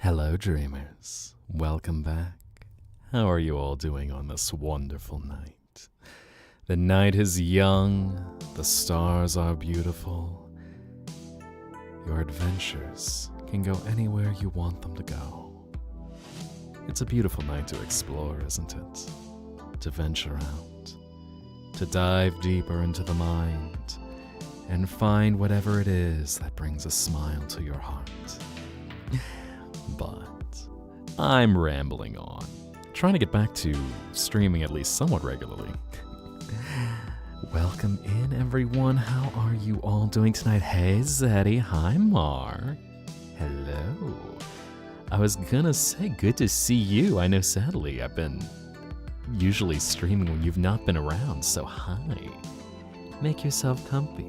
Hello, dreamers. Welcome back. How are you all doing on this wonderful night? The night is young, the stars are beautiful. Your adventures can go anywhere you want them to go. It's a beautiful night to explore, isn't it? To venture out, to dive deeper into the mind, and find whatever it is that brings a smile to your heart. But I'm rambling on, trying to get back to streaming at least somewhat regularly. Welcome in, everyone. How are you all doing tonight? Hey, Zeddy. Hi, Mark. Hello. I was gonna say good to see you. I know, sadly, I've been usually streaming when you've not been around, so hi. Make yourself comfy.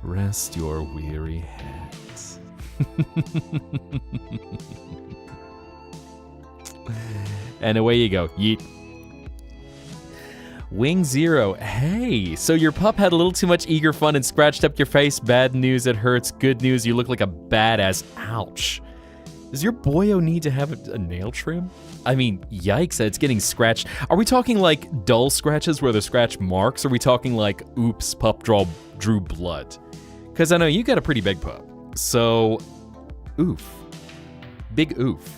Rest your weary heads. And away you go. Yeet. Wing Zero. Hey, so your pup had a little too much eager fun and scratched up your face. Bad news, it hurts. Good news, you look like a badass. Ouch. Does your boyo need to have a nail trim? I mean, yikes, it's getting scratched. Are we talking like dull scratches where the scratch marks? Or are we talking like, oops, pup drew blood? Because I know you got a pretty big pup. So, oof. Big oof.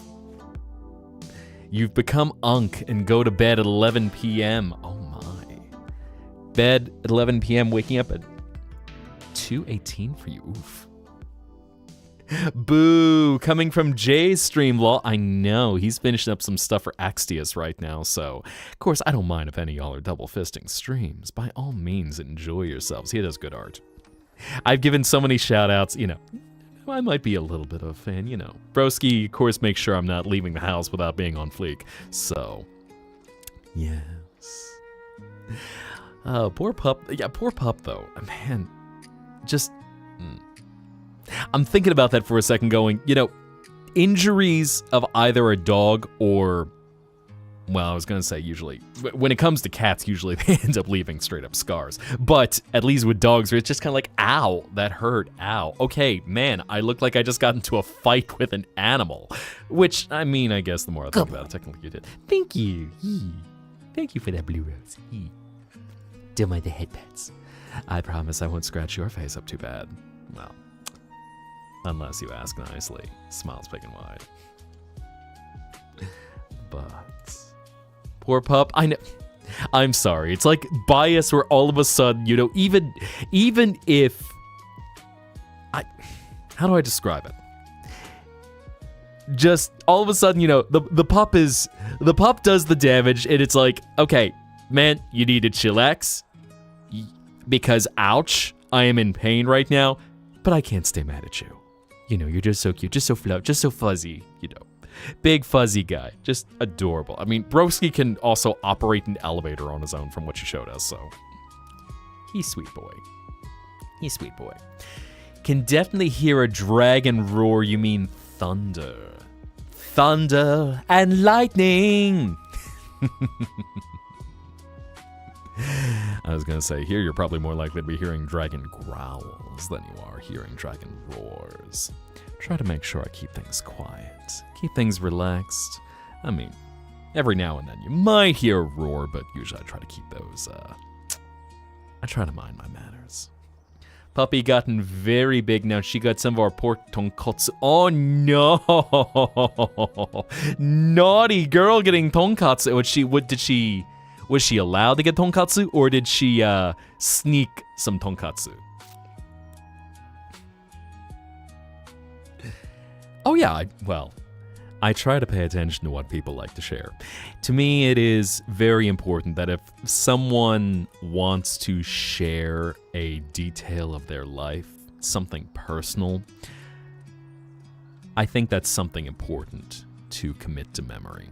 You've become unk and go to bed at 11 p.m. Oh my. Bed at 11 p.m., waking up at 2:18 for you. Oof. Boo! Coming from Jay's stream, lol. I know, he's finishing up some stuff for Axios right now, so of course I don't mind if any of y'all are double fisting streams. By all means, enjoy yourselves. He does good art. I've given so many shout outs, I might be a little bit of a fan, Broski, of course, makes sure I'm not leaving the house without being on fleek. So, yes. Poor pup. Yeah, poor pup, though. Man, just... I'm thinking about that for a second going, injuries of either a dog or... Well, I was going to say usually, when it comes to cats, usually they end up leaving straight up scars. But at least with dogs, it's just kind of like, ow, that hurt, ow. Okay, man, I look like I just got into a fight with an animal. Which, I mean, I guess the more I think about it, technically you did. Thank you. Thank you for that blue rose. Don't mind the head pets. I promise I won't scratch your face up too bad. Well, unless you ask nicely. Smiles big and wide. But... Poor pup. I know. I'm sorry. It's like bias where all of a sudden, even if how do I describe it? Just all of a sudden, the pup does the damage and it's like, okay, man, you need to chillax because ouch, I am in pain right now, but I can't stay mad at you. You're just so cute, just so fluffy, just so fuzzy, Big fuzzy guy, just adorable. I mean, Broski can also operate an elevator on his own from what you showed us, so he's sweet boy. He's sweet boy. Can definitely hear a dragon roar, you mean thunder. Thunder and lightning! I was gonna say, here you're probably more likely to be hearing dragon growls than you are hearing dragon roars. Try to make sure I keep things quiet. Keep things relaxed. I mean, every now and then you might hear a roar, but usually I try to keep those, I try to mind my manners. Puppy gotten very big now. She got some of our pork tonkatsu. Oh no! Naughty girl getting tonkatsu. Was she allowed to get tonkatsu, or did she, sneak some tonkatsu? Oh yeah, I try to pay attention to what people like to share. To me, it is very important that if someone wants to share a detail of their life, something personal, I think that's something important to commit to memory.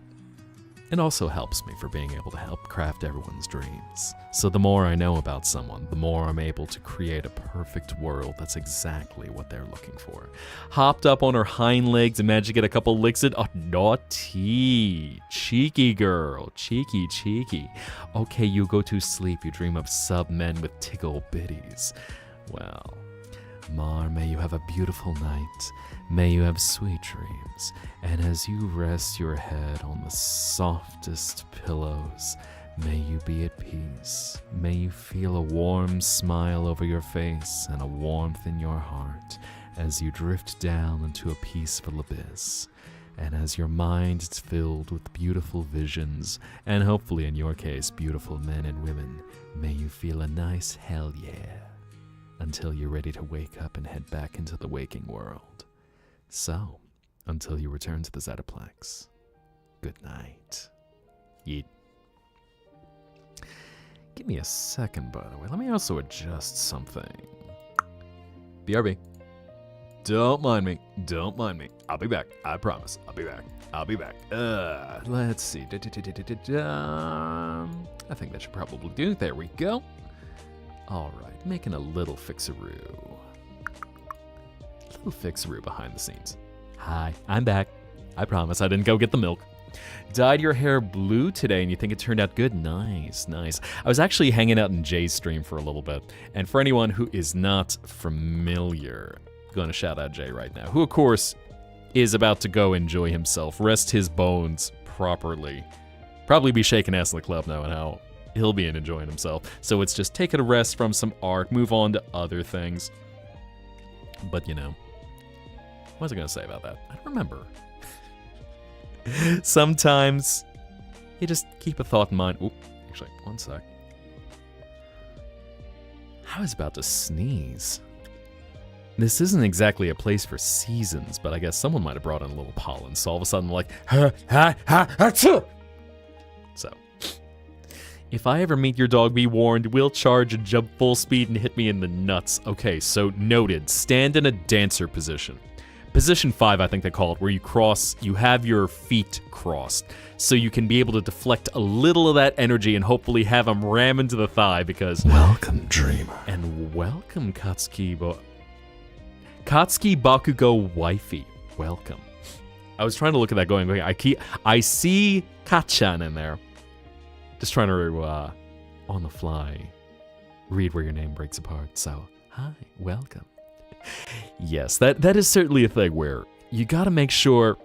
It also helps me for being able to help craft everyone's dreams. So the more I know about someone, the more I'm able to create a perfect world that's exactly what they're looking for. Hopped up on her hind legs and managed to get a couple licks in. Oh, naughty. Cheeky girl. Cheeky, cheeky. Okay, you go to sleep. You dream of sub-men with tickle bitties. Well, Mar, may you have a beautiful night. May you have sweet dreams. And as you rest your head on the softest pillows, may you be at peace. May you feel a warm smile over your face and a warmth in your heart as you drift down into a peaceful abyss. And as your mind is filled with beautiful visions, and hopefully in your case, beautiful men and women, may you feel a nice hell yeah until you're ready to wake up and head back into the waking world. So, until you return to the Zetaplex, good night. Yeet. Give me a second, by the way. Let me also adjust something. BRB. Don't mind me. Don't mind me. I'll be back. I promise. I'll be back. I'll be back. Let's see. I think that should probably do. There we go. All right. Making a little fixaroo. Little fixaroo behind the scenes. Hi. I'm back. I promise. I didn't go get the milk. Dyed your hair blue today and you think it turned out good? Nice, nice. I was actually hanging out in Jay's stream for a little bit. And for anyone who is not familiar, I'm going to shout out Jay right now, who of course is about to go enjoy himself, rest his bones properly. Probably be shaking ass in the club now and how he'll be enjoying himself. So it's just taking a rest from some art, move on to other things. But you know, what was I going to say about that? I don't remember. Sometimes you just keep a thought in mind. Oop, actually, one sec. I was about to sneeze. This isn't exactly a place for seasons, but I guess someone might have brought in a little pollen, so all of a sudden like, So, if I ever meet your dog, be warned, we'll charge and jump full speed and hit me in the nuts. Okay, so noted. Stand in a dancer position. Position 5, I think they call it, where you have your feet crossed, so you can be able to deflect a little of that energy and hopefully have them ram into the thigh, because... Welcome, dreamer. And welcome, Katsuki Bakugo Wifey. Welcome. I was trying to look at that going, I see Kachan in there. Just trying to, on the fly, read where your name breaks apart, so, hi, welcome. Yes, that is certainly a thing where you gotta make sure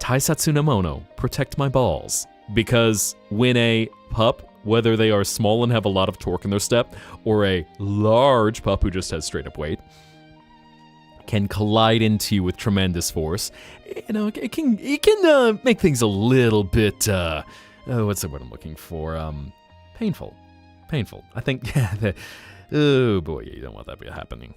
Taisatsu no Mono, protect my balls. Because when a pup, whether they are small and have a lot of torque in their step, or a large pup who just has straight up weight, can collide into you with tremendous force, you know, it can make things a little bit, what's the word I'm looking for? Painful. I think, oh boy, you don't want that to be happening.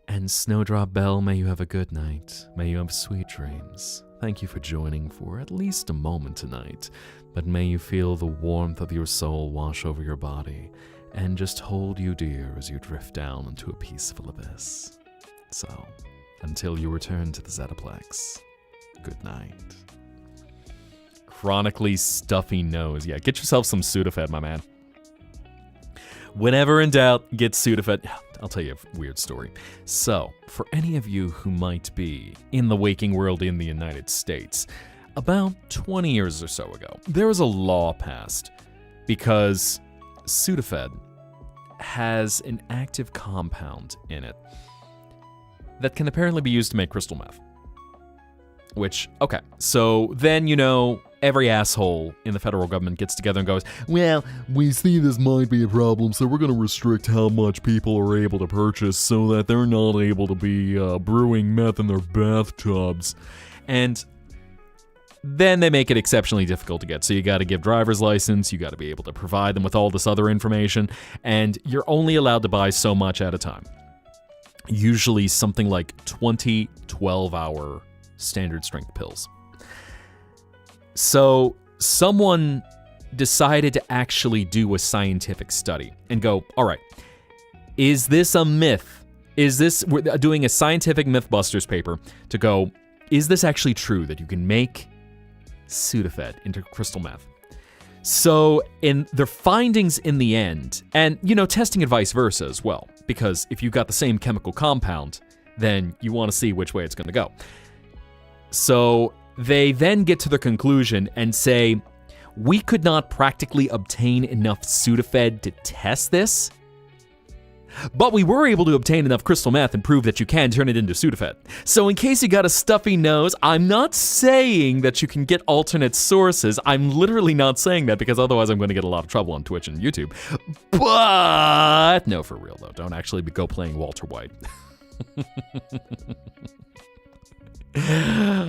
And Snowdrop Bell, may you have a good night. May you have sweet dreams. Thank you for joining for at least a moment tonight, but may you feel the warmth of your soul wash over your body and just hold you dear as you drift down into a peaceful abyss. So, until you return to the Zetaplex, good night. Chronically stuffy nose. Yeah, get yourself some Sudafed, my man. Whenever in doubt, get Sudafed. I'll tell you a weird story. So, for any of you who might be in the waking world in the United States, about 20 years or so ago, there was a law passed because Sudafed has an active compound in it that can apparently be used to make crystal meth. Which, okay, so then, you know, every asshole in the federal government gets together and goes, well, we see this might be a problem, so we're going to restrict how much people are able to purchase so that they're not able to be brewing meth in their bathtubs. And then they make it exceptionally difficult to get. So you got to give driver's license, you got to be able to provide them with all this other information, and you're only allowed to buy so much at a time. Usually something like 20 12-hour standard strength pills. So someone decided to actually do a scientific study and go, all right, is this a myth? We're doing a scientific Mythbusters paper to go, is this actually true that you can make Sudafed into crystal meth? So in their findings in the end, and you know, testing and vice versa as well, because if you've got the same chemical compound, then you want to see which way it's going to go. So they then get to the conclusion and say, we could not practically obtain enough Sudafed to test this. But we were able to obtain enough crystal meth and prove that you can turn it into Sudafed. So in case you got a stuffy nose, I'm not saying that you can get alternate sources. I'm literally not saying that because otherwise I'm going to get a lot of trouble on Twitch and YouTube. But no, for real though, don't actually go playing Walter White.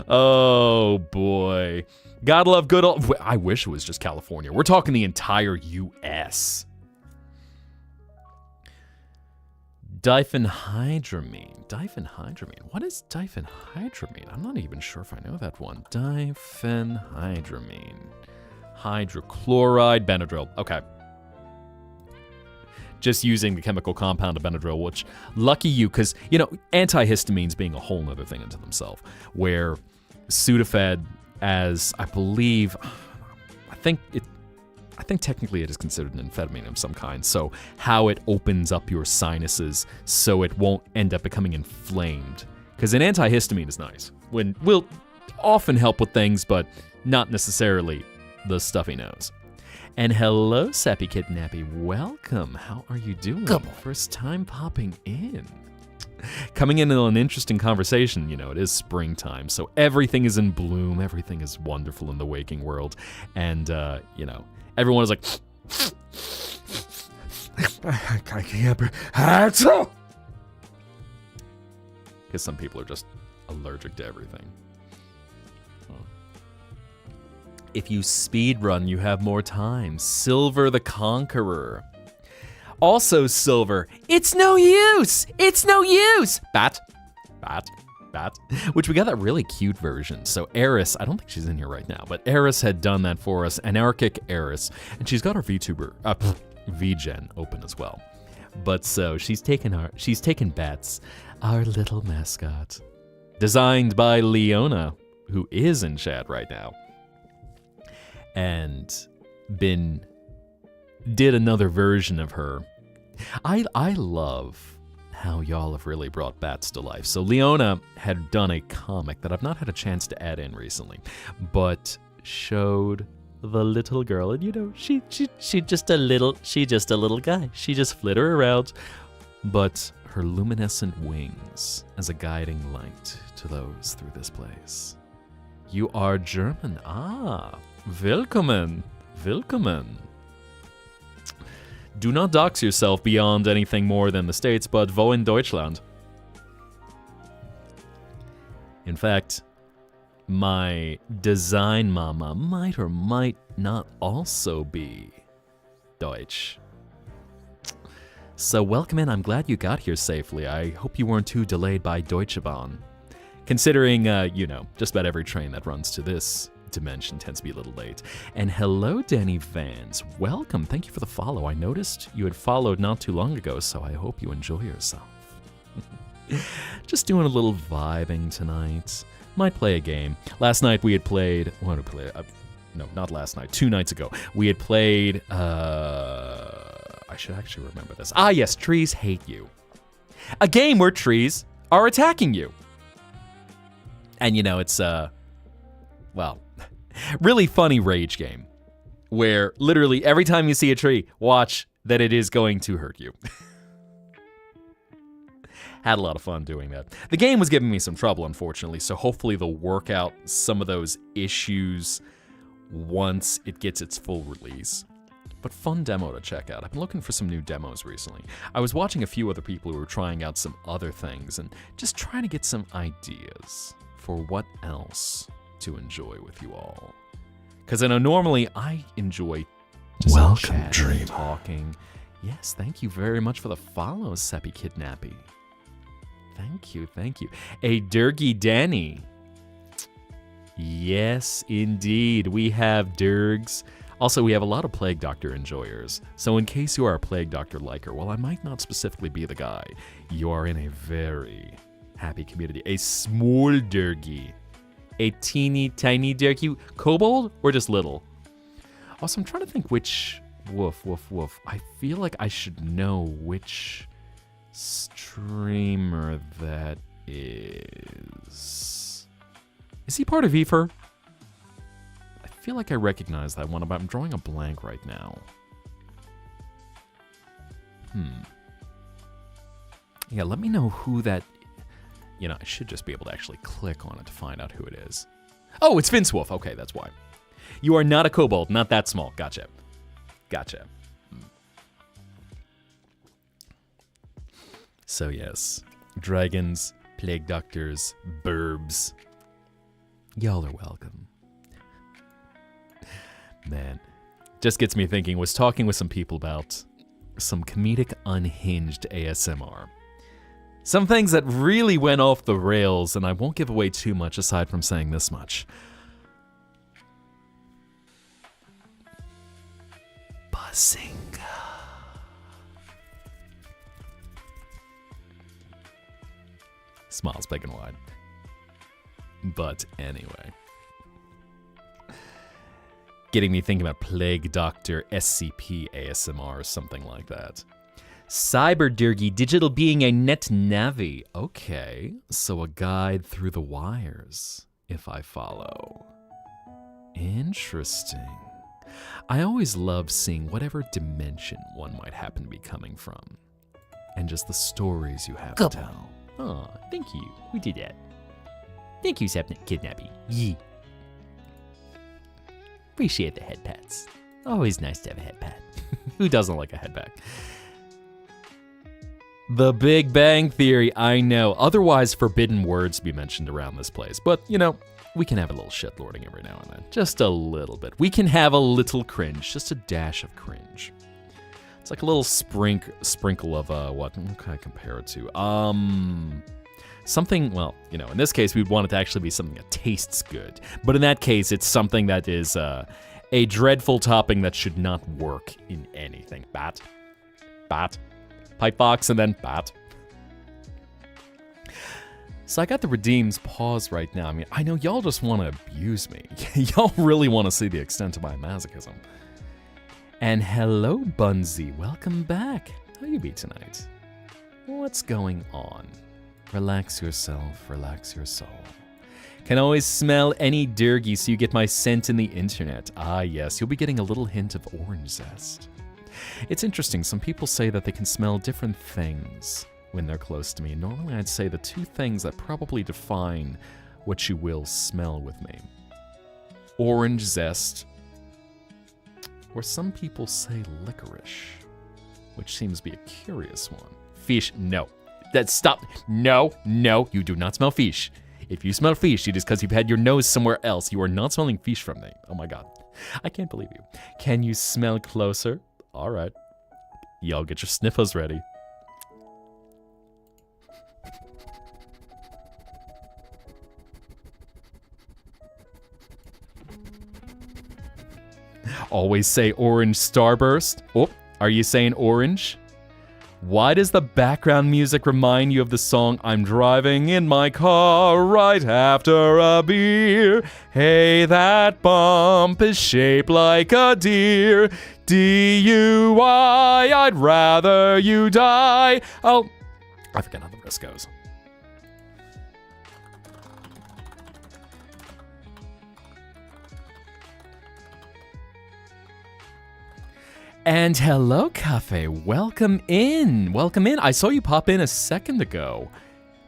Oh boy. Gotta love good old... I wish it was just California. We're talking the entire U.S. Diphenhydramine. Diphenhydramine. What is diphenhydramine? I'm not even sure if I know that one. Diphenhydramine. Hydrochloride Benadryl. Okay. Just using the chemical compound of Benadryl, which, lucky you, because, you know, antihistamines being a whole other thing into themselves, where Sudafed, as I believe, I think technically it is considered an amphetamine of some kind, so how it opens up your sinuses so it won't end up becoming inflamed. Because an antihistamine is nice, will often help with things, but not necessarily the stuffy nose. And hello, Sappy Kidnappy. Welcome. How are you doing? First time popping in. Coming into an interesting conversation. You know, it is springtime, so everything is in bloom. Everything is wonderful in the waking world. And, you know, everyone is like... I can't... Because some people are just allergic to everything. If you speedrun, you have more time. Silver the Conqueror. Also Silver, it's no use! It's no use! Bat. Which we got that really cute version. So Eris, I don't think she's in here right now, but Eris had done that for us. Anarchic Eris. And she's got her VGen open as well. But so she's taken Bats, our little mascot. Designed by Leona, who is in chat right now. And did another version of her. I love how y'all have really brought Bats to life. So Leona had done a comic that I've not had a chance to add in recently, but showed the little girl, and you know, she just a little guy. She just flitter around, but her luminescent wings as a guiding light to those through this place. You are German. Ah. Willkommen. Do not dox yourself beyond anything more than the States, but wo in Deutschland. In fact, my design mama might or might not also be Deutsch. So welcome in, I'm glad you got here safely. I hope you weren't too delayed by Deutsche Bahn. Considering, you know, just about every train that runs to this dimension tends to be a little late. And hello, Danny Vans. Welcome. Thank you for the follow. I noticed you had followed not too long ago, so I hope you enjoy yourself. Just doing a little vibing tonight. Might play a game. Last night we had played... What did we play? No, not last night. 2 nights ago. We had played... I should actually remember this. Ah, yes. Trees Hate You. A game where trees are attacking you. And, you know, it's, well... really funny rage game where literally every time you see a tree, watch that it is going to hurt you. Had a lot of fun doing that. The game was giving me some trouble, unfortunately, so hopefully they'll work out some of those issues once it gets its full release. But fun demo to check out. I've been looking for some new demos recently. I was watching a few other people who were trying out some other things and just trying to get some ideas for what else to enjoy with you all. Because I know normally I enjoy just chatting, talking. Yes, thank you very much for the follow, Seppi Kidnappy. Thank you. A Durgy Danny. Yes, indeed. We have Durgs. Also, we have a lot of Plague Doctor enjoyers. So in case you are a Plague Doctor liker, while I might not specifically be the guy, you are in a very happy community. A small Durgy. A teeny tiny Durgy. Kobold or just little? Also, I'm trying to think which... Woof. I feel like I should know which streamer that is. Is he part of Ether? I feel like I recognize that one, but I'm drawing a blank right now. Yeah, let me know who that... You know, I should just be able to actually click on it to find out who it is. Oh, it's Vince Wolf. Okay, that's why. You are not a kobold, not that small. Gotcha. Gotcha. So yes, dragons, plague doctors, burbs. Y'all are welcome. Man, just gets me thinking, was talking with some people about some comedic unhinged ASMR. Some things that really went off the rails, and I won't give away too much aside from saying this much. Buzzing. Smiles big and wide. But anyway. Getting me thinking about Plague Doctor SCP ASMR or something like that. Cyberdirgy, digital being a net navi. Okay, so a guide through the wires, if I follow. Interesting. I always love seeing whatever dimension one might happen to be coming from. And just the stories you have to tell. Oh, thank you. Who did that? Thank you, Kidnappy. Yee. Appreciate the head pats. Always nice to have a head pat. Who doesn't like a head pat? The Big Bang Theory, I know. Otherwise forbidden words to be mentioned around this place. But, you know, we can have a little shitlording every now and then. Just a little bit. We can have a little cringe. Just a dash of cringe. It's like a little sprinkle of, what can I compare it to? Something, well, you know, in this case, we'd want it to actually be something that tastes good. But in that case, it's something that is a dreadful topping that should not work in anything. Bat. Pipe box, and then bat. So I got the Redeem's pause right now. I mean, I know y'all just want to abuse me. Y'all really want to see the extent of my masochism. And hello, Bunzy. Welcome back. How you be tonight? What's going on? Relax yourself, relax your soul. Can always smell any dirgy, so you get my scent in the internet. Ah, yes, you'll be getting a little hint of orange zest. It's interesting, some people say that they can smell different things when they're close to me. Normally I'd say the two things that probably define what you will smell with me. Orange zest, or some people say licorice, which seems to be a curious one. Fish, no. Stop. No, you do not smell fish. If you smell fish, it is because you've had your nose somewhere else. You are not smelling fish from me. Oh my god. I can't believe you. Can you smell closer? Alright. Y'all get your sniffers ready. Always say orange starburst. Oh, are you saying orange? Why does the background music remind you of the song I'm driving in my car right after a beer? Hey, that bump is shaped like a deer. DUI, I'd rather you die. Oh, I forget how the rest goes. And hello, Cafe. Welcome in. Welcome in. I saw you pop in a second ago.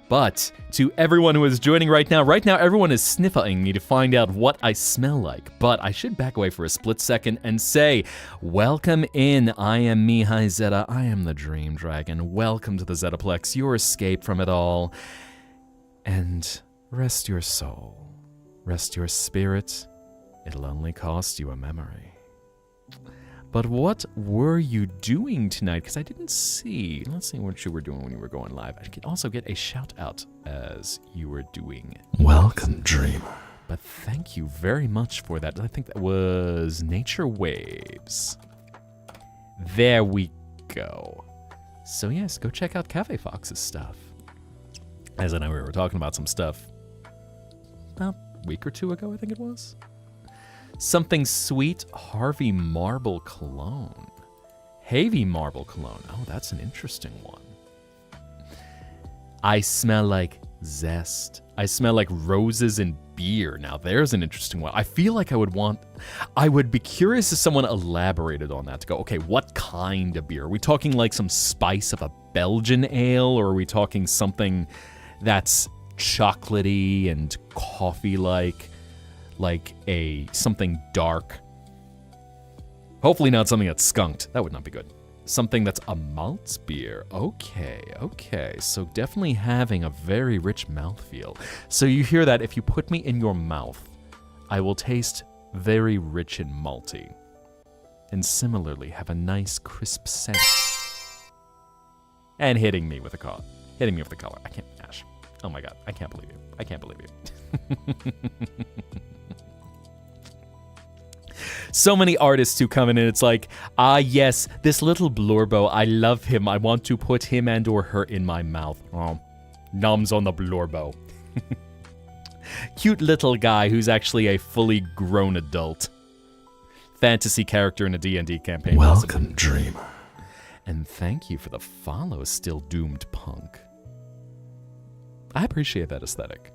But to everyone who is joining right now, everyone is sniffing me to find out what I smell like. But I should back away for a split second and say, welcome in. I am Mihai Zetta. I am the Dream Dragon. Welcome to the Zettaplex, your escape from it all. And rest your soul. Rest your spirit. It'll only cost you a memory. But what were you doing tonight? Because I didn't see. Let's see what you were doing when you were going live. I could also get a shout out as you were doing. Welcome, Dreamer. But thank you very much for that. I think that was Nature Waves. There we go. So yes, go check out Cafe Fox's stuff. As I know we were talking about some stuff about a week or two ago, I think it was. Something Sweet Harvey Marble Cologne. Heavy Marble Cologne. Oh, that's an interesting one. I smell like zest. I smell like roses and beer. Now, there's an interesting one. I feel like I would be curious if someone elaborated on that to go, okay, what kind of beer? Are we talking like some spice of a Belgian ale, or are we talking something that's chocolatey and coffee-like, like something dark? Hopefully not something that's skunked. That would not be good. Something that's a malt beer. Okay. So definitely having a very rich mouthfeel. So you hear that if you put me in your mouth, I will taste very rich and malty. And similarly have a nice crisp scent. And hitting me with the color. I can't, Ash. Oh my god, I can't believe you. So many artists who come in and it's like, yes, this little blorbo, I love him. I want to put him and or her in my mouth. Oh, nums on the blorbo. Cute little guy who's actually a fully grown adult. Fantasy character in a D&D campaign. Welcome, dreamer. And thank you for the follow, Still Doomed Punk. I appreciate that aesthetic.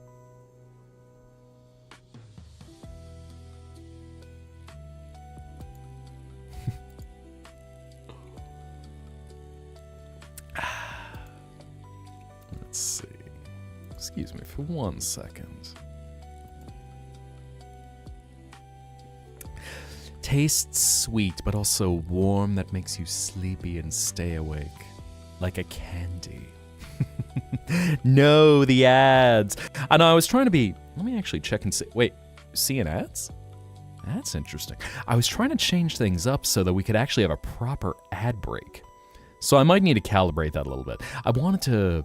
Let's see. Excuse me for 1 second. Tastes sweet, but also warm, that makes you sleepy and stay awake. Like a candy. No, the ads. I know, I was trying to be... Let me actually check and see... Wait, seeing ads? That's interesting. I was trying to change things up so that we could actually have a proper ad break. So I might need to calibrate that a little bit. I wanted to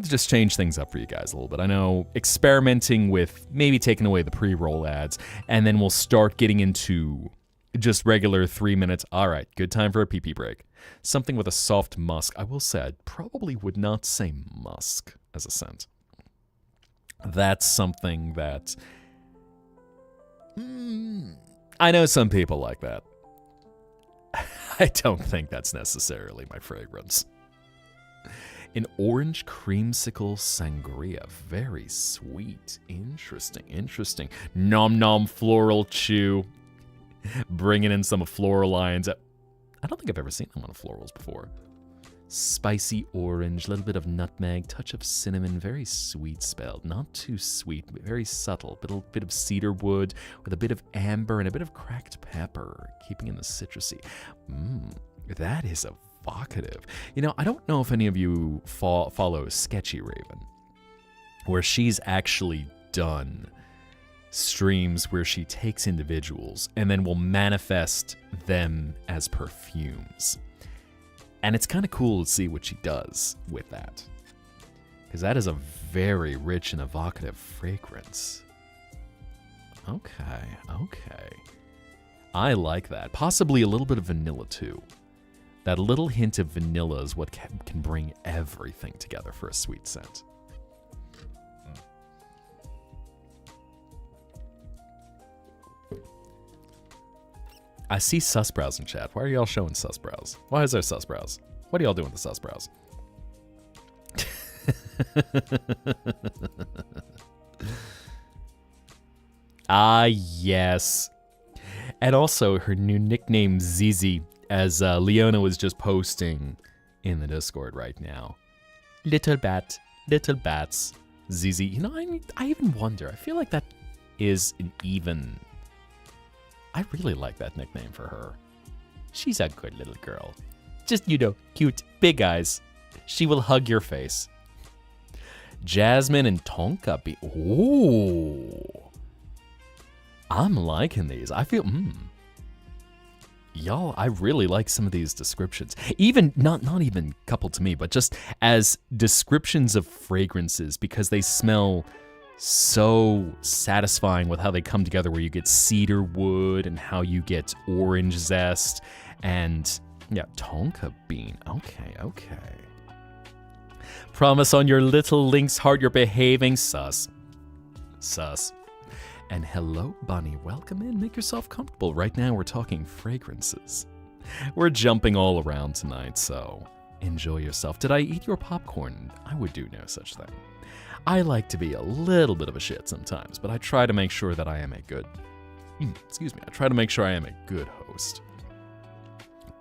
just change things up for you guys a little bit. I know, experimenting with maybe taking away the pre-roll ads, and then we'll start getting into just regular 3 minutes. All right, good time for a pee-pee break. Something with a soft musk. I will say I probably would not say musk as a scent. That's something that... I know some people like that. I don't think that's necessarily my fragrance. An orange creamsicle sangria. Very sweet. Interesting. Nom nom floral chew. Bringing in some floral lines. I don't think I've ever seen them on florals before. Spicy orange, little bit of nutmeg, touch of cinnamon, very sweet spelled. Not too sweet, but very subtle. Bit of cedar wood with a bit of amber and a bit of cracked pepper, keeping in the citrusy. That is evocative. You know, I don't know if any of you follow Sketchy Raven, where she's actually done streams where she takes individuals and then will manifest them as perfumes. And it's kind of cool to see what she does with that, because that is a very rich and evocative fragrance. Okay. I like that. Possibly a little bit of vanilla too. That little hint of vanilla is what can bring everything together for a sweet scent. I see sus brows in chat. Why are y'all showing sus brows? Why is there sus brows? What are y'all doing with the sus brows? Yes. And also her new nickname, Zizi, as Leona was just posting in the Discord right now. Little bats, Zizi. You know, I even wonder. I feel like that is an even... I really like that nickname for her. She's a good little girl. Just, you know, cute, big eyes. She will hug your face. Jasmine and Tonka Ooh. I'm liking these. I feel, Y'all, I really like some of these descriptions. Even, not even coupled to me, but just as descriptions of fragrances, because they smell so satisfying with how they come together, where you get cedar wood and how you get orange zest and yeah, tonka bean. Okay. Promise on your little lynx heart you're behaving. Sus. And hello, Bunny. Welcome in. Make yourself comfortable. Right now we're talking fragrances. We're jumping all around tonight, so enjoy yourself. Did I eat your popcorn? I would do no such thing. I like to be a little bit of a shit sometimes, but I try to make sure that I am a good... I try to make sure I am a good host.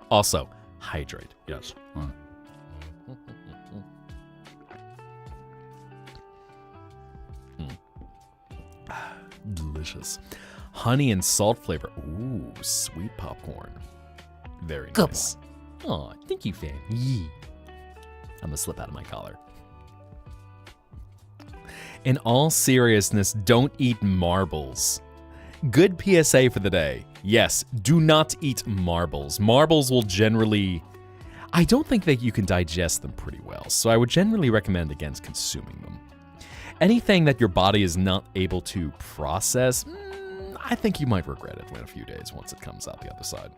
Also, hydrate. Yes. Delicious. Honey and salt flavor. Ooh, sweet popcorn. Very nice. Oh, thank you, fan. Yee. I'm gonna slip out of my collar. In all seriousness, don't eat marbles. Good PSA for the day. Yes, do not eat marbles. Marbles will generally... I don't think that you can digest them pretty well, so I would generally recommend against consuming them. Anything that your body is not able to process, I think you might regret it in a few days once it comes out the other side.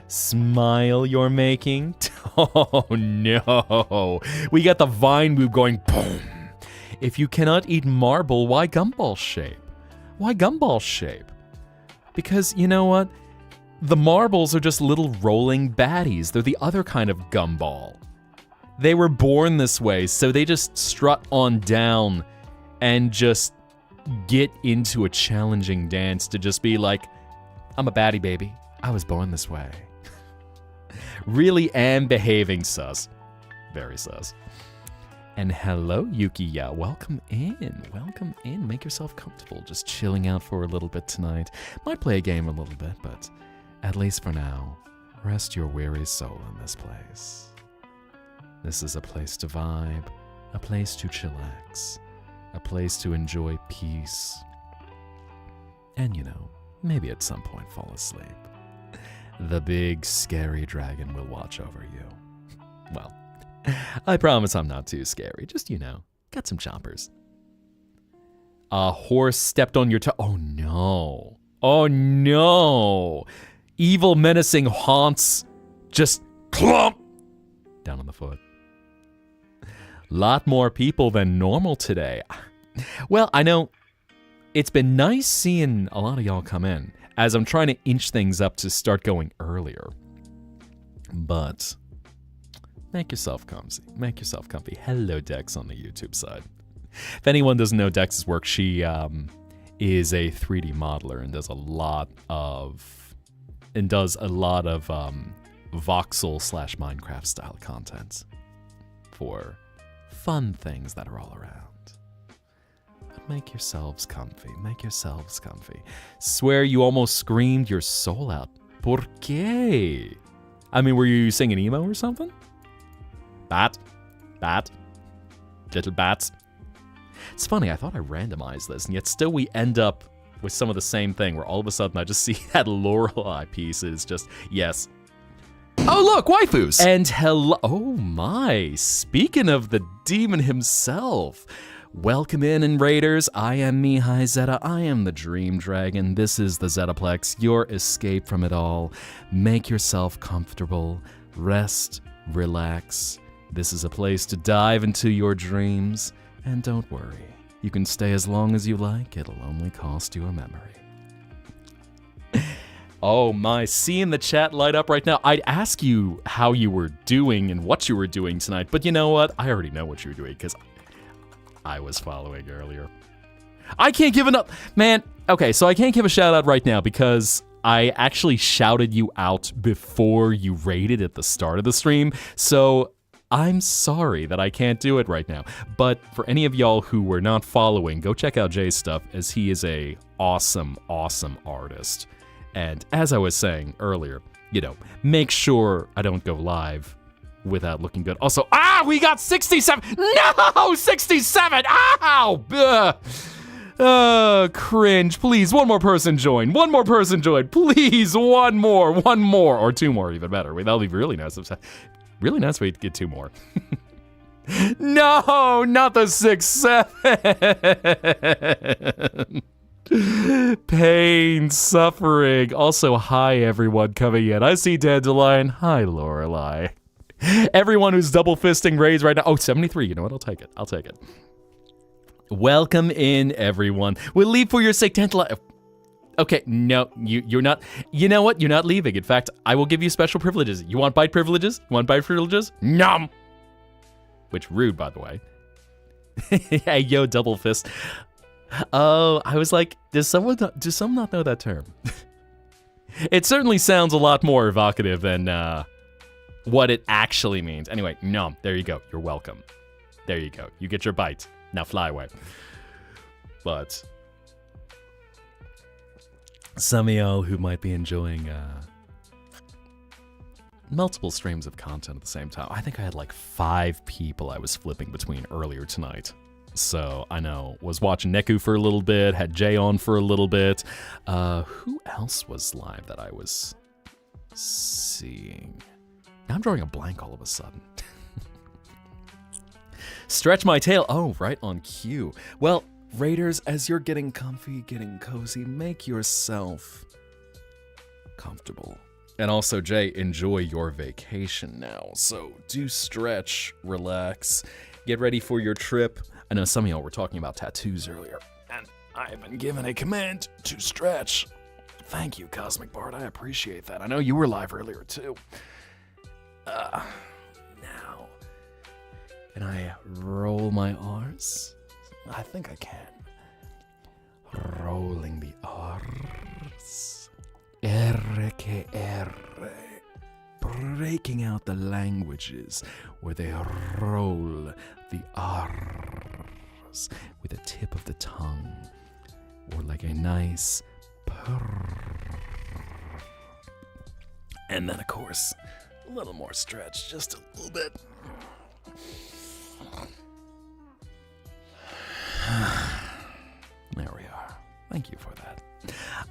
Smile you're making? Oh no. We got the Vine move going, boom. If you cannot eat marble, why gumball shape? Why gumball shape? Because, you know what? The marbles are just little rolling baddies. They're the other kind of gumball. They were born this way, so they just strut on down and just get into a challenging dance to just be like, I'm a baddie, baby. I was born this way. Really am behaving sus. Very sus. And hello, Yukiya. Welcome in. Welcome in. Make yourself comfortable. Just chilling out for a little bit tonight. Might play a game a little bit, but at least for now, rest your weary soul in this place. This is a place to vibe, a place to chillax, a place to enjoy peace. And you know, maybe at some point fall asleep. The big, scary dragon will watch over you. Well, I promise I'm not too scary. Just, you know, got some chompers. A horse stepped on your toe. Oh, no. Oh, no. Evil, menacing haunts just clump down on the foot. Lot more people than normal today. Well, I know it's been nice seeing a lot of y'all come in as I'm trying to inch things up to start going earlier. But make yourself comfy. Make yourself comfy. Hello, Dex on the YouTube side. If anyone doesn't know Dex's work, she is a 3D modeler and does a lot of voxel/Minecraft style content for fun things that are all around. But make yourselves comfy. Make yourselves comfy. Swear you almost screamed your soul out. ¿Por qué? I mean, were you singing emo or something? Bat. Little bats. It's funny, I thought I randomized this, and yet still we end up with some of the same thing, where all of a sudden I just see that Lorelei piece is just, yes. Oh look, waifus! And hello, oh my, speaking of the demon himself. Welcome in, Raiders. I am Mihai Zetta. I am the Dream Dragon. This is the Zettaplex, your escape from it all. Make yourself comfortable, rest, relax. This is a place to dive into your dreams. And don't worry, you can stay as long as you like. It'll only cost you a memory. Oh my, seeing the chat light up right now. I'd ask you how you were doing and what you were doing tonight, but you know what? I already know what you were doing because I was following earlier. I can't give enough, man. Okay, so I can't give a shout out right now because I actually shouted you out before you raided at the start of the stream. So I'm sorry that I can't do it right now. But for any of y'all who were not following, go check out Jay's stuff, as he is a awesome, awesome artist. And as I was saying earlier, you know, make sure I don't go live without looking good. Also, we got 67. No, 67. Ow. Cringe. Please, one more person join. One more person join. Please, one more, or two more, even better. Wait, that'll be really nice. Really nice way to get two more. No, not the 6-7. Pain, suffering. Also, hi everyone coming in. I see Dandelion. Hi, Lorelei. Everyone who's double fisting raids right now. Oh, 73. You know what? I'll take it. Welcome in, everyone. We'll leave for your sake, Dandelion. Okay, no, you're not. You know what? You're not leaving. In fact, I will give you special privileges. You want bite privileges? Nom! Which, rude, by the way. Hey, yo, double fist. Oh, I was like, does some not know that term? It certainly sounds a lot more evocative than what it actually means. Anyway, nom, there you go. You're welcome. There you go. You get your bite. Now fly away. But some of y'all who might be enjoying multiple streams of content at the same time. I think I had like 5 people I was flipping between earlier tonight. So I know, was watching Neku for a little bit, had Jay on for a little bit. Who else was live that I was seeing? Now I'm drawing a blank all of a sudden. Stretch my tail. Oh, right on cue. Well, Raiders, as you're getting comfy, getting cozy, make yourself comfortable. And also, Jay, enjoy your vacation now. So do stretch, relax, get ready for your trip. I know some of y'all were talking about tattoos earlier, and I have been given a command to stretch. Thank you, Cosmic Bard. I appreciate that. I know you were live earlier, too. Now, can I roll my R's? I think I can. Rolling the R's. R-K-R. Breaking out the languages where they roll the R's with the tip of the tongue, or like a nice purr. And then, of course, a little more stretch, just a little bit. There we are. Thank you for that.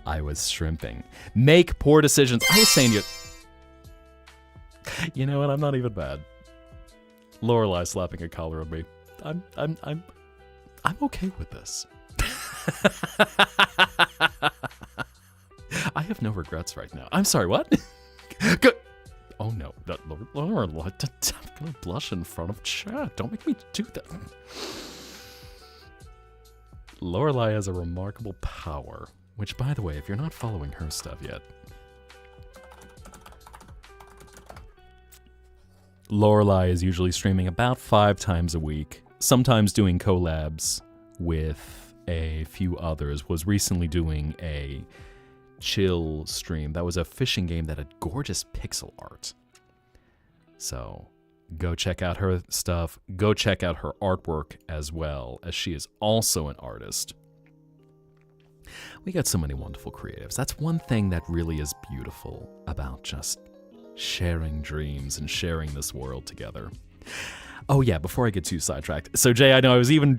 I was shrimping. Make poor decisions. I was saying you know what? I'm not even bad. Lorelai slapping a collar on me. I'm okay with this. I have no regrets right now. I'm sorry, what? Oh no, Lorelai, I'm gonna blush in front of chat. Don't make me do that. Lorelai has a remarkable power, which, by the way, if you're not following her stuff yet, Lorelai is usually streaming about 5 times a week, sometimes doing collabs with a few others, was recently doing a chill stream. That was a fishing game that had gorgeous pixel art. So go check out her stuff. Go check out her artwork as well, as she is also an artist. We got so many wonderful creatives. That's one thing that really is beautiful about just sharing dreams and sharing this world together. Oh yeah, before I get too sidetracked. So Jay, I know I was even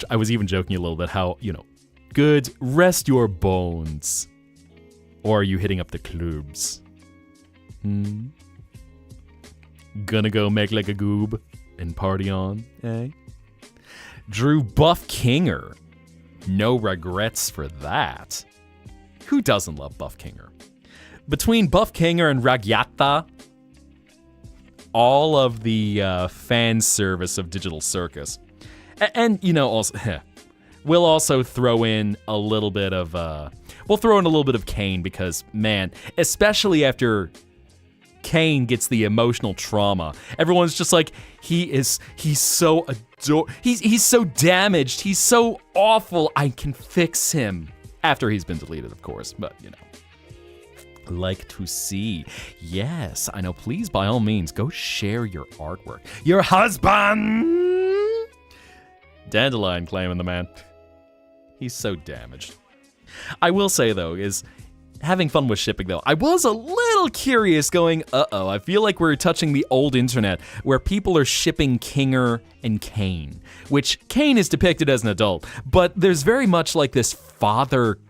joking a little bit how, good, rest your bones. Or are you hitting up the clubs? Gonna go make like a goob and party on, eh? Drew Buff Kinger. No regrets for that. Who doesn't love Buff Kinger? Between Buff Kinger and Ragyata, all of the fan service of Digital Circus. And also, we'll also throw in a little bit of, Kane because, man, especially after Kane gets the emotional trauma, everyone's just like, he's so he's so damaged, he's so awful, I can fix him. After he's been deleted, of course, but, like to see. Yes, I know, please, by all means, go share your artwork. Your husband! Dandelion claiming the man. He's so damaged. I will say, though, is having fun with shipping, though. I was a little curious going, I feel like we're touching the old internet where people are shipping Kinger and Kane, which Kane is depicted as an adult, but there's very much like this father-son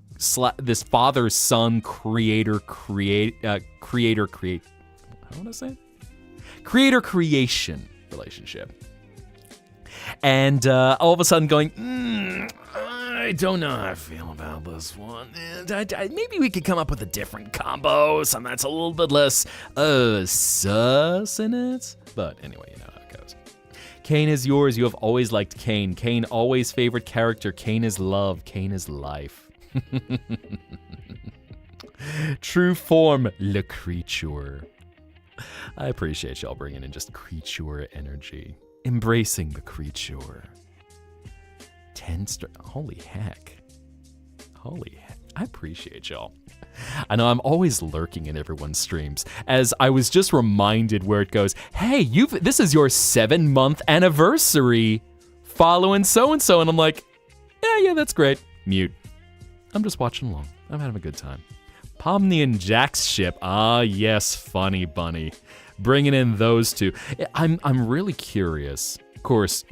creator-creation relationship. And all of a sudden going, I don't know how I feel about this one. Maybe we could come up with a different combo, something that's a little bit less sus in it. But anyway, you know how it goes. Kane is yours. You have always liked Kane. Kane, always favorite character. Kane is love. Kane is life. True form, le creature. I appreciate y'all bringing in just creature energy. Embracing the creature. 10 star. Holy heck. I appreciate y'all. I know I'm always lurking in everyone's streams, as I was just reminded where it goes, hey, this is your 7-month anniversary following so-and-so, and I'm like, yeah, that's great. Mute. I'm just watching along. I'm having a good time. Pomni and Jack's ship. Ah, yes, Funny Bunny. Bringing in those two. I'm really curious. Of course,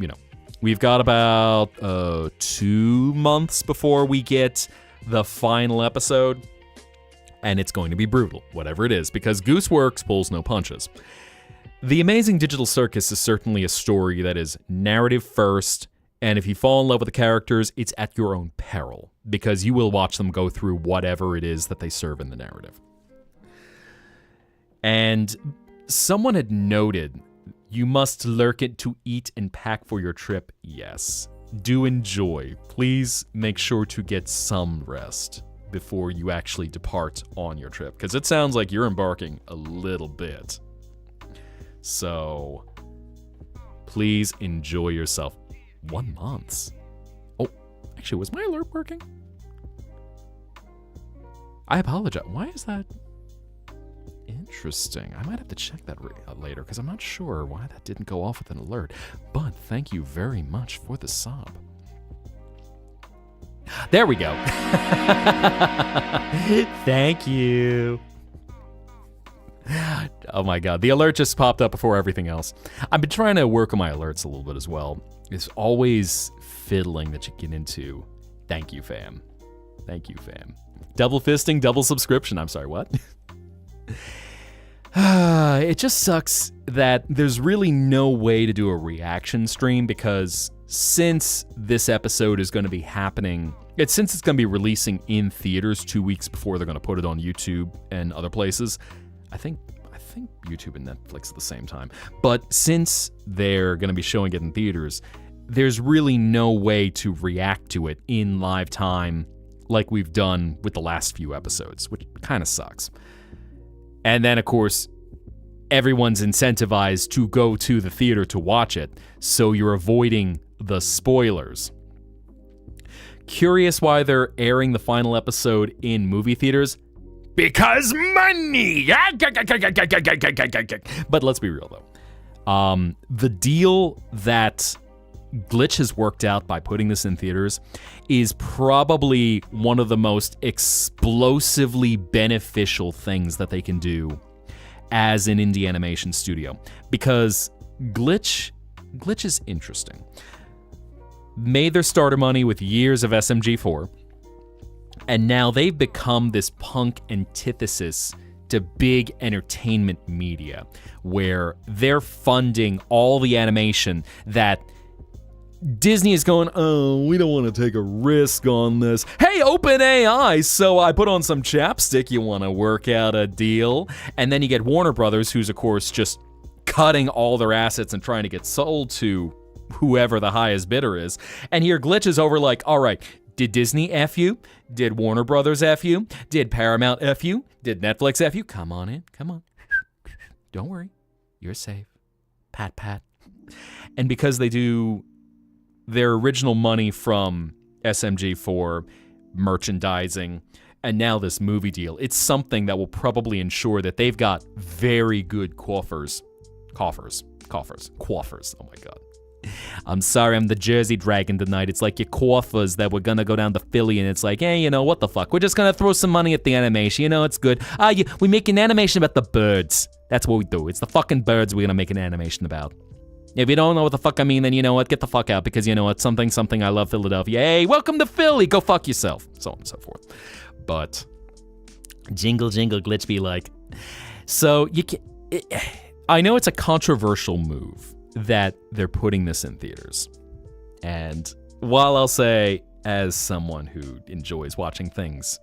we've got about 2 months before we get the final episode, and it's going to be brutal, whatever it is, because Gooseworks pulls no punches. The Amazing Digital Circus is certainly a story that is narrative first, and if you fall in love with the characters, it's at your own peril, because you will watch them go through whatever it is that they serve in the narrative. And someone had noted, you must lurk it to eat and pack for your trip. Yes. Do enjoy. Please make sure to get some rest before you actually depart on your trip, because it sounds like you're embarking a little bit. So, please enjoy yourself. 1 month. Oh, actually, was my alert working? I apologize. Why is that? Interesting. I might have to check that later, because I'm not sure why that didn't go off with an alert. But thank you very much for the sub. There we go. Thank you. Oh my god, the alert just popped up before everything else. I've been trying to work on my alerts a little bit as well. It's always fiddling that you get into. Thank you, fam. Thank you, fam. Double fisting, double subscription. I'm sorry, what? It just sucks that there's really no way to do a reaction stream, because since this episode is going to be happening, since it's going to be releasing in theaters 2 weeks before they're going to put it on YouTube and other places, I think YouTube and Netflix at the same time. But since they're going to be showing it in theaters, there's really no way to react to it in live time like we've done with the last few episodes, which kind of sucks. And then, of course, everyone's incentivized to go to the theater to watch it, so you're avoiding the spoilers. Curious why they're airing the final episode in movie theaters? Because money! But let's be real, though. The deal that Glitch has worked out by putting this in theaters is probably one of the most explosively beneficial things that they can do as an indie animation studio. Because Glitch is interesting. Made their starter money with years of SMG4, and now they've become this punk antithesis to big entertainment media, where they're funding all the animation that Disney is going, oh, we don't want to take a risk on this. Hey, OpenAI, so I put on some chapstick, you want to work out a deal? And then you get Warner Brothers, who's of course just cutting all their assets and trying to get sold to whoever the highest bidder is. And here Glitch is over like, all right, did Disney F you? Did Warner Brothers F you? Did Paramount F you? Did Netflix F you? Come on in, come on. Don't worry, you're safe. Pat, pat. And because they do their original money from SMG4, merchandising, and now this movie deal, it's something that will probably ensure that they've got very good coffers. Oh my god. I'm sorry, I'm the Jersey Dragon tonight. It's like your coffers that we're gonna go down to Philly, and it's like, hey, what the fuck? We're just gonna throw some money at the animation. It's good. We make an animation about the birds. That's what we do. It's the fucking birds we're gonna make an animation about. If you don't know what the fuck I mean, then you know what? Get the fuck out, because you know what? Something, I love Philadelphia. Hey, welcome to Philly. Go fuck yourself. So on and so forth. But jingle, jingle, Glitch be like. So I know it's a controversial move that they're putting this in theaters. And while I'll say, as someone who enjoys watching things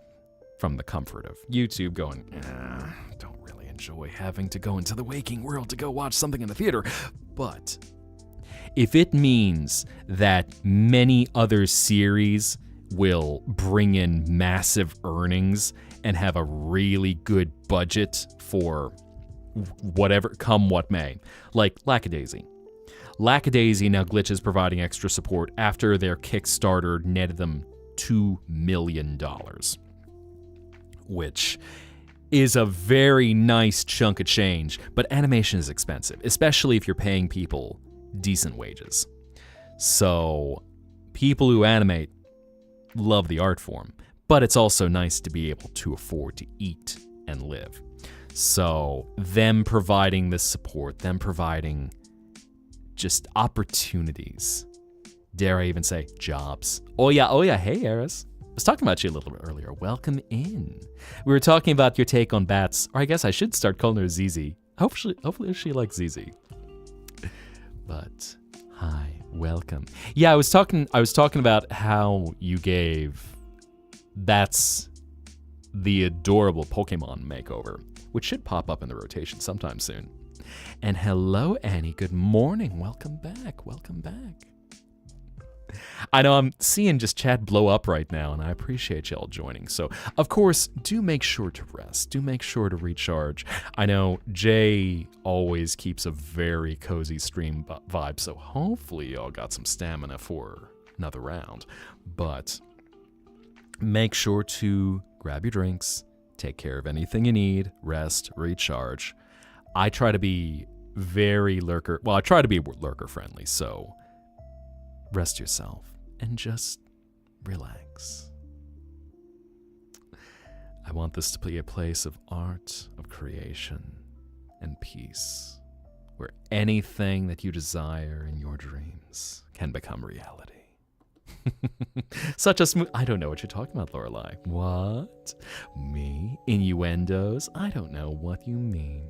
from the comfort of YouTube, going, don't really enjoy having to go into the waking world to go watch something in the theater. But if it means that many other series will bring in massive earnings and have a really good budget for whatever, come what may, like Lackadaisy. Lackadaisy, now Glitch is providing extra support after their Kickstarter netted them $2 million, which is a very nice chunk of change, but animation is expensive, especially if you're paying people decent wages. So people who animate love the art form, but it's also nice to be able to afford to eat and live. So them providing this support, them providing just opportunities, dare I even say jobs. Oh yeah, hey Eris. I was talking about you a little bit earlier. Welcome in. We were talking about your take on bats, or I guess I should start calling her ZZ. Hopefully she likes ZZ. But hi, welcome. Yeah, I was talking about how you gave bats the adorable Pokemon makeover, which should pop up in the rotation sometime soon. And hello, Annie. Good morning. Welcome back. I know I'm seeing just chat blow up right now, and I appreciate y'all joining. So, of course, do make sure to rest. Do make sure to recharge. I know Jay always keeps a very cozy stream vibe, so hopefully y'all got some stamina for another round. But make sure to grab your drinks, take care of anything you need, rest, recharge. I try to be I try to be lurker friendly, so rest yourself and just relax. I want this to be a place of art, of creation, and peace, where anything that you desire in your dreams can become reality. Such a smooth... I don't know what you're talking about, Lorelai. What? Me? Innuendos? I don't know what you mean.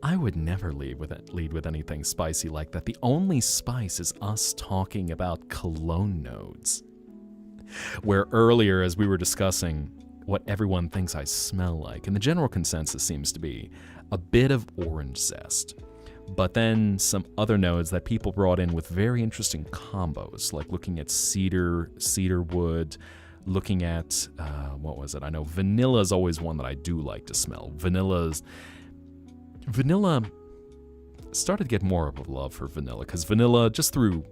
I would never lead with anything spicy like that. The only spice is us talking about cologne nodes. Where earlier, as we were discussing what everyone thinks I smell like, and the general consensus seems to be a bit of orange zest. But then some other nodes that people brought in with very interesting combos, like looking at cedar wood, looking at, what was it? I know vanilla is always one that I do like to smell. Vanilla started to get more of a love for vanilla, because vanilla, just through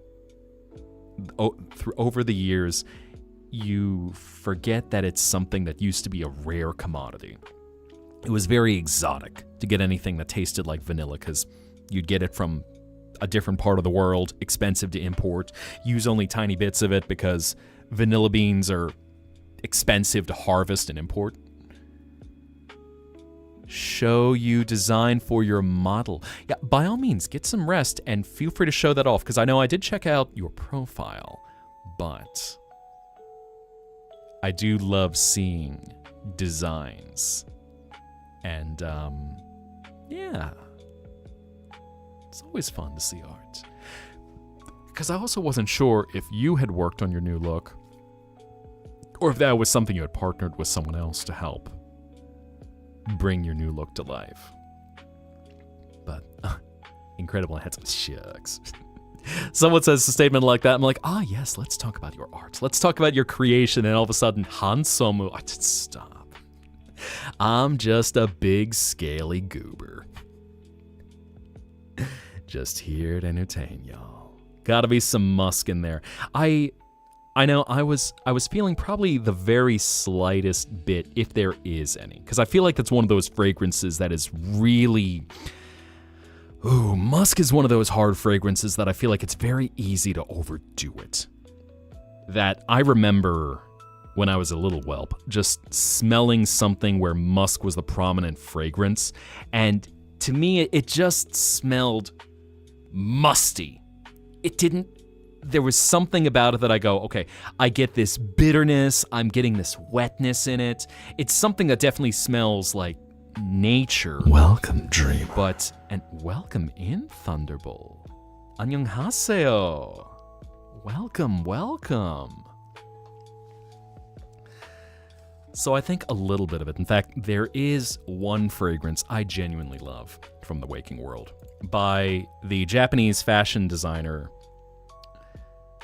over the years, you forget that it's something that used to be a rare commodity. It was very exotic to get anything that tasted like vanilla, because you'd get it from a different part of the world, expensive to import, use only tiny bits of it because vanilla beans are expensive to harvest and import. Show you design for your model. Yeah, by all means, get some rest and feel free to show that off, because I know I did check out your profile, but I do love seeing designs. And, yeah. It's always fun to see art. Because I also wasn't sure if you had worked on your new look, or if that was something you had partnered with someone else to help bring your new look to life. But, incredible and handsome. Shucks. Someone says a statement like that, I'm like, yes, let's talk about your art. Let's talk about your creation, and all of a sudden, handsome. Stop. I'm just a big, scaly goober. Just here to entertain y'all. Gotta be some musk in there. I know I was feeling probably the very slightest bit, if there is any, because I feel like that's one of those fragrances that is really... Ooh, musk is one of those hard fragrances that I feel like it's very easy to overdo it. That I remember when I was a little whelp, just smelling something where musk was the prominent fragrance, and to me it just smelled musty. It didn't... There was something about it that I go, okay, I get this bitterness, I'm getting this wetness in it. It's something that definitely smells like nature. Welcome, dreamer. And welcome in, Thunderbolt. Annyeonghaseyo. Welcome. So I think a little bit of it. In fact, there is one fragrance I genuinely love from the waking world by the Japanese fashion designer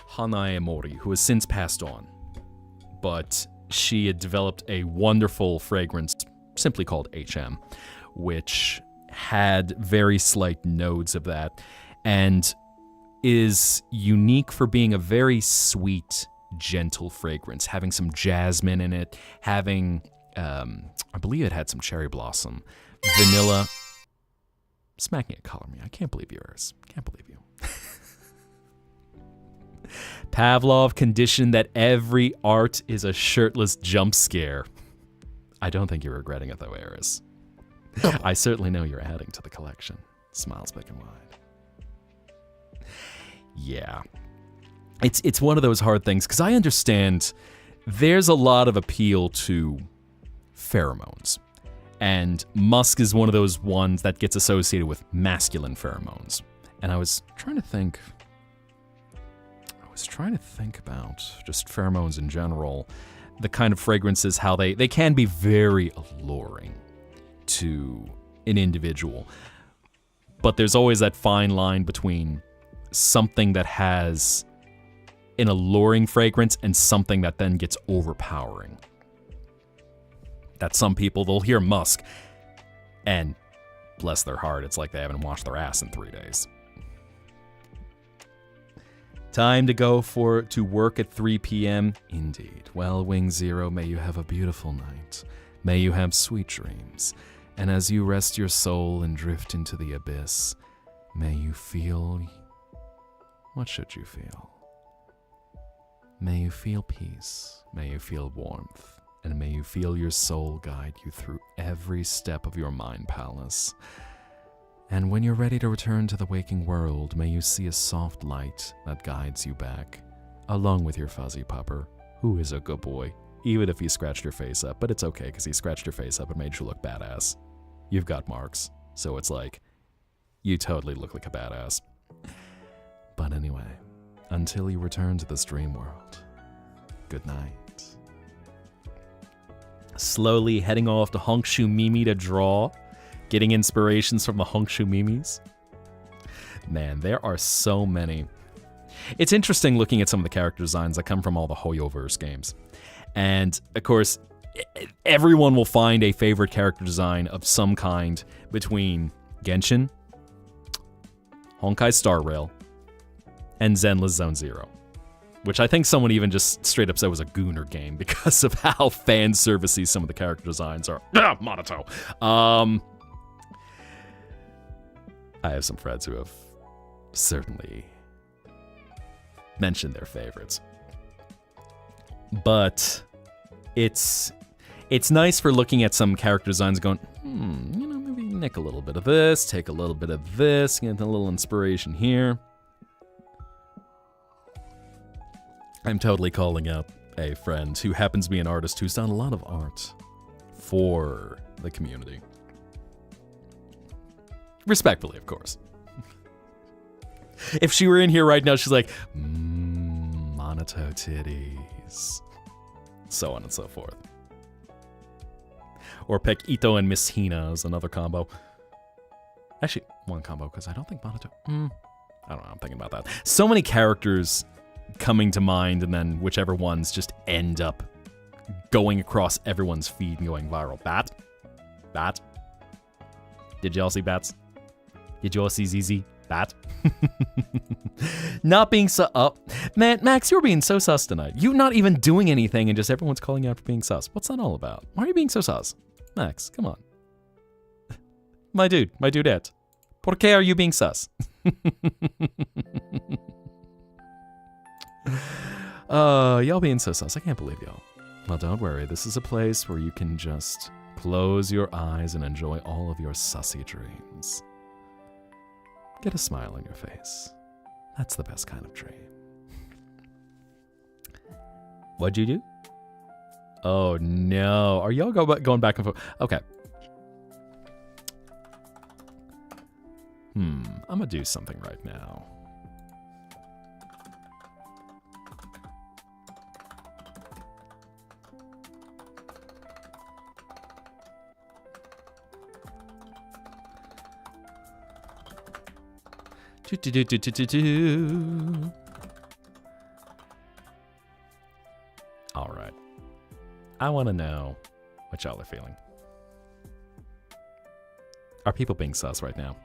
Hanae Mori, who has since passed on. But she had developed a wonderful fragrance simply called HM, which had very slight nodes of that and is unique for being a very sweet, gentle fragrance, having some jasmine in it, having, I believe it had some cherry blossom, vanilla. Smacking at color me. I can't believe yours. Can't believe you. Pavlov conditioned that every art is a shirtless jump scare. I don't think you're regretting it, though, Eris. I certainly know you're adding to the collection. Smiles big and wide. Yeah. It's one of those hard things, because I understand there's a lot of appeal to pheromones. And musk is one of those ones that gets associated with masculine pheromones. And I was trying to think about just pheromones in general, the kind of fragrances, how they can be very alluring to an individual. But there's always that fine line between something that has an alluring fragrance and something that then gets overpowering. That some people, they'll hear musk, and bless their heart, it's like they haven't washed their ass in 3 days. Time to go to work at 3 p.m. Indeed. Well, Wing Zero, may you have a beautiful night. May you have sweet dreams. And as you rest your soul and drift into the abyss, may you feel... What should you feel? May you feel peace. May you feel warmth. And may you feel your soul guide you through every step of your mind palace. And when you're ready to return to the waking world, may you see a soft light that guides you back, along with your fuzzy pupper, who is a good boy, even if he scratched your face up. But it's okay, because he scratched your face up and made you look badass. You've got marks, so it's like, you totally look like a badass. But anyway, until you return to this dream world, good night. Slowly heading off to Honkshu Mimi to draw, getting inspirations from the Honkshu Mimis. Man, there are so many. It's interesting looking at some of the character designs that come from all the Hoyoverse games. And, of course, everyone will find a favorite character design of some kind between Genshin, Honkai Star Rail, and Zenless Zone Zero. Which I think someone even just straight up said was a Gooner game because of how fan servicey some of the character designs are. Monato. I have some friends who have certainly mentioned their favorites. But it's nice for looking at some character designs going, maybe nick a little bit of this, take a little bit of this, get a little inspiration here. I'm totally calling out a friend who happens to be an artist who's done a lot of art for the community. Respectfully, of course. If she were in here right now, she's like, Monato titties. So on and so forth. Or pick Ito and Miss Hina as another combo. Actually, one combo, because I don't think Monato... I don't know, I'm thinking about that. So many characters coming to mind, and then whichever ones just end up going across everyone's feed and going viral. Bat. Did y'all see Bats? Did y'all see ZZ? Bat. Not being man, Max, you're being so sus tonight. You not even doing anything, and just everyone's calling you out for being sus. What's that all about? Why are you being so sus? Max, come on. My dudette. Por qué are you being sus? Y'all being so sus. I can't believe y'all. Well, don't worry. This is a place where you can just close your eyes and enjoy all of your sussy dreams. Get a smile on your face. That's the best kind of dream. What'd you do? Oh, no. Are y'all going back and forth? Okay. I'm gonna do something right now. All right. I want to know what y'all are feeling. Are people being sus right now?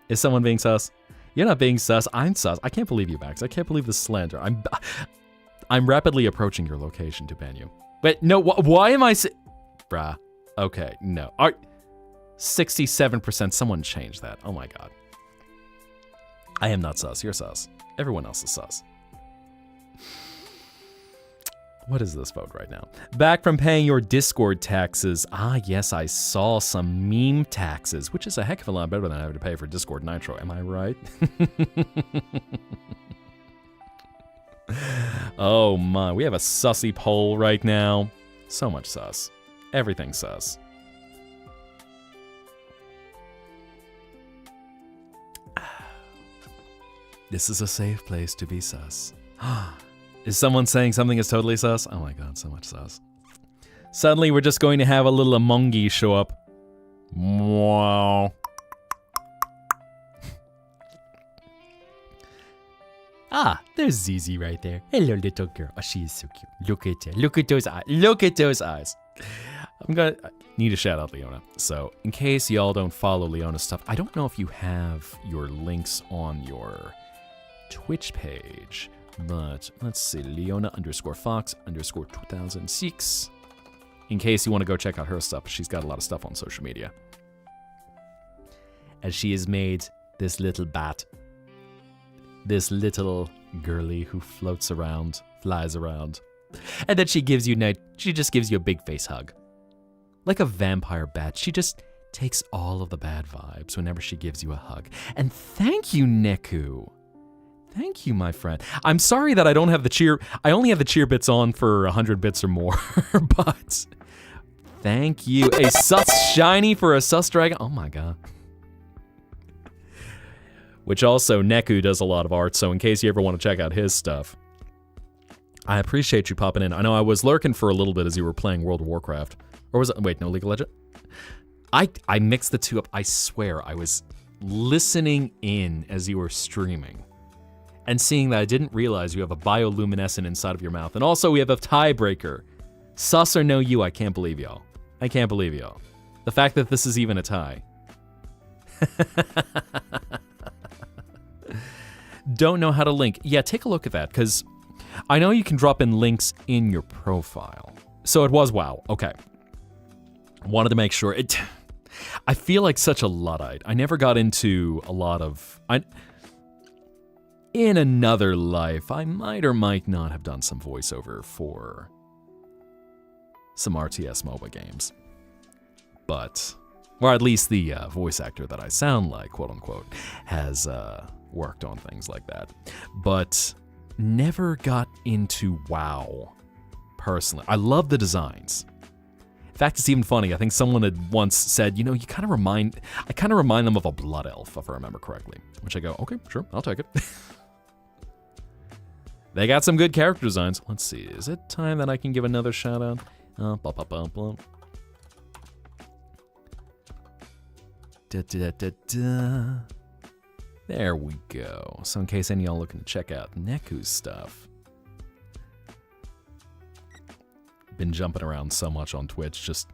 Is someone being sus? You're not being sus. I'm sus. I can't believe you, Max. I can't believe this slander. I'm rapidly approaching your location to ban you. Wait, no. Why am I? Bruh. Okay, no. 67%. Someone changed that. Oh my god. I am not sus. You're sus. Everyone else is sus. What is this vote right now? Back from paying your Discord taxes. Ah, yes, I saw some meme taxes, which is a heck of a lot better than having to pay for Discord Nitro. Am I right? Oh my, we have a sussy poll right now. So much sus. Everything sus. This is a safe place to be sus. Is someone saying something is totally sus? Oh my god, so much sus. Suddenly we're just going to have a little Amongi show up. Wow. Ah, there's Zizi right there. Hello, little girl. Oh, she is so cute. Look at her. Look at those eyes. Look at those eyes. I need to shout out Leona. So, in case y'all don't follow Leona's stuff, I don't know if you have your links on your Twitch page, but let's see. Leona_Fox_2006. In case you want to go check out her stuff, she's got a lot of stuff on social media. As she has made this little bat. This little girly who floats around, flies around. And then she just gives you a big face hug. Like a vampire bat, she just takes all of the bad vibes whenever she gives you a hug. And thank you, Neku. Thank you, my friend. I'm sorry that I don't have the cheer. I only have the cheer bits on for 100 bits or more, but thank you. A sus shiny for a sus dragon. Oh my god. Which also, Neku does a lot of art, so in case you ever want to check out his stuff, I appreciate you popping in. I know I was lurking for a little bit as you were playing World of Warcraft. Or was it, wait, no, League of Legends? I mixed the two up. I swear, I was listening in as you were streaming and seeing that I didn't realize you have a bioluminescent inside of your mouth. And also, we have a tiebreaker. Sus or no you, I can't believe y'all. I can't believe y'all. The fact that this is even a tie. Don't know how to link. Yeah, take a look at that, because I know you can drop in links in your profile. So it was WoW. Okay. Wanted to make sure. I feel like such a Luddite. I never got into a lot of... In another life, I might or might not have done some voiceover for some RTS MOBA games. But... Or at least the voice actor that I sound like, quote unquote, has worked on things like that. But never got into WoW, personally. I love the designs. In fact, it's even funny. I think someone had once said, you know, I kind of remind them of a blood elf, if I remember correctly. Which I go, okay, sure, I'll take it. They got some good character designs. Let's see, is it time that I can give another shout out? There we go. So in case any of y'all looking to check out Neku's stuff. Been jumping around so much on Twitch, just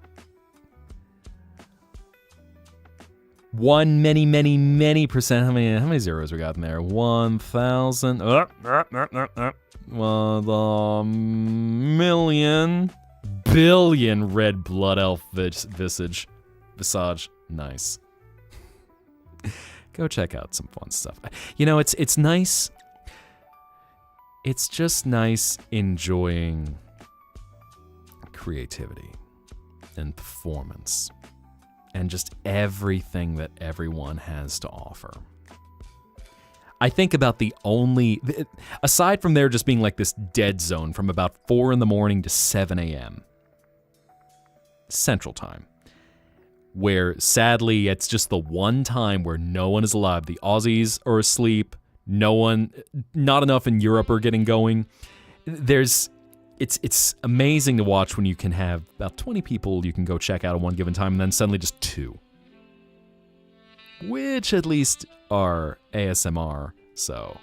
many percent. How many zeros we got in there? 1,000. 1,000,000,000,000,000 red blood elf visage. Nice. Go check out some fun stuff. You know, it's nice. It's just nice enjoying creativity and performance and just everything that everyone has to offer. I think about aside from there just being like this dead zone from about 4 in the morning to 7 a.m. Central Time, where sadly it's just the one time where no one is alive. The Aussies are asleep. Not enough in Europe are getting going. It's amazing to watch when you can have about 20 people you can go check out at one given time, and then suddenly just 2. Which at least are ASMR, so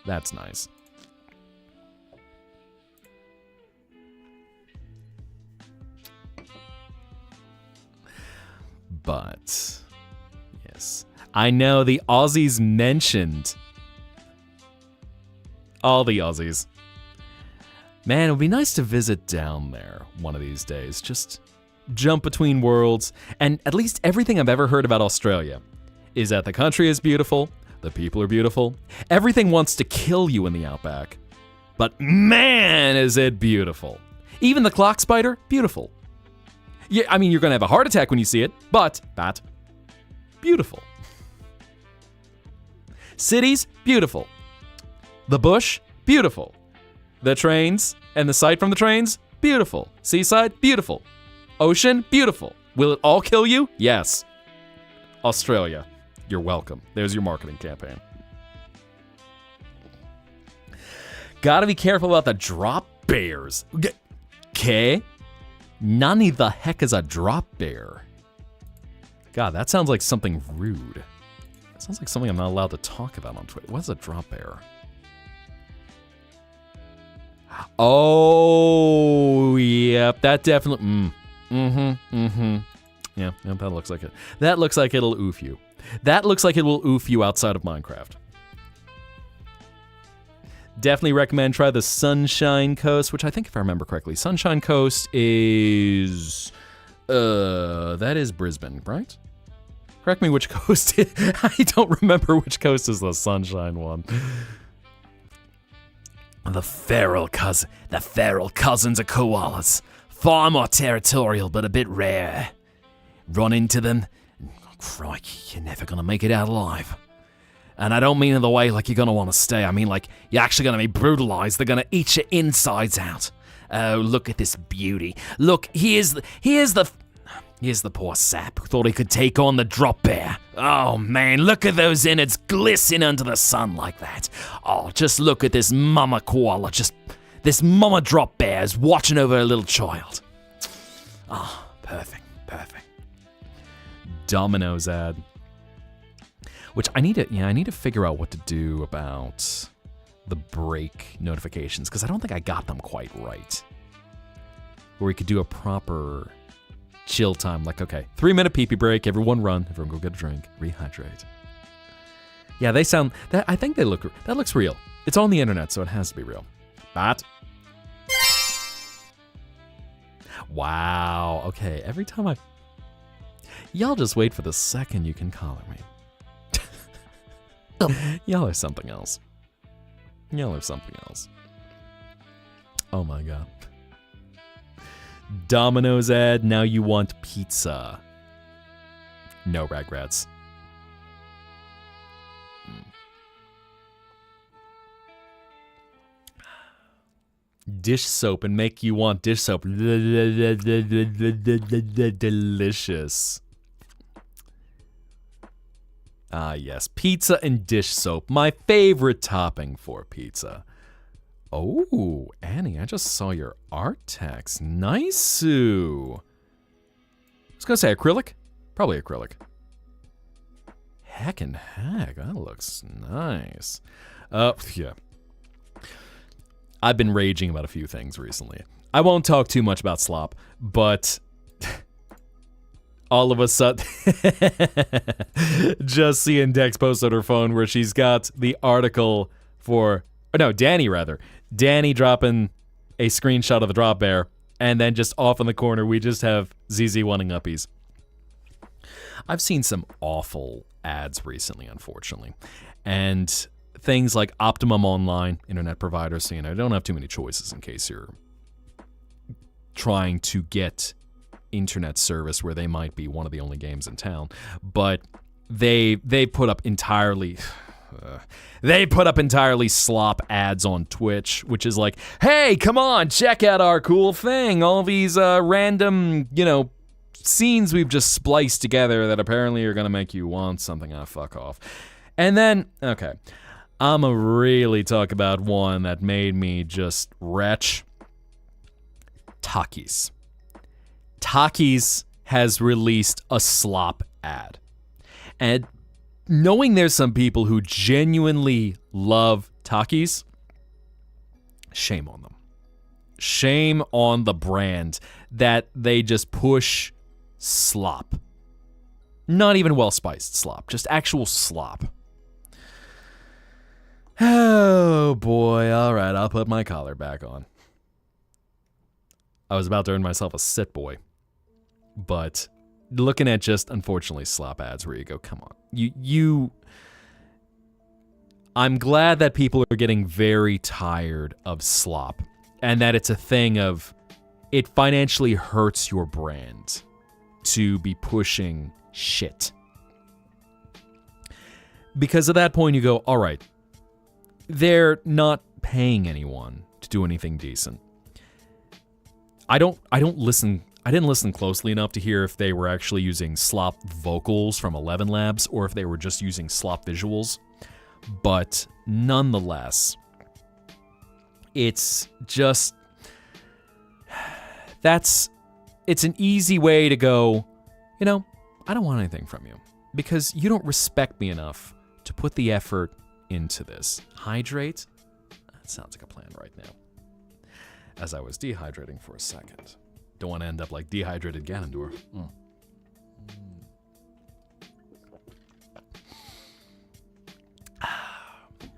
that's nice. But, yes. I know the Aussies mentioned. All the Aussies. Man, it would be nice to visit down there one of these days. Just jump between worlds. And at least everything I've ever heard about Australia is that the country is beautiful, the people are beautiful, everything wants to kill you in the outback, But man, is it beautiful. Even the clock spider, beautiful. Yeah, I mean, you're going to have a heart attack when you see it, but bat, beautiful. Cities, beautiful. The bush, beautiful. The trains and the sight from the trains, beautiful. Seaside, beautiful. Ocean, beautiful. Will it all kill you? Yes. Australia, you're welcome. There's your marketing campaign. Gotta be careful about the drop bears. Okay? Nani the heck is a drop bear? God, that sounds like something rude. That sounds like something I'm not allowed to talk about on Twitter. What's a drop bear? Oh, yep, that definitely. Yeah, that looks like it. That looks like it'll oof you. That looks like it will oof you outside of Minecraft. Definitely recommend try the Sunshine Coast, which I think, if I remember correctly, Sunshine Coast is that is Brisbane, right? Correct me which coast. I don't remember which coast is the Sunshine one. The feral cousins of koalas. Far more territorial, but a bit rare. Run into them, crikey, you're never gonna make it out alive. And I don't mean in the way like you're gonna want to stay. I mean like you're actually gonna be brutalized. They're gonna eat your insides out. Oh, look at this beauty. Look, here's the poor sap who thought he could take on the drop bear. Oh man, look at those innards glisten under the sun like that. Oh, just look at this mama koala. This mama drop bear is watching over a little child. Oh, perfect. Domino's ad. Which I need to figure out what to do about the break notifications, because I don't think I got them quite right. Where we could do a proper chill time, like, okay, 3-minute pee-pee break, everyone run, everyone go get a drink, rehydrate. Yeah, they sound, I think that looks real. It's on the internet, so it has to be real. But wow, okay, every time y'all just wait for the second you can collar me. Y'all are something else. Oh my god. Domino's ad, now you want pizza. No regrets. Dish soap and make you want dish soap. Delicious. Ah, yes. Pizza and dish soap. My favorite topping for pizza. Oh, Annie, I just saw your art text. Nice-oo. I was going to say acrylic. Probably acrylic. Heck, that looks nice. Yeah. I've been raging about a few things recently. I won't talk too much about slop, but all of a sudden, just seeing Dex post on her phone where she's got the article for, Danny dropping a screenshot of the drop bear, and then just off in the corner, we just have ZZ wanting uppies. I've seen some awful ads recently, unfortunately, and things like Optimum Online, internet providers, so I don't have too many choices in case you're trying to get internet service where they might be one of the only games in town, but they put up entirely slop ads on Twitch, which is like, hey, come on, check out our cool thing, all these random, scenes we've just spliced together that apparently are gonna make you want something. Fuck off. And then, okay, I'ma really talk about one that made me just retch. Takis. Takis has released a slop ad. And knowing there's some people who genuinely love Takis, shame on them. Shame on the brand that they just push slop. Not even well-spiced slop, just actual slop. Oh boy, alright, I'll put my collar back on. I was about to earn myself a sit boy. But looking at just, unfortunately, slop ads where you go, come on. I'm glad that people are getting very tired of slop and that it's a thing of it financially hurts your brand to be pushing shit. Because at that point you go, all right, they're not paying anyone to do anything decent. I didn't listen closely enough to hear if they were actually using slop vocals from 11 Labs or if they were just using slop visuals. But nonetheless, it's just it's an easy way to go, I don't want anything from you because you don't respect me enough to put the effort into this. Hydrate? That sounds like a plan right now. As I was dehydrating for a second. Don't want to end up like dehydrated Ganondorf.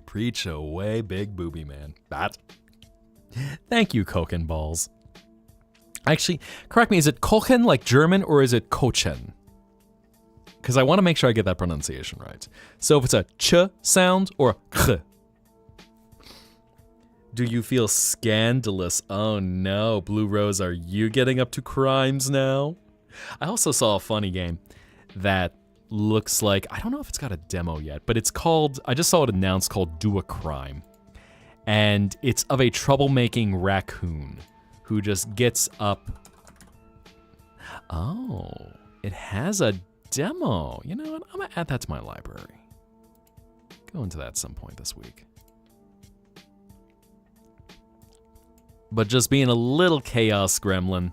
Preach away, big booby man. Bat. Thank you, Kochen Balls. Actually, correct me, is it Kochen like German or is it Kochen? Because I want to make sure I get that pronunciation right. So if it's a ch sound or a kh. Do you feel scandalous? Oh no, Blue Rose, are you getting up to crimes now? I also saw a funny game that looks like, I don't know if it's got a demo yet, but it's called, I just saw it announced, called Do a Crime. And it's of a troublemaking raccoon who just gets up. Oh, it has a demo. You know what? I'm gonna add that to my library. Go into that at some point this week. But just being a little chaos gremlin.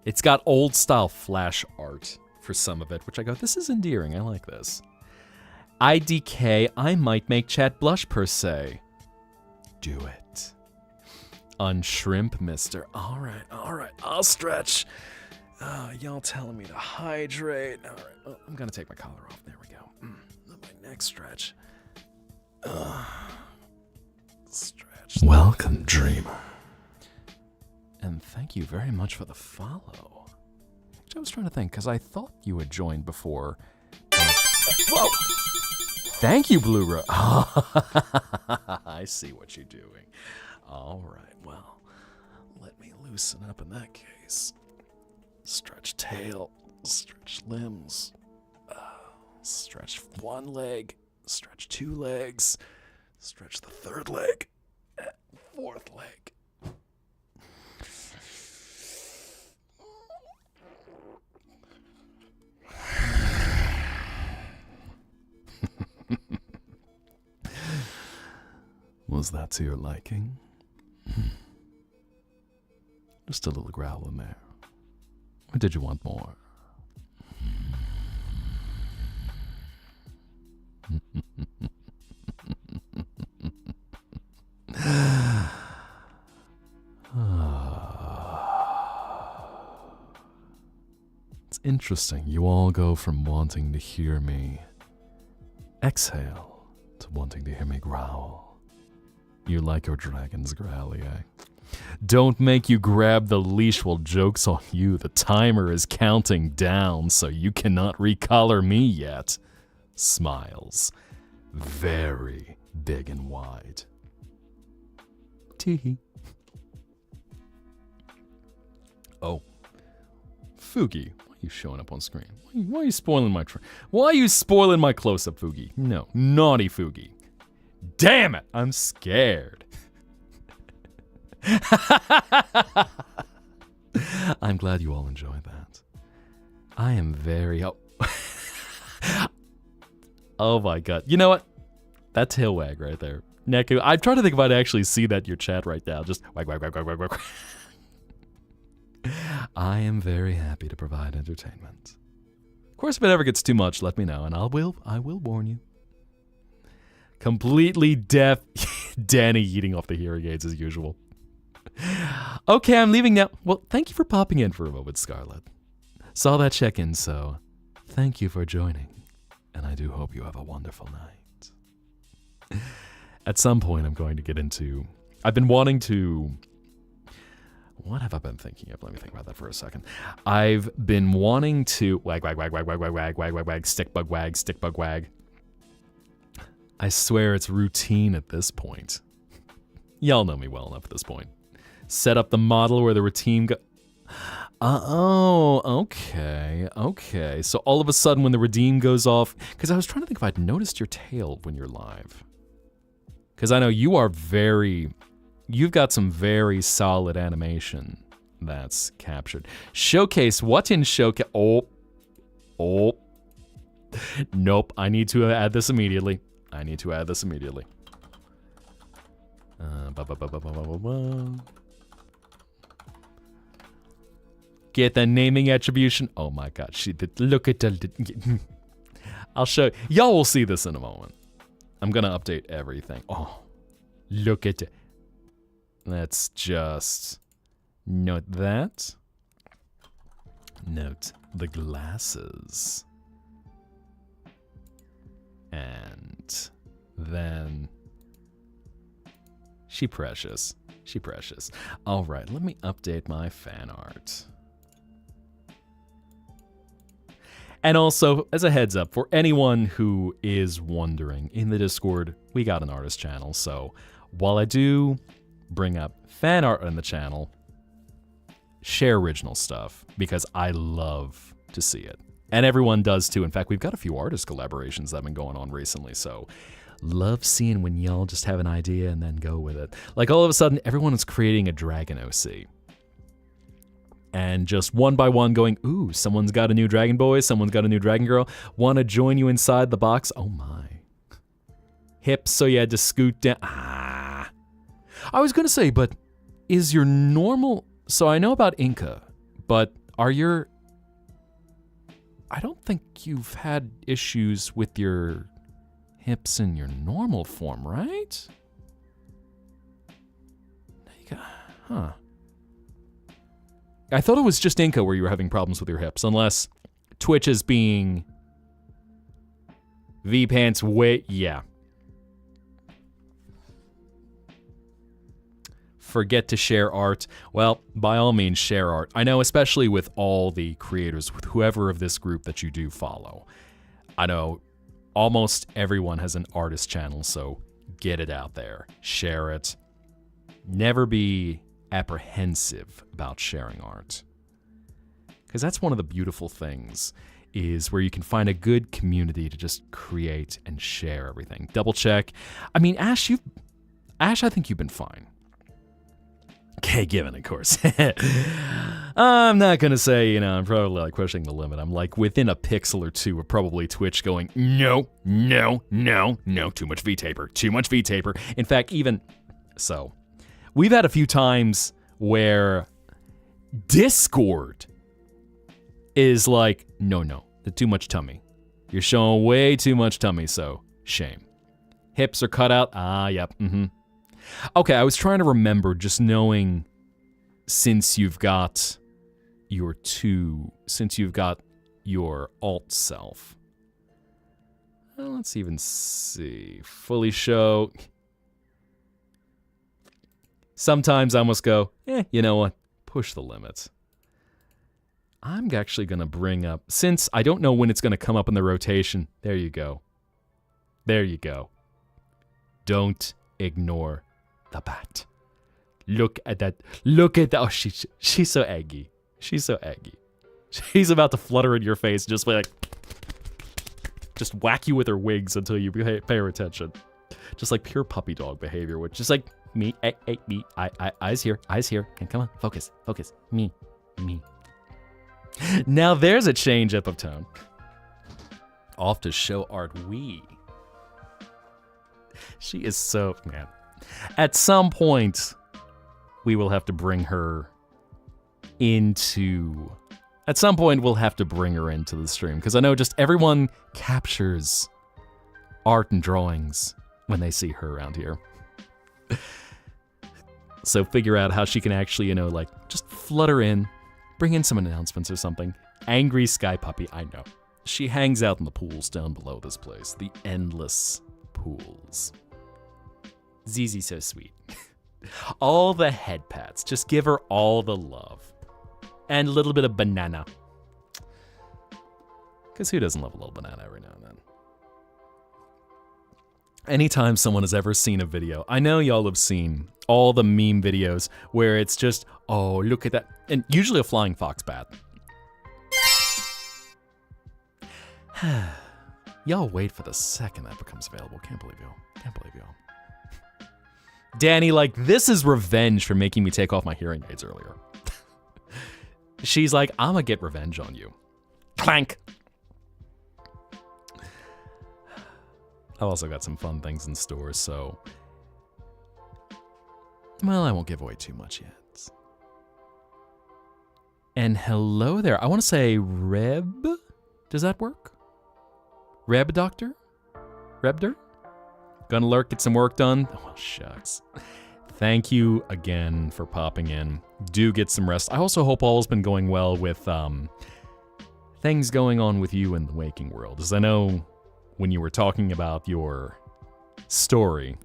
It's got old style flash art for some of it, which I go, this is endearing, I like this. IDK, I might make chat blush per se. Do it. Unshrimp, mister. Alright, I'll stretch. Y'all telling me to hydrate. Alright, I'm gonna take my collar off. There we go. My neck stretch. Stretch. Welcome, dreamer. And thank you very much for the follow. Actually, I was trying to think, because I thought you had joined before. Whoa! Thank you, Blue Rose. I see what you're doing. All right, well, let me loosen up in that case. Stretch tail, stretch limbs, stretch one leg, stretch two legs, stretch the third leg, fourth leg. Was that to your liking? Just a little growl in there. Or did you want more? It's interesting. You all go from wanting to hear me exhale to wanting to hear me growl. You like your dragon's growly, eh? Don't make you grab the leash while joke's on you. The timer is counting down, so you cannot recolor me yet. Smiles. Very big and wide. Teehee. Oh. Fugi, why are you showing up on screen? Why are you spoiling my why are you spoiling my close-up, Fugi? No, naughty Fugi. Damn it, I'm scared. I'm glad you all enjoyed that. I am very... Oh my god. You know what? That tail wag right there. Neku, I'm trying to think if I'd actually see that in your chat right now. Just wag, wag, wag, wag, wag, wag. I am very happy to provide entertainment. Of course, if it ever gets too much, let me know, and I will warn you. Completely deaf Danny eating off the hearing aids as usual. Okay, I'm leaving now. Well, thank you for popping in for a moment, Scarlett. Saw that check-in, so thank you for joining. And I do hope you have a wonderful night. At some point, I'm going to get into... I've been wanting to... What have I been thinking of? Let me think about that for a second. I've been wanting to... Wag, wag, wag, wag, wag, wag, wag, wag, wag, wag, stick bug wag, stick bug wag. I swear it's routine at this point. Y'all know me well enough at this point. Set up the model where the routine go... Oh, okay. So all of a sudden when the redeem goes off... Because I was trying to think if I'd noticed your tail when you're live. Because I know you are very... You've got some very solid animation that's captured. Showcase. What in showcase? Oh. Nope. I need to add this immediately. Get the naming attribution. Oh my god. Look at the... I'll show... Y'all will see this in a moment. I'm gonna update everything. Oh. Look at it. Let's just note that. Note the glasses. And then she precious. All right, let me update my fan art. And also, as a heads up, for anyone who is wondering, in the Discord, we got an artist channel, so while I do bring up fan art on the channel, share original stuff, because I love to see it. And everyone does too. In fact, we've got a few artist collaborations that have been going on recently, so love seeing when y'all just have an idea and then go with it. Like all of a sudden, everyone is creating a Dragon OC. And just one by one going, ooh, someone's got a new Dragon Boy, someone's got a new Dragon Girl, want to join you inside the box? Oh my. Hips, so you had to scoot down. I was going to say, but is your normal... So I know about Inca, but are your... I don't think you've had issues with your hips in your normal form, right? Huh. I thought it was just Inca where you were having problems with your hips, unless Twitch is being... V-Pants way... Yeah. Forget to share art. Well, by all means, share art. I know, especially with all the creators, with whoever of this group that you do follow. I know almost everyone has an artist channel, so get it out there. Share it. Never be apprehensive about sharing art. Because that's one of the beautiful things, is where you can find a good community to just create and share everything. Double check. I mean, Ash, I think you've been fine. Okay, given, of course. I'm not going to say, I'm probably like pushing the limit. I'm like within a pixel or two of probably Twitch going, no, too much V-taper. In fact, even so, we've had a few times where Discord is like, no, too much tummy. You're showing way too much tummy, so shame. Hips are cut out. Yep, Okay, I was trying to remember, just knowing since you've got your alt self. Well, let's even see. Fully show. Sometimes I almost go, you know what? Push the limits. I'm actually going to bring up, since I don't know when it's going to come up in the rotation. There you go. Don't ignore the bat. Look at that. Oh, she's so eggy. She's about to flutter in your face, just like whack you with her wings until you pay her attention. Just like pure puppy dog behavior, which is like me, me, eyes here, and come on, focus, me. Now there's a change up of tone. Off to show art She is so, man. At some point, we will have to bring her into... At some point, we'll have to bring her into the stream, because I know just everyone captures art and drawings when they see her around here. So figure out how she can actually, just flutter in, bring in some announcements or something. Angry Sky Puppy, I know. She hangs out in the pools down below this place. The endless pools. Zizi's so sweet. All the head pats. Just give her all the love. And a little bit of banana. Because who doesn't love a little banana every now and then? anytime someone has ever seen a video, I know y'all have seen all the meme videos where it's just, oh, look at that. And usually a flying fox bat. Y'all wait for the second that becomes available. Can't believe y'all. Danny, like, this is revenge for making me take off my hearing aids earlier. She's like, I'm gonna get revenge on you. Clank. I've also got some fun things in store, so... Well, I won't give away too much yet. And hello there. I want to say Reb? Does that work? Reb Doctor? Rebder? Gonna lurk, get some work done? Oh, well, shucks. Thank you again for popping in. Do get some rest. I also hope all's been going well with things going on with you in the waking world. As I know when you were talking about your story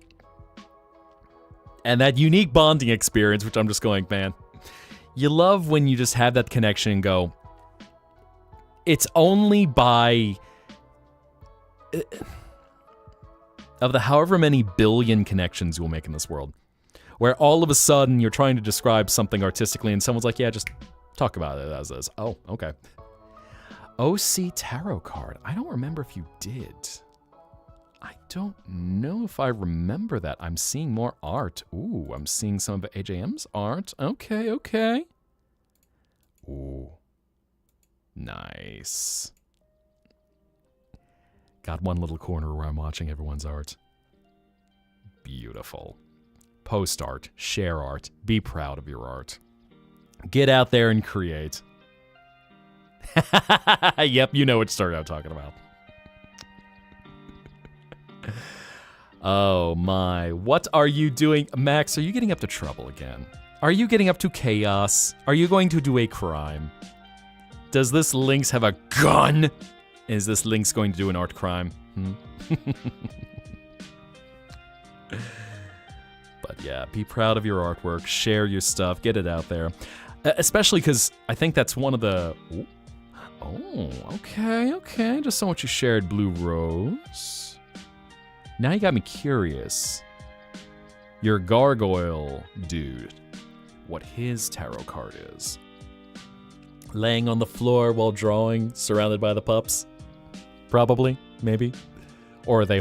and that unique bonding experience, which I'm just going, man, you love when you just have that connection and go, it's only by... of the however many billion connections you'll make in this world, where all of a sudden you're trying to describe something artistically and someone's like, yeah, just talk about it as is. Oh, okay. OC Tarot card. I don't remember if you did. I don't know if I remember that. I'm seeing more art. Ooh, I'm seeing some of AJM's art. Okay. Ooh. Nice. Got one little corner where I'm watching everyone's art. Beautiful. Post art, share art, be proud of your art. Get out there and create. Yep, you know which story I'm talking about. Oh my, what are you doing? Max, are you getting up to trouble again? Are you getting up to chaos? Are you going to do a crime? Does this Lynx have a gun? Is this Lynx going to do an art crime? But yeah, be proud of your artwork, share your stuff, get it out there. Especially because I think that's one of the... Oh, okay. Just saw what you shared, Blue Rose. Now you got me curious. Your gargoyle dude, what his tarot card is. Laying on the floor while drawing, surrounded by the pups? Probably, maybe. Or are they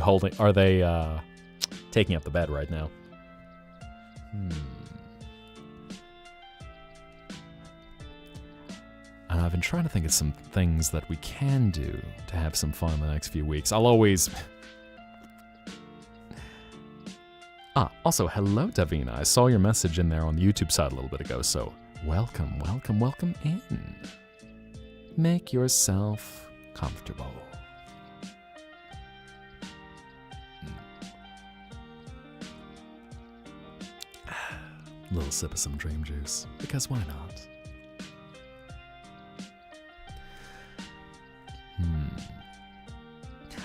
taking up the bed right now? I've been trying to think of some things that we can do to have some fun in the next few weeks. I'll always... also, hello, Davina. I saw your message in there on the YouTube side a little bit ago, so welcome in. Make yourself comfortable. Little sip of some dream juice, because why not?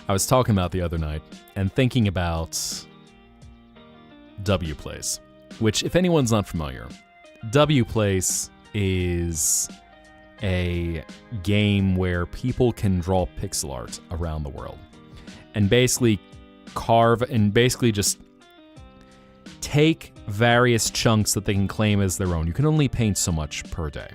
I was talking about the other night and thinking about W Place, which, if anyone's not familiar, W Place is a game where people can draw pixel art around the world and basically carve and basically just take various chunks that they can claim as their own. You can only paint so much per day.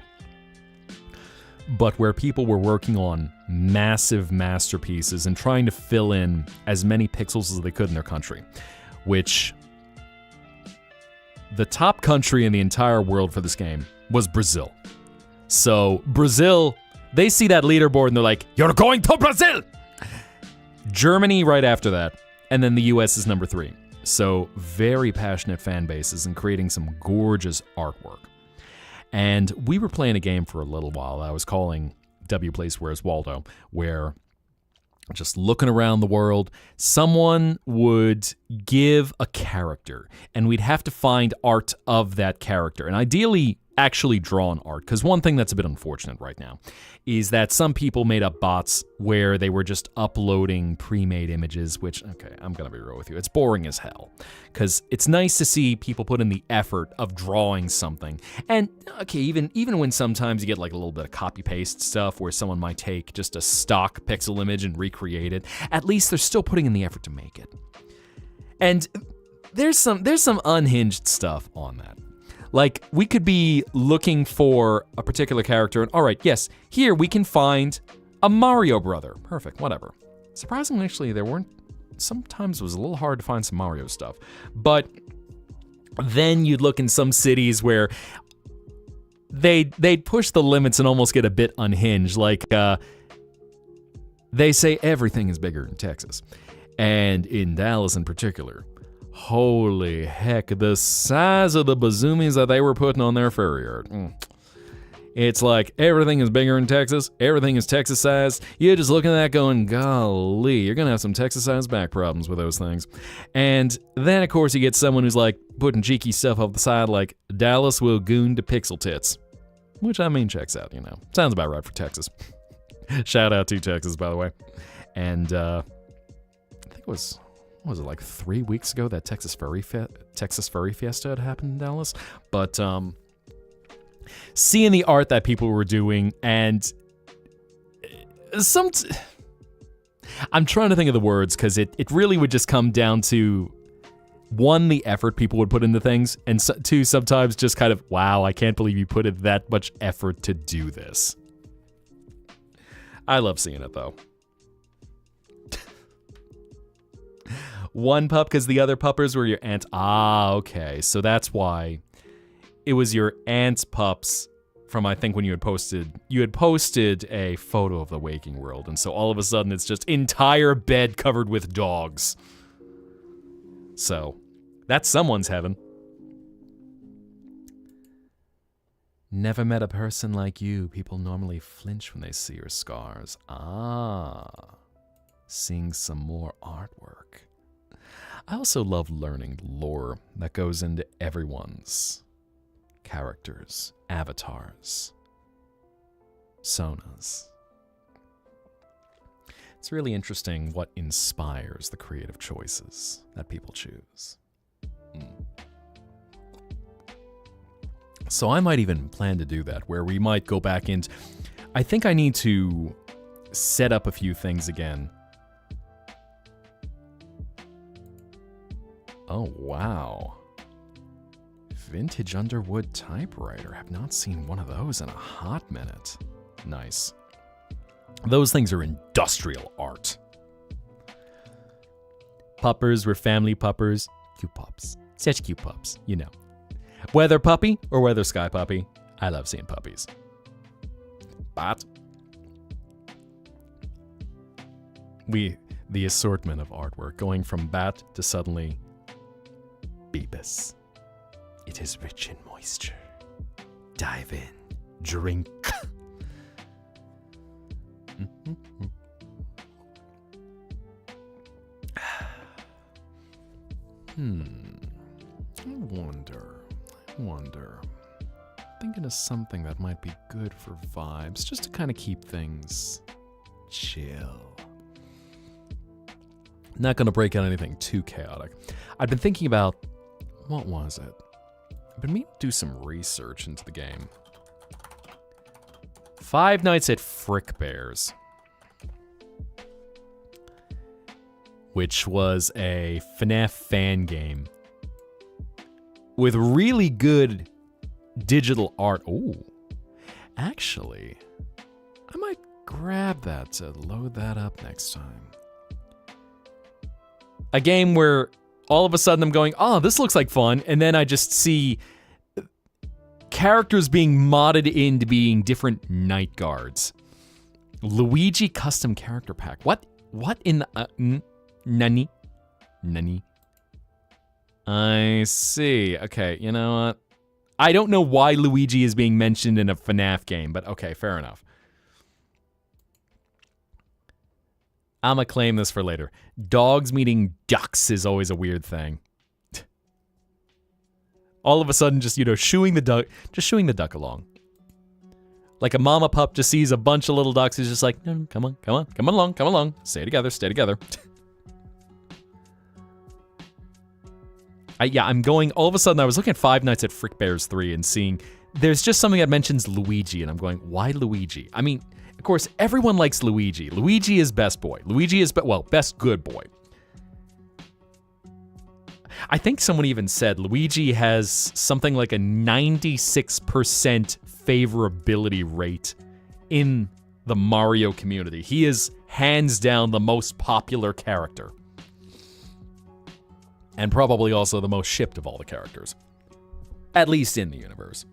But where people were working on massive masterpieces and trying to fill in as many pixels as they could in their country, which the top country in the entire world for this game was Brazil. So Brazil, they see that leaderboard and they're like, you're going to Brazil! Germany right after that, and then the US is number 3. So very passionate fan bases and creating some gorgeous artwork. And we were playing a game for a little while I was calling W Place Where's Waldo, where just looking around the world, someone would give a character, and we'd have to find art of that character, and ideally actually drawn art, because one thing that's a bit unfortunate right now is that some people made up bots where they were just uploading pre-made images, which, okay, I'm gonna be real with you, it's boring as hell, because it's nice to see people put in the effort of drawing something, and okay, even when sometimes you get like a little bit of copy-paste stuff where someone might take just a stock pixel image and recreate it, at least they're still putting in the effort to make it. And there's some unhinged stuff on that. Like, we could be looking for a particular character, and all right, yes, here we can find a Mario brother. Perfect, whatever. Surprisingly, actually, sometimes it was a little hard to find some Mario stuff. But then you'd look in some cities where they'd push the limits and almost get a bit unhinged. Like, they say everything is bigger in Texas. And in Dallas in particular, holy heck, the size of the bazoomies that they were putting on their ferry yard. It's like everything is bigger in Texas. Everything is Texas-sized. You're just looking at that going, golly, you're going to have some Texas-sized back problems with those things. And then, of course, you get someone who's like putting cheeky stuff off the side like Dallas will goon to pixel tits. Which, I mean, checks out, Sounds about right for Texas. Shout out to Texas, by the way. And I think it was, what was it, like 3 weeks ago that Texas Furry Fiesta had happened in Dallas? But seeing the art that people were doing, and I'm trying to think of the words, because it really would just come down to, one, the effort people would put into things, and two, sometimes just kind of, wow, I can't believe you put in that much effort to do this. I love seeing it, though. One pup, because the other puppers were your aunt's. Ah, okay. So that's why it was your aunt's pups from, I think, when you had posted a photo of the waking world. And so all of a sudden it's just entire bed covered with dogs. So that's someone's heaven. Never met a person like you. People normally flinch when they see your scars. Ah, seeing some more artwork. I also love learning lore that goes into everyone's characters, avatars, sonas. It's really interesting what inspires the creative choices that people choose. So I might even plan to do that, where we might go back into... I think I need to set up a few things again. Oh, wow. Vintage Underwood typewriter. Have not seen one of those in a hot minute. Nice. Those things are industrial art. Puppers were family puppers. Cute pups. Such cute pups, Whether puppy or whether sky puppy, I love seeing puppies. But the assortment of artwork going from bat to suddenly Beebus. It is rich in moisture. Dive in, drink. I wonder. Thinking of something that might be good for vibes, just to kind of keep things chill. Not going to break out anything too chaotic. I've been thinking about, what was it? I've been meaning to do some research into the game. Five Nights at Frick Bears, which was a FNAF fan game with really good digital art. Ooh, actually, I might grab that to load that up next time. A game where all of a sudden I'm going, oh, this looks like fun, and then I just see characters being modded into being different night guards. Luigi custom character pack. What in the... Nani? I see. Okay, you know what? I don't know why Luigi is being mentioned in a FNAF game, but okay, fair enough. I'ma claim this for later. Dogs meeting ducks is always a weird thing. All of a sudden, just, shooing the duck along. Like a mama pup just sees a bunch of little ducks, is just like, no, come along. Stay together. I'm going, all of a sudden, I was looking at Five Nights at Frick Bears 3 and seeing, there's just something that mentions Luigi, and I'm going, why Luigi? I mean, of course, everyone likes Luigi. Luigi is best boy. Luigi is, best good boy. I think someone even said Luigi has something like a 96% favorability rate in the Mario community. He is hands down the most popular character. And probably also the most shipped of all the characters. At least in the universe.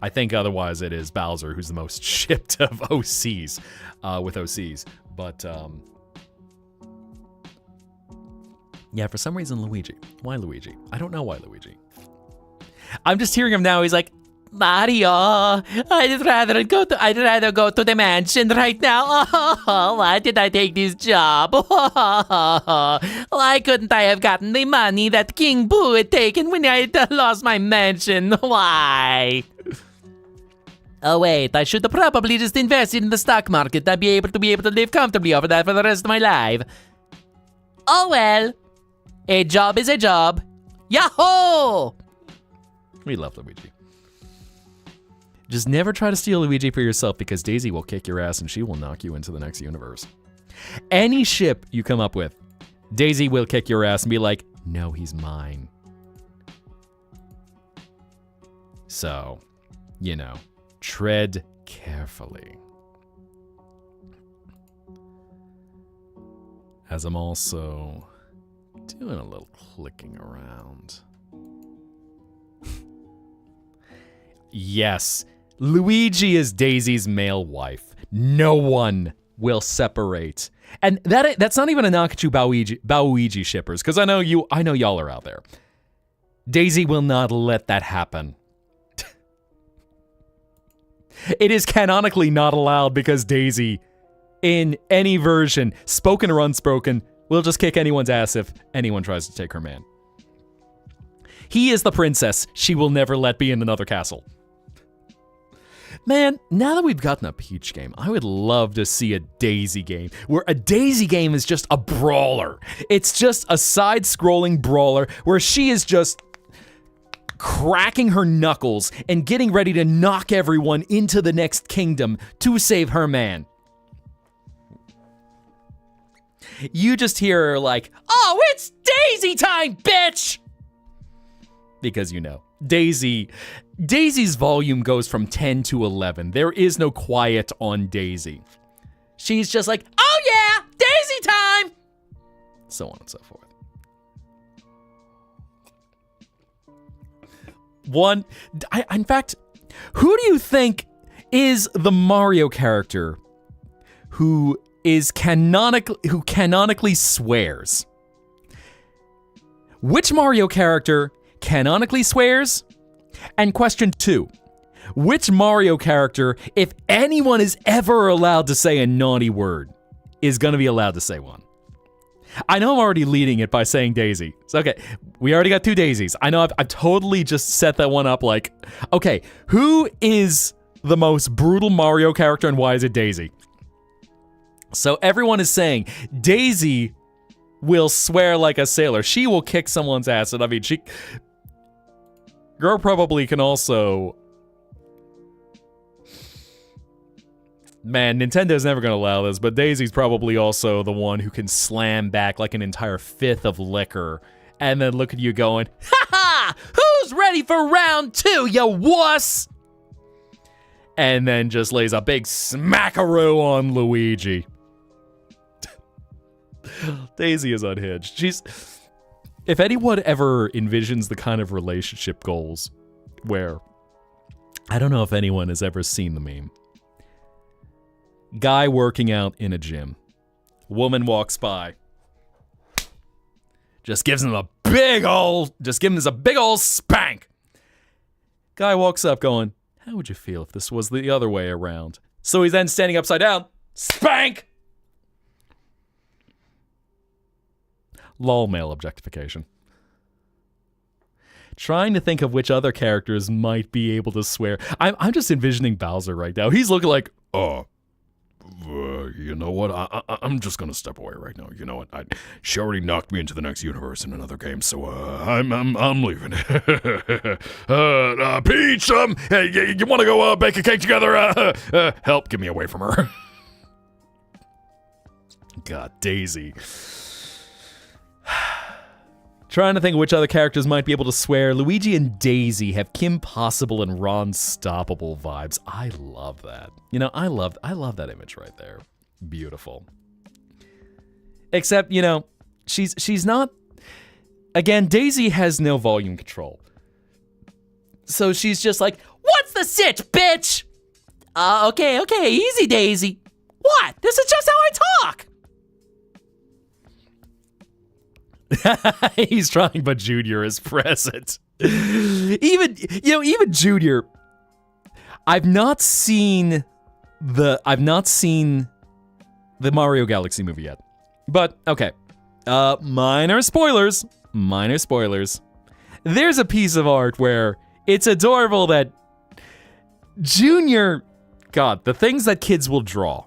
I think otherwise it is Bowser who's the most shipped of OCs, with OCs. But, yeah, for some reason Luigi. Why Luigi? I don't know why Luigi. I'm just hearing him now. He's like, Mario, I'd rather go to the mansion right now. Oh, why did I take this job? Why couldn't I have gotten the money that King Boo had taken when I lost my mansion? Why? Oh wait, I should have probably just invested in the stock market. I'd be able to live comfortably over that for the rest of my life. Oh well, a job is a job. Yahoo! We love Luigi. Just never try to steal Luigi for yourself because Daisy will kick your ass and she will knock you into the next universe. Any ship you come up with, Daisy will kick your ass and be like, no, he's mine. So, you know, tread carefully. As I'm also doing a little clicking around. Yes, Luigi is Daisy's male wife. No one will separate. And that's not even a knock at you Bowigi shippers, because I know y'all are out there. Daisy will not let that happen. It is canonically not allowed because Daisy, in any version, spoken or unspoken, will just kick anyone's ass if anyone tries to take her man. He is the princess she will never let be in another castle. Man, now that we've gotten a Peach game, I would love to see a Daisy game, where a Daisy game is just a brawler. It's just a side-scrolling brawler where she is just cracking her knuckles and getting ready to knock everyone into the next kingdom to save her man. You just hear her like, oh, it's Daisy time, bitch! Because you know, Daisy's volume goes from 10 to 11. There is no quiet on Daisy. She's just like, oh yeah, Daisy time! So on and so forth. In fact, who do you think is the Mario character who canonically swears? Which Mario character canonically swears? And question 2, which Mario character, if anyone is ever allowed to say a naughty word, is gonna be allowed to say one? I know I'm already leading it by saying Daisy. So, okay, we already got 2 Daisies. I know I've totally just set that one up like, okay, who is the most brutal Mario character and why is it Daisy? So everyone is saying Daisy will swear like a sailor. She will kick someone's ass. And I mean, girl probably can also... Man, Nintendo's never gonna allow this, but Daisy's probably also the one who can slam back like an entire 5th of liquor and then look at you going, ha ha! Who's ready for round 2, you wuss? And then just lays a big smackaroo on Luigi. Daisy is unhinged. If anyone ever envisions the kind of relationship goals where, I don't know if anyone has ever seen the meme. Guy working out in a gym. Woman walks by. Just gives him a big ol' spank. Guy walks up going, how would you feel if this was the other way around? So he's then standing upside down. Spank! Lol, male objectification. Trying to think of which other characters might be able to swear. I'm just envisioning Bowser right now. He's looking like, you know what? I'm just gonna step away right now. You know what? She already knocked me into the next universe in another game, so I'm leaving. Peach, hey, you want to go bake a cake together? Help, get me away from her. God, Daisy. Trying to think of which other characters might be able to swear. Luigi and Daisy have Kim Possible and Ron Stoppable vibes. I love that. You know, I love that image right there. Beautiful. Except, you know, she's not... Again, Daisy has no volume control. So she's just like, what's the sitch, bitch? Okay, easy, Daisy. What? This is just how I talk. He's trying, but Junior is present. Even Junior. I've not seen the Mario Galaxy movie yet. But okay. Minor spoilers. There's a piece of art where it's adorable that Junior, God, the things that kids will draw.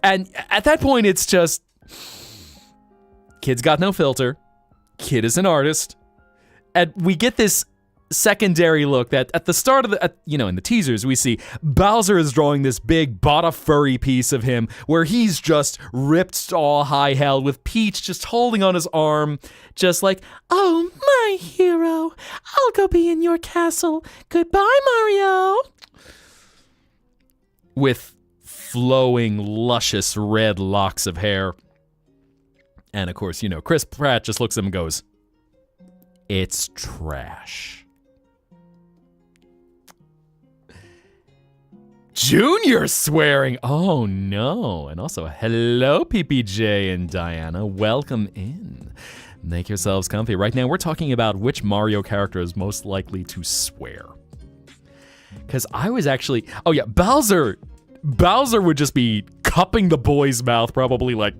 And at that point, it's just, kid's got no filter. Kid is an artist. And we get this secondary look that at the start of in the teasers, we see Bowser is drawing this big bought a furry piece of him where he's just ripped all high hell with Peach just holding on his arm, just like, oh, my hero, I'll go be in your castle. Goodbye, Mario. With flowing, luscious red locks of hair. And of course, Chris Pratt just looks at him and goes, it's trash. Junior swearing. Oh no. And also, hello, PPJ and Diana. Welcome in. Make yourselves comfy. Right now, we're talking about which Mario character is most likely to swear. Because I was actually... Oh yeah, Bowser would just be cupping the boy's mouth, probably like...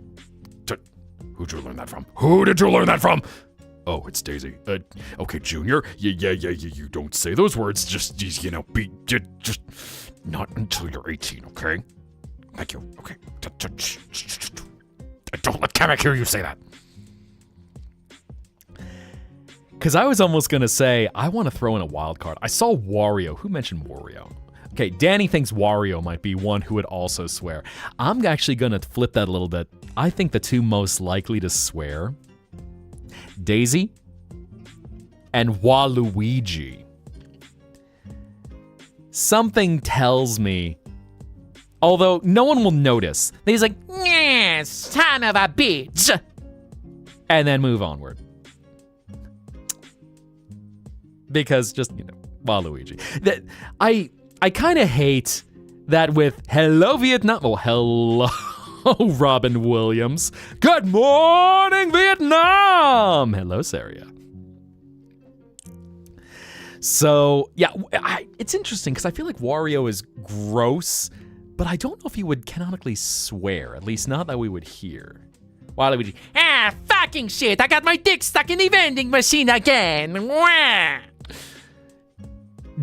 Who'd you learn that from? Who did you learn that from? Oh, it's Daisy. Okay, Junior. Yeah, you don't say those words. Just not until you're 18, okay? Thank you. Okay. Don't let Kamek hear you say that. Because I was almost going to say, I want to throw in a wild card. I saw Wario. Who mentioned Wario? Okay, Danny thinks Wario might be one who would also swear. I'm actually going to flip that a little bit. I think the two most likely to swear, Daisy and Waluigi. Something tells me, although no one will notice, that he's like, yeah, son of a bitch, and then move onward. Because just, Waluigi. I kind of hate that with hello Vietnam, hello Robin Williams. Good morning, Vietnam. Hello, Saria. So, yeah, it's interesting because I feel like Wario is gross, but I don't know if he would canonically swear, at least not that we would hear. Waluigi, fucking shit, I got my dick stuck in the vending machine again. Wah!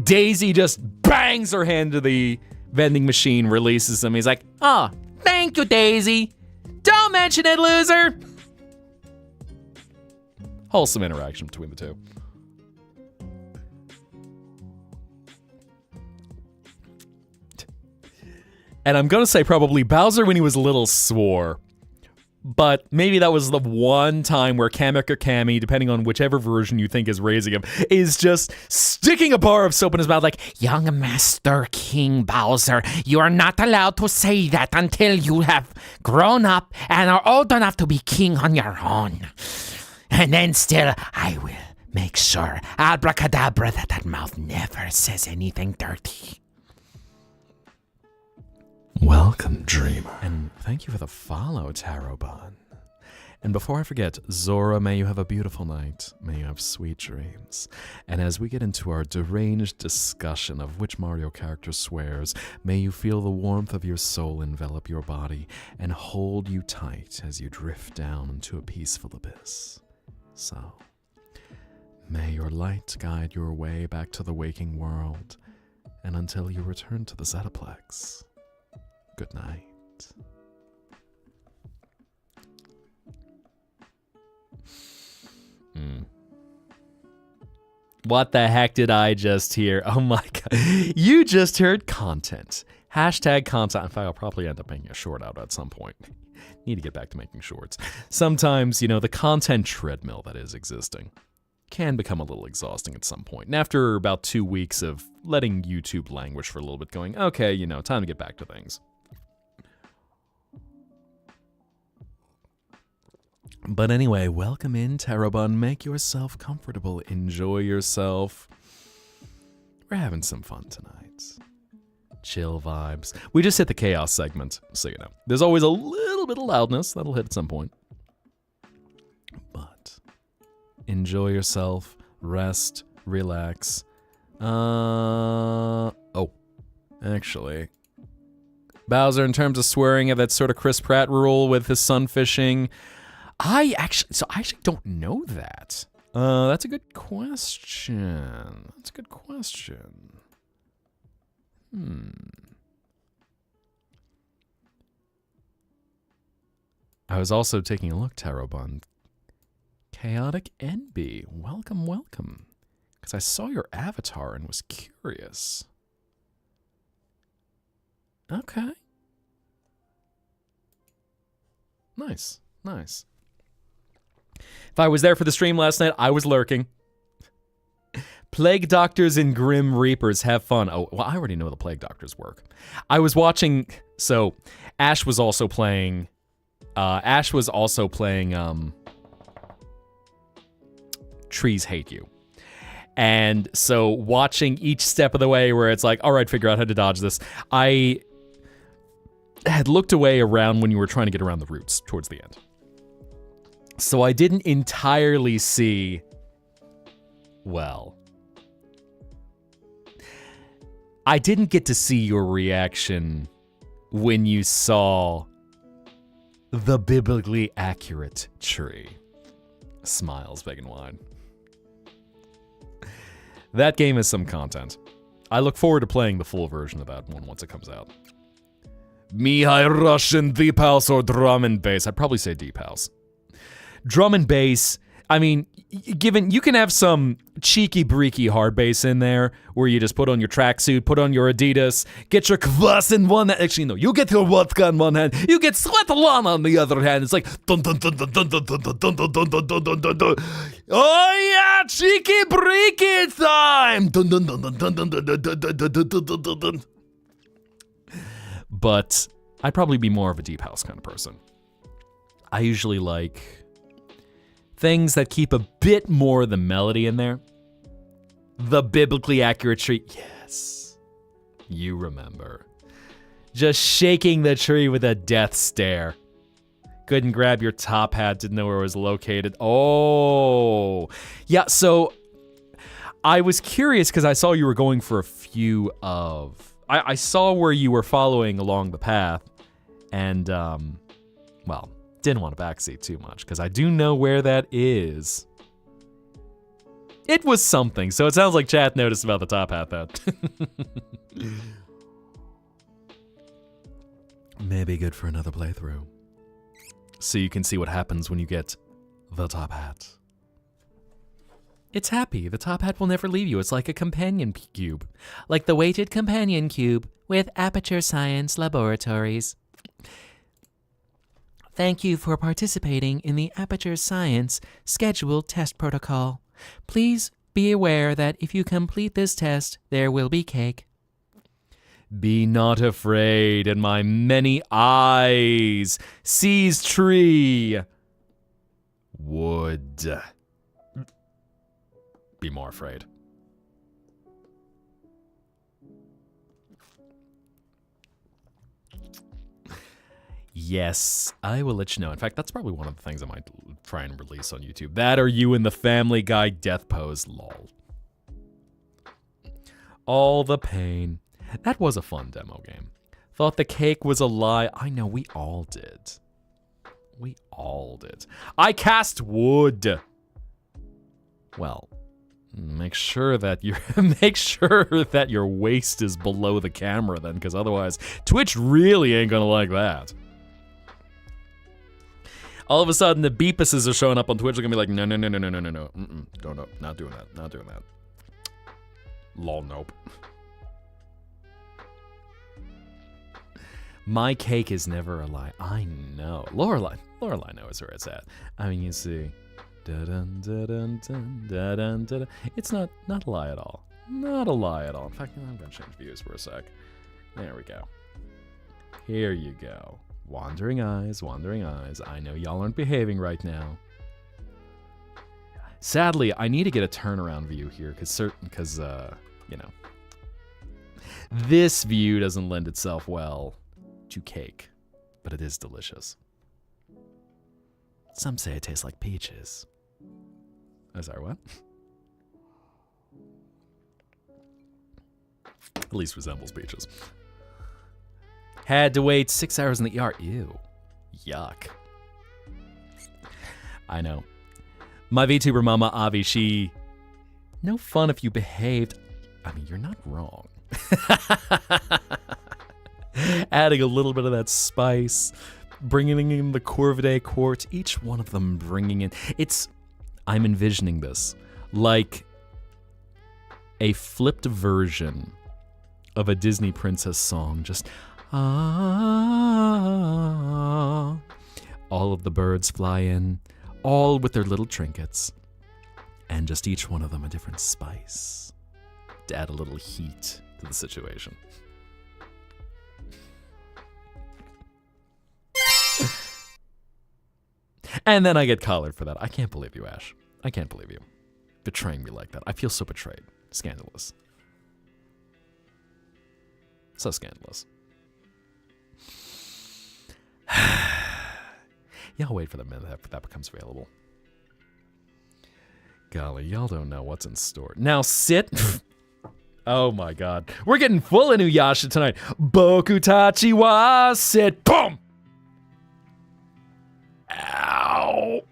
Daisy just bangs her hand to the vending machine, releases him. He's like, oh, thank you, Daisy. Don't mention it, loser. Wholesome interaction between the two. And I'm going to say probably Bowser when he was little swore. But maybe that was the one time where Kamek or Cammy, depending on whichever version you think is raising him, is just sticking a bar of soap in his mouth like, young Master King Bowser, you are not allowed to say that until you have grown up and are old enough to be king on your own. And then still, I will make sure, abracadabra, that mouth never says anything dirty. Welcome, dreamer. And thank you for the follow, Tarobon. And before I forget, Zora, may you have a beautiful night. May you have sweet dreams. And as we get into our deranged discussion of which Mario character swears, may you feel the warmth of your soul envelop your body and hold you tight as you drift down into a peaceful abyss. So, may your light guide your way back to the waking world, and until you return to the Zetaplex, good night. What the heck did I just hear? Oh my god. You just heard content Hashtag content. In fact, I'll probably end up making a short out at some point. Need to get back to making shorts. Sometimes, the content treadmill that is existing can become a little exhausting at some point. And after about 2 weeks of letting YouTube languish for a little bit, going, okay, time to get back to things. But anyway, welcome in, Terabun. Make yourself comfortable. Enjoy yourself. We're having some fun tonight. Chill vibes. We just hit the chaos segment, so you know. There's always a little bit of loudness that'll hit at some point. But enjoy yourself, rest, relax. Actually, Bowser, in terms of swearing at that sort of Chris Pratt rule with his sun fishing, I actually don't know that. That's a good question. I was also taking a look, Tarobun. Chaotic NB, welcome. Because I saw your avatar and was curious. Okay. Nice. If I was there for the stream last night, I was lurking. Plague Doctors and Grim Reapers, have fun. Oh, well, I already know the Plague Doctors work. I was watching, so Ash was also playing, Trees Hate You. And so watching each step of the way where it's like, all right, figure out how to dodge this. I had looked away around when you were trying to get around the roots towards the end. So I didn't entirely see, well, I didn't get to see your reaction when you saw the biblically accurate tree. Smiles big and wide. That game is some content. I look forward to playing the full version of that one once it comes out. Mihai Russian Deep House or Drum and Bass? I'd probably say Deep House. Drum and bass, I mean, given you can have some cheeky breaky hard bass in there where you just put on your tracksuit, put on your Adidas, get your kvass in one hand. Actually, no, you get your vodka in one hand, you get Svetlana on the other hand. It's like dun dun dun dun dun dun dun dun dun dun dun dun dun dun dun. Oh yeah, cheeky breaky time. Dun dun dun dun dun dun dun dun dun dun dun dun dun. But I'd probably be more of a deep house kind of person. I usually like things that keep a bit more of the melody in there. The biblically accurate tree. Yes. You remember. Just shaking the tree with a death stare. Couldn't grab your top hat, didn't know where it was located. Oh. Yeah, so I was curious because I saw you were going for a few of... I saw where you were following along the path and, well... didn't want to backseat too much, because I do know where that is. It was something, so it sounds like chat noticed about the top hat, though. Maybe good for another playthrough. So you can see what happens when you get the top hat. It's happy. The top hat will never leave you. It's like a companion cube. Like the weighted companion cube with Aperture Science Laboratories. Thank you for participating in the Aperture Science scheduled test protocol. Please be aware that if you complete this test, there will be cake. Be not afraid, and my many eyes sees tree. Would. Be more afraid. Yes, I will let you know. In fact, that's probably one of the things I might try and release on YouTube. That or you in the Family Guy death pose, lol. All the pain. That was a fun demo game. Thought the cake was a lie. I know, we all did. We all did. I cast wood. Well, make sure that your waist is below the camera then, because otherwise Twitch really ain't gonna like that. All of a sudden, the beepuses are showing up on Twitch. They're gonna be like, no. Don't, not doing that. Lol, nope. My cake is never a lie. I know. Lorelai knows where it's at. I mean, you see. Da-dun, da-dun, dun, da-dun, da-dun. It's not a lie at all. Not a lie at all. In fact, I'm going to change views for a sec. There we go. Here you go. Wandering eyes, wandering eyes. I know y'all aren't behaving right now. Sadly, I need to get a turnaround view here because you know, this view doesn't lend itself well to cake, but it is delicious. Some say it tastes like peaches. Oh, sorry, what? At least resembles peaches. Had to wait 6 hours in the ER. Ew. Yuck. I know. My VTuber mama, Avi, she... No fun if you behaved. I mean, you're not wrong. Adding a little bit of that spice, bringing in the Corvidae quartz, each one of them bringing in... I'm envisioning this like a flipped version of a Disney princess song, just... Ah, all of the birds fly in, all with their little trinkets, and just each one of them a different spice to add a little heat to the situation. And then I get collared for that. I can't believe you, Ash. I can't believe you betraying me like that. I feel so betrayed. Scandalous. So scandalous. Yeah, I'll wait for the minute that becomes available. Golly, y'all don't know what's in store. Now sit. Oh my god. We're getting full Inuyasha tonight. Bokutachi wa sit. Boom! Ow!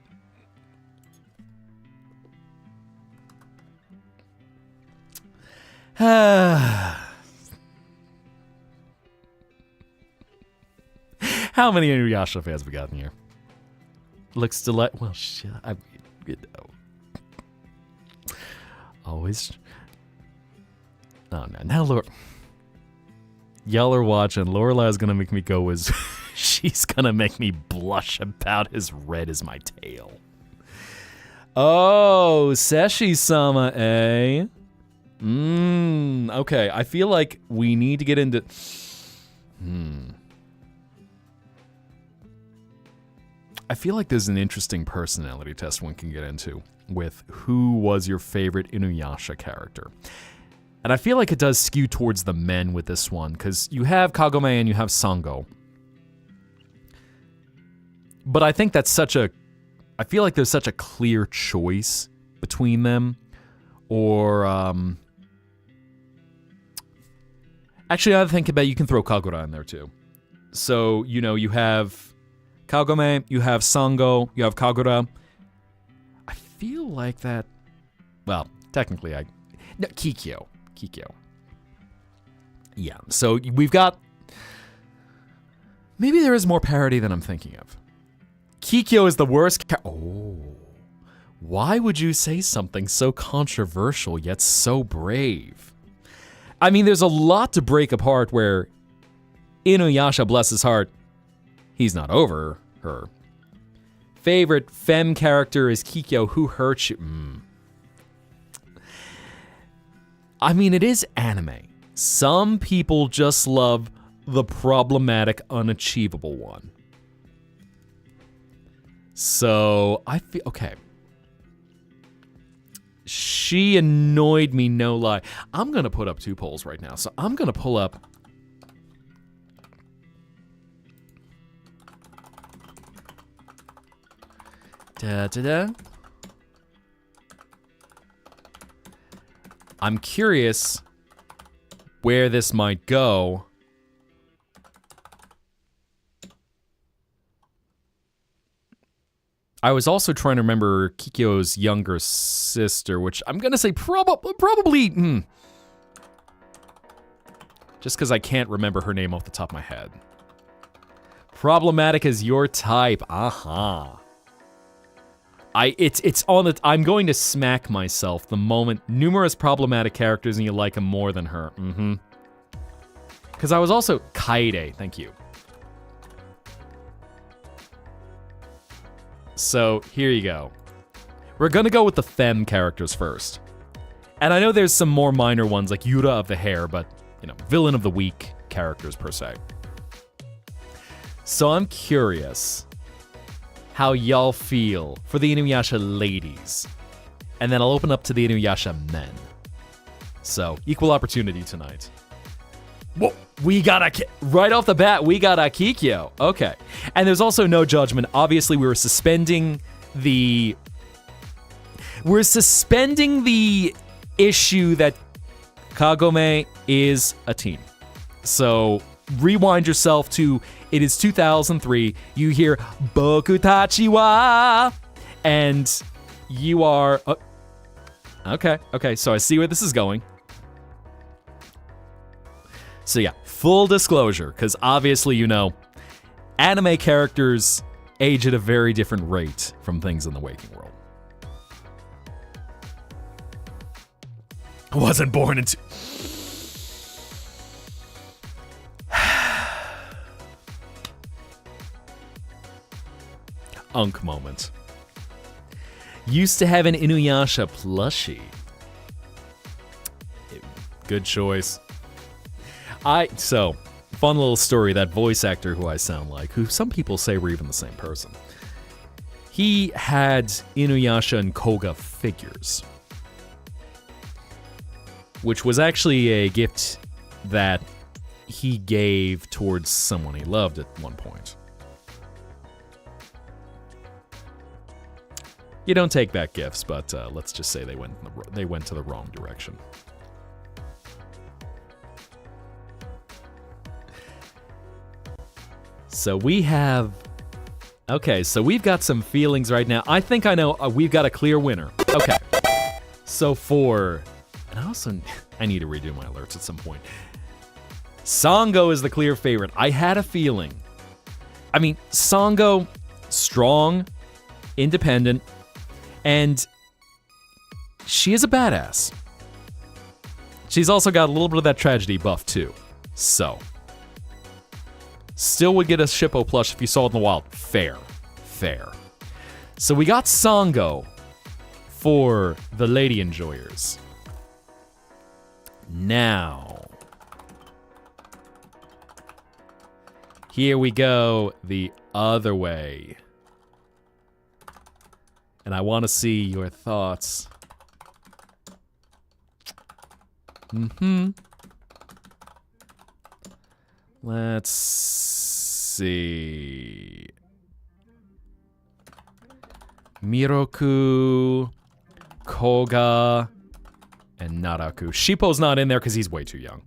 How many Inuyasha fans we got in here? Looks delightful. Well, shit. I mean, you know. Always. Oh, no. Now, y'all are watching. Lorelai's gonna make me go as... She's gonna make me blush about as red as my tail. Oh, Seshi-sama, eh? Okay. I feel like we need to get into... I feel like there's an interesting personality test one can get into with who was your favorite Inuyasha character. And I feel like it does skew towards the men with this one, because you have Kagome and you have Sango. But I think that's I feel like there's such a clear choice between them. Or, actually, I think about you can throw Kagura in there too. So, you know, you have Kagome, you have Sango, you have Kagura. I feel like that... Well, technically No, Kikyo. Yeah, so we've got... Maybe there is more parody than I'm thinking of. Kikyo is the worst why would you say something so controversial yet so brave? I mean, there's a lot to break apart where Inuyasha, bless his heart, he's not over her. Favorite femme character is Kikyo. Who hurt you? I mean, it is anime. Some people just love the problematic, unachievable one. So, I feel... Okay. She annoyed me, no lie. I'm going to put up 2 polls right now. So, I'm going to pull up... Da-da-da. I'm curious where this might go. I was also trying to remember Kikyo's younger sister, which I'm gonna say probably just because I can't remember her name off the top of my head. Problematic is your type. Aha. It's on the... I'm going to smack myself the moment numerous problematic characters and you like them more than her. Because I was also... Kaede, thank you. So here you go. We're gonna go with the femme characters first. And I know there's some more minor ones like Yura of the Hair, but, villain of the week characters per se. So I'm curious how y'all feel for the Inuyasha ladies. And then I'll open up to the Inuyasha men. So, equal opportunity tonight. Whoa, right off the bat, we got Akikyo. Okay. And there's also no judgment. Obviously, we're suspending the issue that Kagome is a teen. So, rewind yourself to, it is 2003, you hear Boku Tachi wa, and you are... Okay, so I see where this is going. So yeah, full disclosure, because obviously, anime characters age at a very different rate from things in the waking world. I wasn't born into... Unk moment. Used to have an Inuyasha plushie. Good choice. Fun little story, that voice actor who I sound like, who some people say we're even the same person. He had Inuyasha and Koga figures, which was actually a gift that he gave towards someone he loved at one point. You don't take back gifts, but let's just say they went to the wrong direction. So we've got some feelings right now. I think I know, we've got a clear winner. Okay. So I need to redo my alerts at some point. Sango is the clear favorite. I had a feeling. I mean, Sango, strong, independent, and she is a badass. She's also got a little bit of that tragedy buff too. So, still would get a Shippo plush if you saw it in the wild. Fair. So we got Sango for the lady enjoyers. Now, here we go the other way. And I want to see your thoughts. Let's see. Miroku, Koga, and Naraku. Shippo's not in there because he's way too young.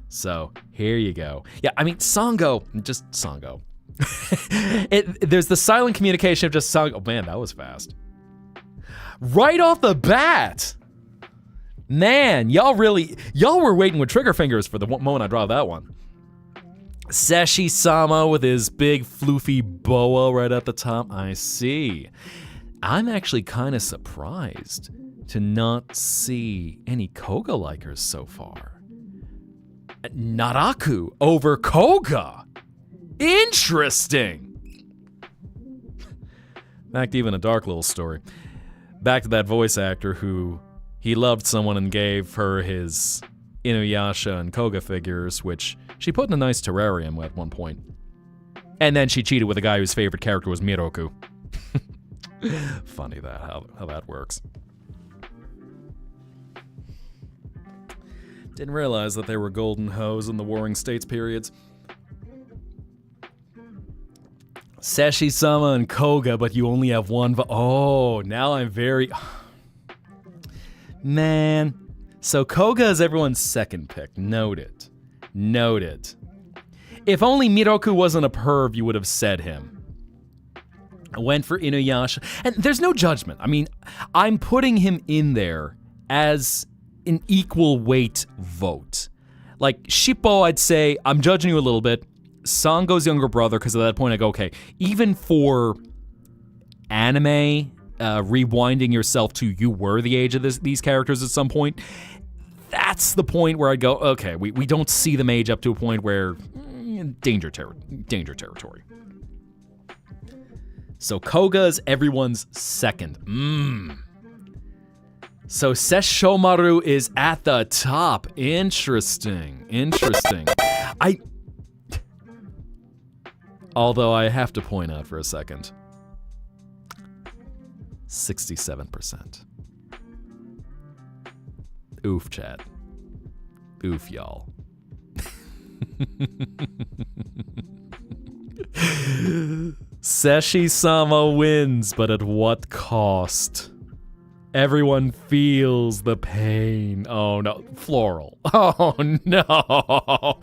So, here you go. Yeah, I mean, Sango, just Sango. There's the silent communication of just Sango. Oh man, that was fast. Right off the bat! Man, y'all were waiting with trigger fingers for the moment I draw that one. Seshi-sama with his big floofy boa right at the top. I see. I'm actually kind of surprised to not see any Koga-likers so far. Naraku over Koga. Interesting. In fact, even a dark little story. Back to that voice actor who he loved someone and gave her his Inuyasha and Koga figures, which she put in a nice terrarium at one point. And then she cheated with a guy whose favorite character was Miroku. Funny that how that works. Didn't realize that there were golden hoes in the Warring States periods. Seshi-sama and Koga, but you only have one. Oh, now I'm very... Man. So Koga is everyone's second pick. Noted. If only Miroku wasn't a perv, you would have said him. I went for Inuyasha. And there's no judgment. I mean, I'm putting him in there as an equal weight vote. Like, Shippo, I'd say, I'm judging you a little bit. Sango's younger brother, because at that point I go, okay, even for anime, rewinding yourself to you were the age of these characters at some point, that's the point where I'd go, okay, we don't see them age up to a point where danger territory. So Koga is everyone's second. So Sesshomaru is at the top. Interesting. Although I have to point out for a second, 67%. Oof, chat. Oof, y'all. Seshi-sama wins, but at what cost? Everyone feels the pain. Oh no, Floral. Oh no, no.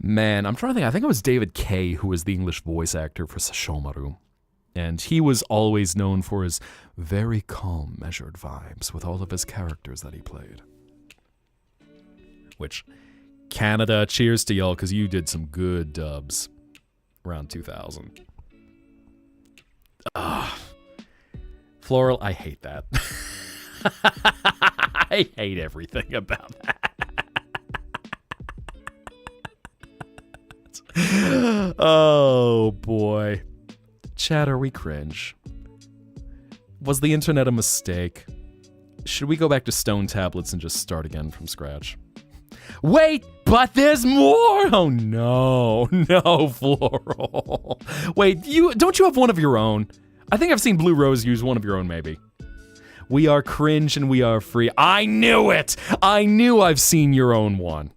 Man, I'm trying to think. I think it was David Kay who was the English voice actor for Sesshomaru. And he was always known for his very calm, measured vibes with all of his characters that he played. Which, Canada, cheers to y'all, because you did some good dubs around 2000. Floral, I hate that. I hate everything about that. Oh, boy. Chatter, we cringe. Was the internet a mistake? Should we go back to stone tablets and just start again from scratch? Wait, but there's more! Oh no, no, Floral. Wait, don't you have one of your own? I think I've seen Blue Rose use one of your own, maybe. We are cringe and we are free. I knew it! I knew I've seen your own one.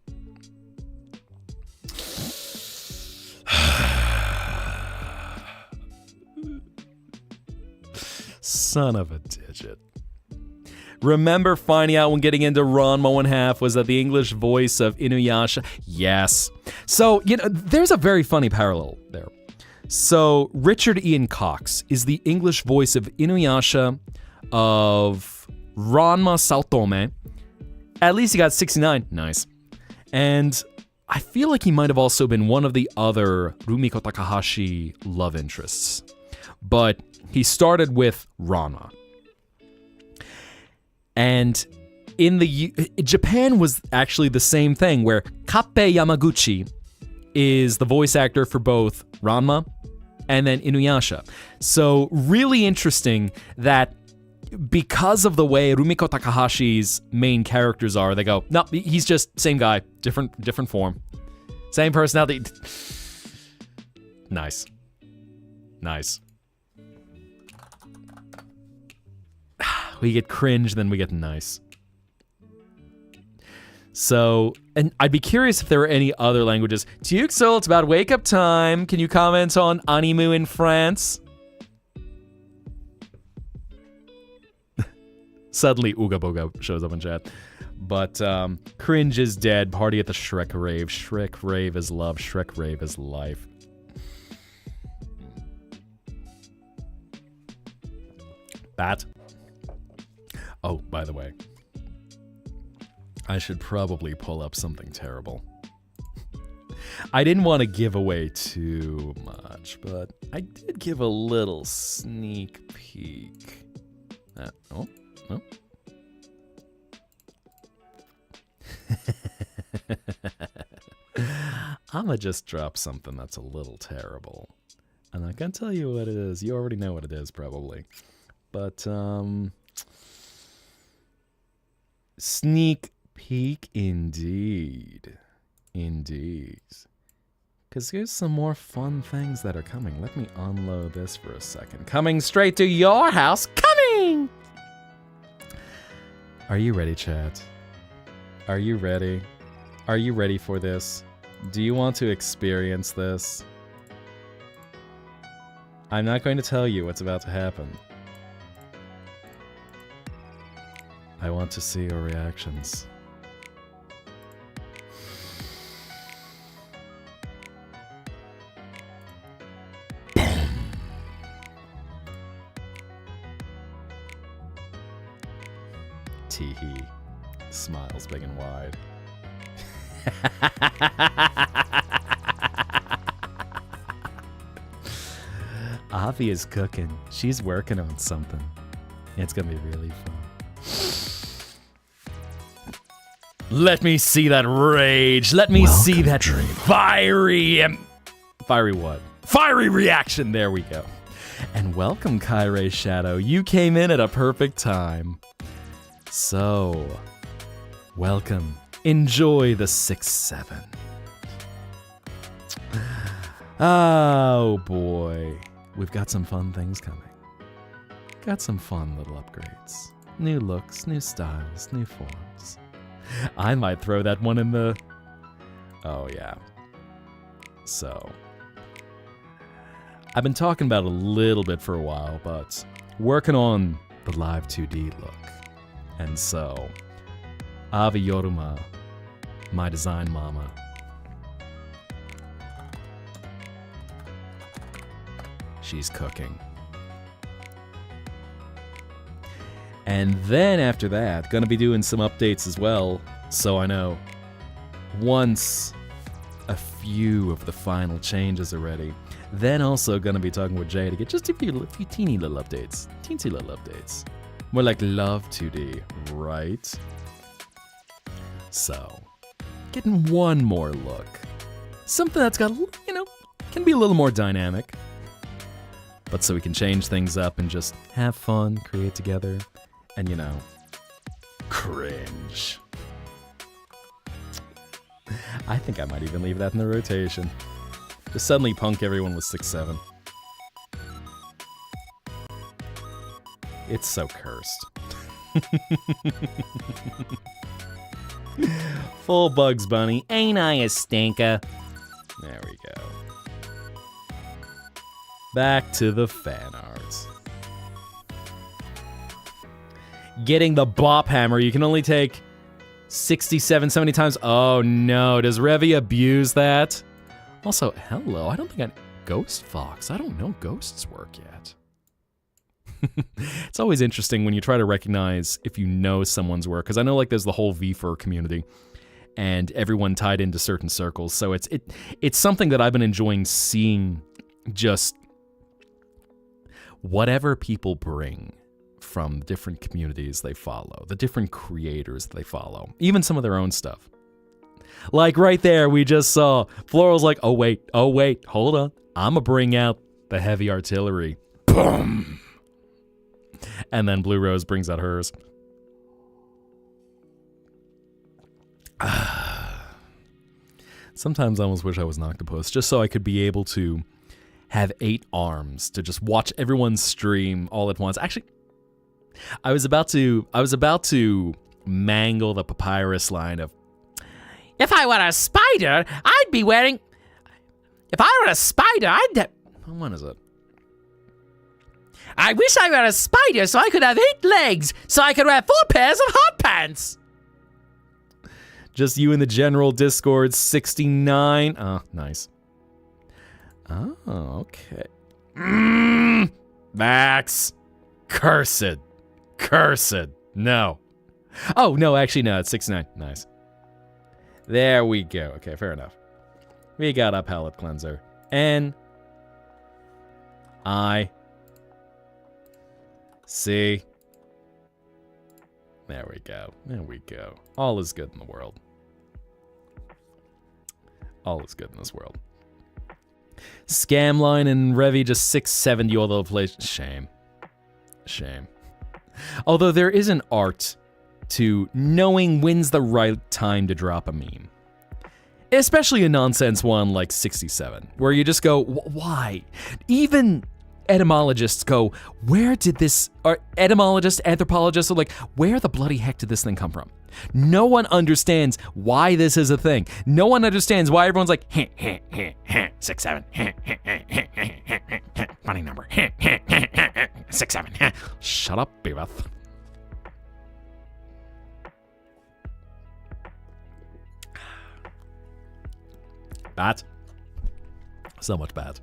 Son of a digit. Remember finding out when getting into Ranma 1/2 was that the English voice of Inuyasha? Yes. So, there's a very funny parallel there. So, Richard Ian Cox is the English voice of Inuyasha, of Ranma Saotome. At least he got 69. Nice. And I feel like he might have also been one of the other Rumiko Takahashi love interests. But he started with Ranma. And Japan was actually the same thing, where Kappei Yamaguchi is the voice actor for both Ranma and then Inuyasha. So really interesting that because of the way Rumiko Takahashi's main characters are, they go, no, he's just same guy, different form, same personality. Nice. We get cringe, then we get nice. So, and I'd be curious if there were any other languages. Tuxel, it's about wake up time. Can you comment on animu in France? Suddenly, Ooga Booga shows up in chat. But, cringe is dead. Party at the Shrek rave. Shrek rave is love. Shrek rave is life. Bat. Oh, by the way, I should probably pull up something terrible. I didn't want to give away too much, but I did give a little sneak peek. Oh. I'ma just drop something that's a little terrible. I'm not gonna tell you what it is. You already know what it is, probably. But, sneak peek indeed. Because here's some more fun things that are coming. Let me unload this for a second. Coming straight to your house. Coming! Are you ready, chat? Are you ready? Are you ready for this? Do you want to experience this? I'm not going to tell you what's about to happen. I want to see your reactions. Teehee. Smiles big and wide. Avi is cooking. She's working on something. It's gonna be really fun. Let me see that rage. Let me see that fiery... fiery what? Fiery reaction. There we go. And welcome, Kaire Shadow. You came in at a perfect time. So, welcome. Enjoy the 6-7. Oh boy. We've got some fun things coming. Got some fun little upgrades. New looks, new styles, new forms. I might throw that one in the... Oh yeah. So... I've been talking about it a little bit for a while, but working on the live 2D look. And so, Avi Yoruma, my design mama, she's cooking. And then after that, gonna be doing some updates as well, so I know once a few of the final changes are ready. Then also gonna be talking with Jay to get just a few teeny little updates. Teensy little updates. More like Love 2D, right? So, getting one more look. Something that's got, you know, can be a little more dynamic. But so we can change things up and just have fun, create together, and you know, cringe. I think I might even leave that in the rotation. Just suddenly punk everyone with 6-7. It's so cursed. Full Bugs Bunny. Ain't I a stinker? There we go. Back to the fan art. Getting the bop hammer. You can only take 67, 70 times. Oh no, does Revy abuse that? Also, hello, I don't think Ghost Fox. I don't know ghosts work yet. It's always interesting when you try to recognize if you know someone's work, because I know like there's the whole VFur community, and everyone tied into certain circles, so it's something that I've been enjoying seeing, just whatever people bring from different communities they follow, the different creators they follow, even some of their own stuff. Like right there, we just saw Floral's like, oh wait, hold on. I'ma bring out the heavy artillery. Boom! And then Blue Rose brings out hers. Sometimes I almost wish I was an octopus, just so I could be able to have 8 arms to just watch everyone's stream all at once. Actually, I was about to mangle the papyrus line of, if I were a spider, I'd be wearing... If I were a spider, I'd... When is it? I wish I were a spider so I could have 8 legs, so I could wear 4 pairs of hot pants. Just you in the general Discord, 69. Oh, nice. Oh, okay. Max. Cursed. No. Oh, no, actually, no, it's 69. Nice. There we go. Okay, fair enough. We got a palette cleanser. N. I. C. There we go. There we go. All is good in the world. All is good in this world. Scamline and Revy just 670 all over the place. Shame. Shame. Although there is an art to knowing when's the right time to drop a meme. Especially a nonsense one like 67, where you just go, why? Even etymologists go, where did this, or etymologists, anthropologists are like, where the bloody heck did this thing come from? No one understands why this is a thing. No one understands why everyone's like, 6, 7, funny number, 6, 7. Shut up, Beavis. Bat. So much bat.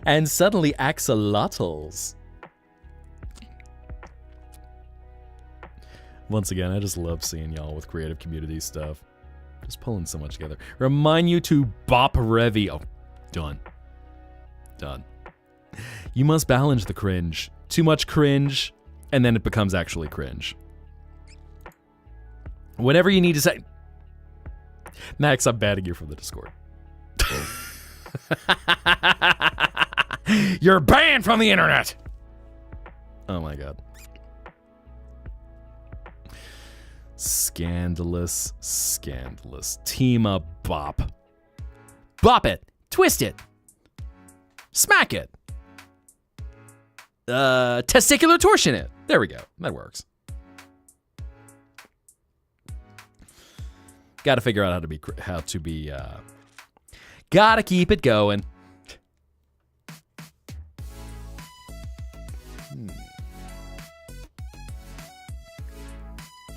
And suddenly axolotls. Once again, I just love seeing y'all with creative community stuff. Just pulling so much together. Remind you to bop Revy. Oh, done. Done. You must balance the cringe. Too much cringe, and then it becomes actually cringe. Whenever you need to say... Max, I'm banning you from the Discord. You're banned from the internet! Oh my god. Scandalous, scandalous. Team up bop. Bop it! Twist it! Smack it! Testicular torsion it! There we go. That works. Gotta figure out how to be, gotta keep it going.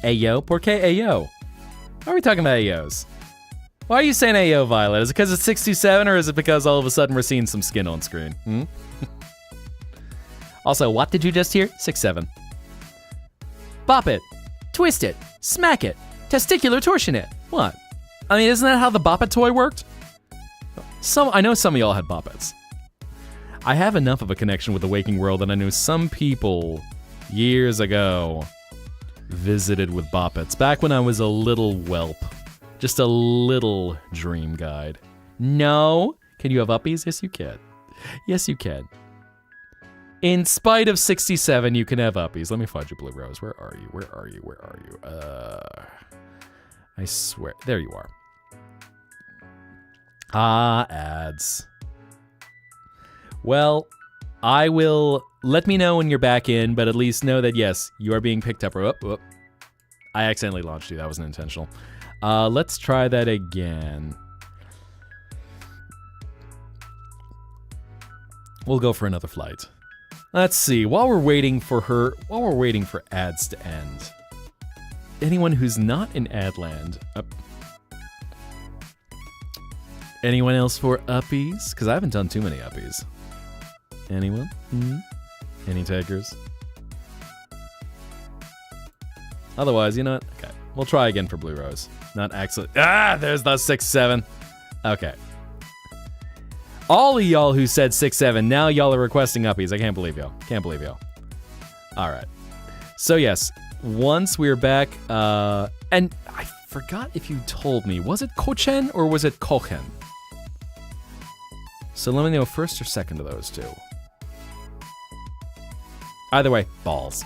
Ayo? Por qué ayo? Why are we talking about ayos? Why are you saying ayo, Violet? Is it because it's 627, or is it because all of a sudden we're seeing some skin on screen? Also, what did you just hear? 6-7. Bop it. Twist it. Smack it. Testicular torsion it. What? I mean, isn't that how the Bop It toy worked? I know some of y'all had Bop Its. I have enough of a connection with the waking world that I knew some people years ago visited with Bop Its back when I was a little whelp. Just a little dream guide. No? Can you have uppies? Yes, you can. Yes, you can. In spite of 67, you can have uppies. Let me find you, Blue Rose. Where are you? Where are you? Where are you? I swear. There you are. Ah, ads. Well, I will... Let me know when you're back in, but at least know that, yes, you are being picked up. Oh. I accidentally launched you. That wasn't intentional. Let's try that again. We'll go for another flight. Let's see. While we're waiting for ads to end, anyone who's not in Adland... Anyone else for uppies? Because I haven't done too many uppies. Anyone? Any takers? Otherwise, you know what? Okay. We'll try again for Blue Rose. Not actually... Ah! There's the 6-7. Okay. All of y'all who said 6-7, now y'all are requesting uppies. I can't believe y'all. Can't believe y'all. Alright. So yes, once we're back, and I forgot if you told me, was it Kochen or was it Kochen? So let me know first or second of those two. Either way, balls.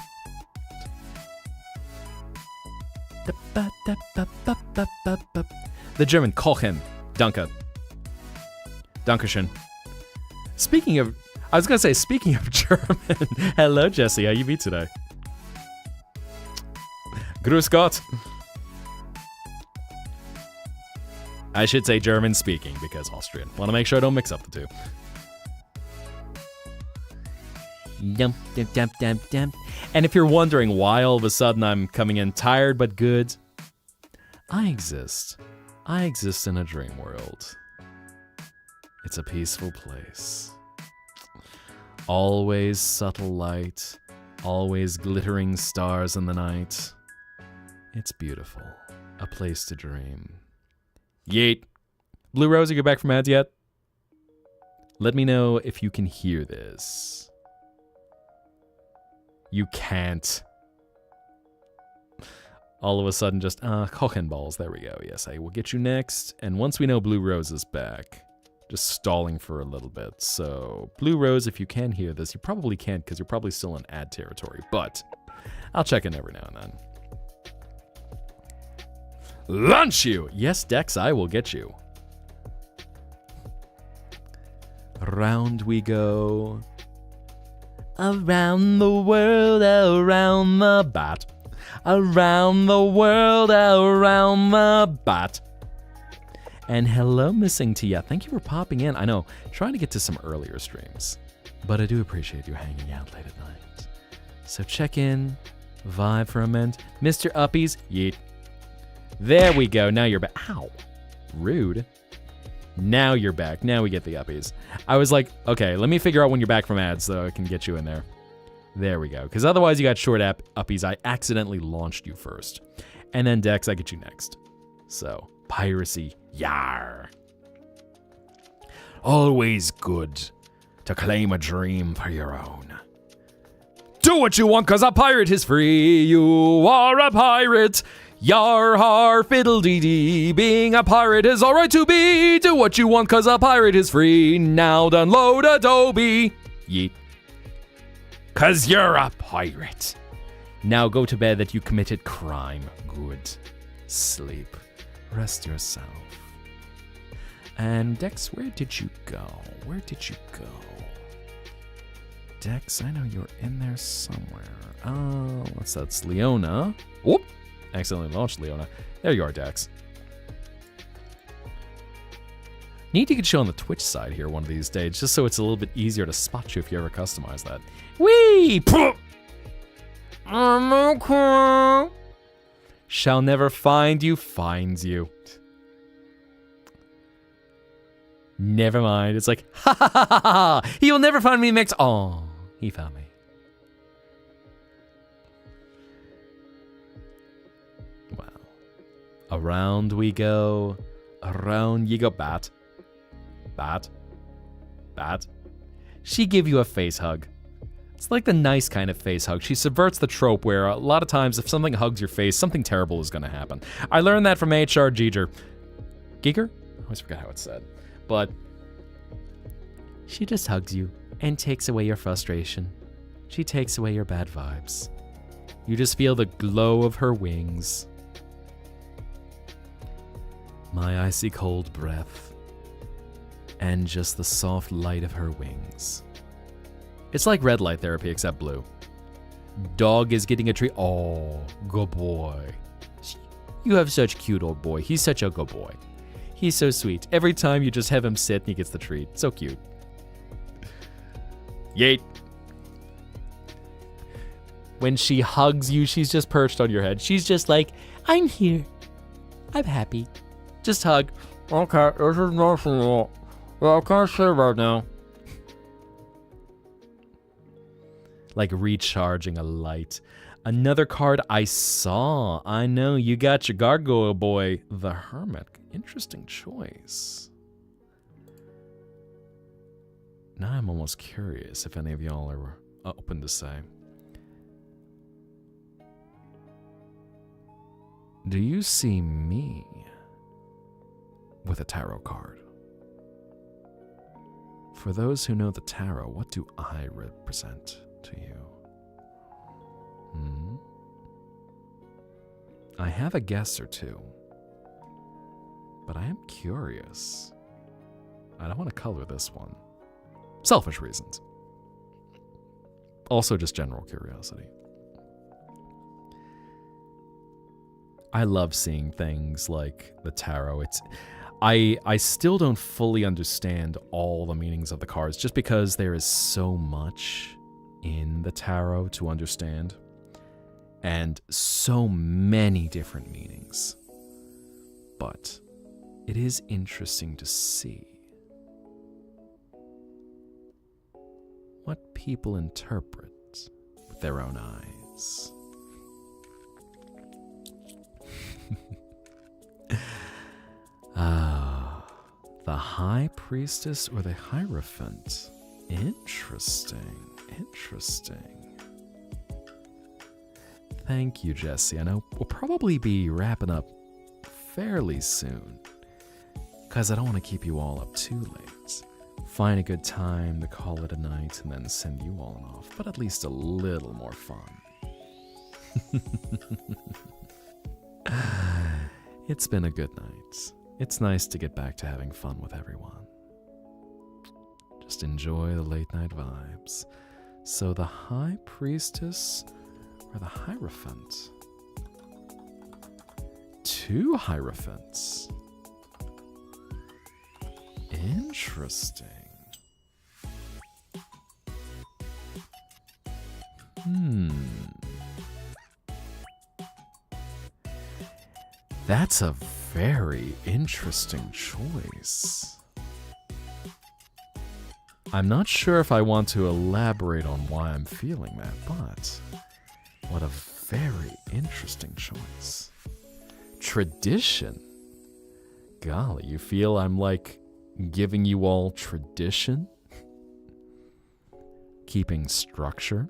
The German, Kochen. Danke. Dankeschön. Speaking of German. Hello, Jesse. How you be today? Grüß Gott. I should say German speaking because Austrian. Want to make sure I don't mix up the two. And if you're wondering why all of a sudden I'm coming in tired but good, I exist. I exist in a dream world. It's a peaceful place. Always subtle light, always glittering stars in the night. It's beautiful. A place to dream. Yeet. Blue Rose, are you back from ads yet? Let me know if you can hear this. You can't. All of a sudden just, Kochen balls. There we go. Yes, I will get you next. And once we know Blue Rose is back, just stalling for a little bit. So, Blue Rose, if you can hear this, you probably can't because you're probably still in ad territory. But I'll check in every now and then. Launch you! Yes, Dex, I will get you. Round we go. Around the world, around the bat. Around the world, around the bat. And hello, Missing Tia. Thank you for popping in. I know, trying to get to some earlier streams. But I do appreciate you hanging out late at night. So check in, vibe for a minute. Mr. Uppies, yeet. There we go. Now you're back. Ow. Rude. Now you're back. Now we get the uppies. I was like, okay, let me figure out when you're back from ads so I can get you in there. There we go. Because otherwise you got short uppies. I accidentally launched you first. And then Dex, I get you next. So, piracy. Yar. Always good. to claim a dream for your own. Do what you want, 'cause a pirate is free. You are a pirate. Yar har fiddle-dee-dee. Being a pirate is alright to be. Do what you want, 'cause a pirate is free. Now download Adobe. Yeet. 'Cause you're a pirate. Now go to bed that you committed crime. Good. Sleep. Rest yourself. And Dex, where did you go? Where did you go? Dex, I know you're in there somewhere. Oh, that's Leona. Whoop! Accidentally launched Leona. There you are, Dex. Need to get you on the Twitch side here one of these days, just so it's a little bit easier to spot you if you ever customize that. Whee! I'm okay. Shall never find you, finds you. Never mind. It's like, ha ha ha ha ha! He will never find me next. Oh, he found me. Wow. Around we go. Around you go. Bat. Bat. Bat. She give you a face hug. It's like the nice kind of face hug. She subverts the trope where a lot of times if something hugs your face, something terrible is going to happen. I learned that from HR Giger. Giger? I always forget how it's said. But she just hugs you and takes away your frustration. She takes away your bad vibes. You just feel the glow of her wings. My icy cold breath. And just the soft light of her wings. It's like red light therapy, except blue. Dog is getting a treat. Oh, good boy. You have such cute old boy. He's such a good boy. He's so sweet. Every time you just have him sit and he gets the treat. So cute. Yeet. When she hugs you, she's just perched on your head. She's just like, I'm here. I'm happy. Just hug. Okay, this is nice and all. Well, I can't say right now. Like recharging a light. Another card I saw. I know, you got your gargoyle boy, the Hermit. Interesting choice. Now I'm almost curious if any of y'all are open to say. Do you see me with a tarot card? For those who know the tarot, what do I represent to you? I have a guess or two, but I am curious. I don't want to color this one. Selfish reasons. Also just general curiosity. I love seeing things like the tarot. I still don't fully understand all the meanings of the cards just because there is so much in the tarot to understand and so many different meanings. But it is interesting to see what people interpret with their own eyes. The High Priestess or the Hierophant? Interesting. Interesting. Thank you, Jesse. I know we'll probably be wrapping up fairly soon, because I don't want to keep you all up too late. Find a good time to call it a night and then send you all off, but at least a little more fun. It's been a good night. It's nice to get back to having fun with everyone. Just enjoy the late night vibes. So the High Priestess or the Hierophant? Two Hierophants. Interesting. That's a very interesting choice. I'm not sure if I want to elaborate on why I'm feeling that, but what a very interesting choice. Tradition. Golly, you feel I'm like giving you all tradition? keeping structure,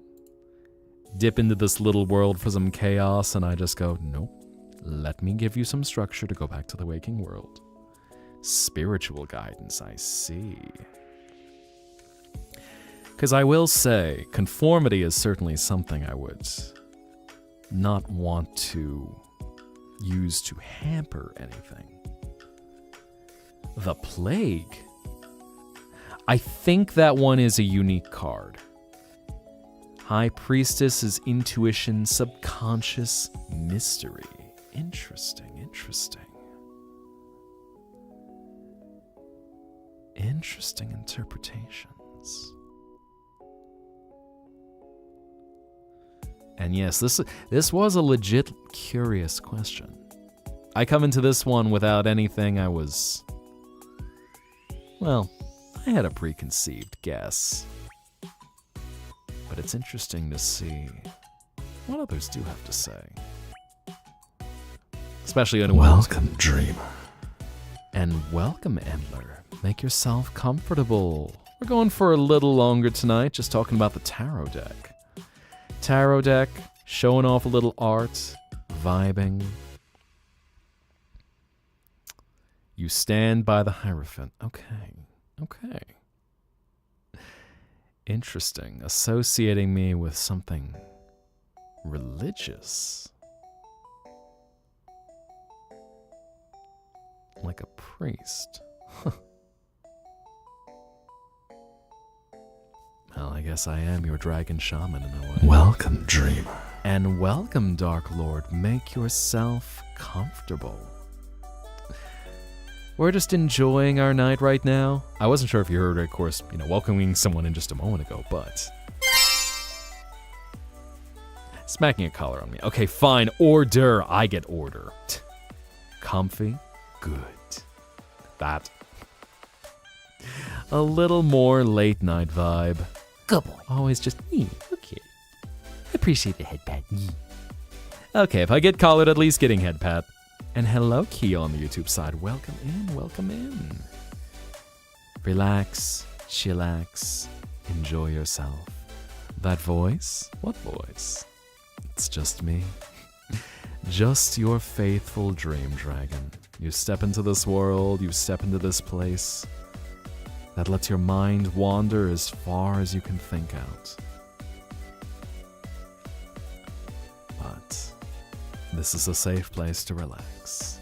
dip into this little world for some chaos, and I just go, nope, let me give you some structure to go back to the waking world. Spiritual guidance, I see. Because I will say, conformity is certainly something I would not want to use to hamper anything. The Plague. I think that one is a unique card. High Priestess is intuition, subconscious, mystery. Interesting, interesting. Interesting interpretations. And yes, this was a legit curious question. I come into this one without anything I had a preconceived guess. But it's interesting to see what others do have to say. Especially anyone. Welcome, Dreamer. And welcome, Endler. Make yourself comfortable. We're going for a little longer tonight, just talking about the tarot deck. Tarot deck, showing off a little art, vibing. You stand by the Hierophant. Okay. Interesting. Associating me with something religious. Like a priest. Well, I guess I am your dragon shaman in a way. Welcome, Dreamer. And welcome, Dark Lord. Make yourself comfortable. We're just enjoying our night right now. I wasn't sure if you heard, of course, welcoming someone in just a moment ago, but... smacking a collar on me. Okay, fine. Order. I get order. Comfy. Good. That. A little more late night vibe. Good boy. Always just me. Okay. Appreciate the head pat. Okay, if I get collared, at least getting head pat. And hello, Kia on the YouTube side. Welcome in, welcome in. Relax, chillax, enjoy yourself. That voice? What voice? It's just me. Just your faithful dream dragon. You step into this world, you step into this place that lets your mind wander as far as you can think out. But this is a safe place to relax.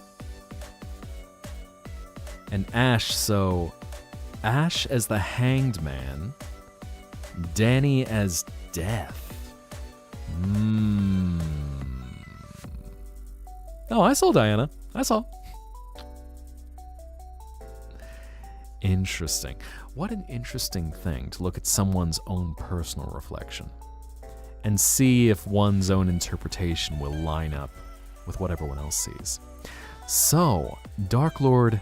And Ash as the Hanged Man, Danny as Death. Oh, I saw Diana. I saw. Interesting. What an interesting thing to look at someone's own personal reflection and see if one's own interpretation will line up with what everyone else sees. So, Dark Lord,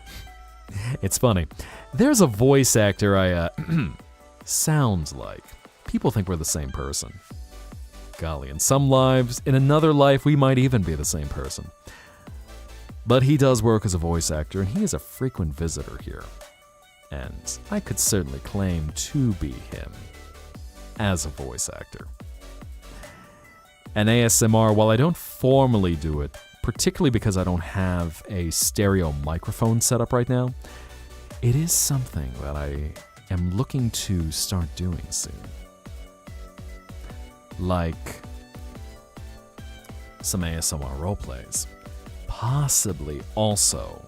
it's funny. There's a voice actor I sounds like. People think we're the same person. Golly, in some lives, in another life, we might even be the same person. But he does work as a voice actor, and he is a frequent visitor here. And I could certainly claim to be him as a voice actor. And ASMR, while I don't formally do it, particularly because I don't have a stereo microphone set up right now, it is something that I am looking to start doing soon. Like some ASMR roleplays. Possibly also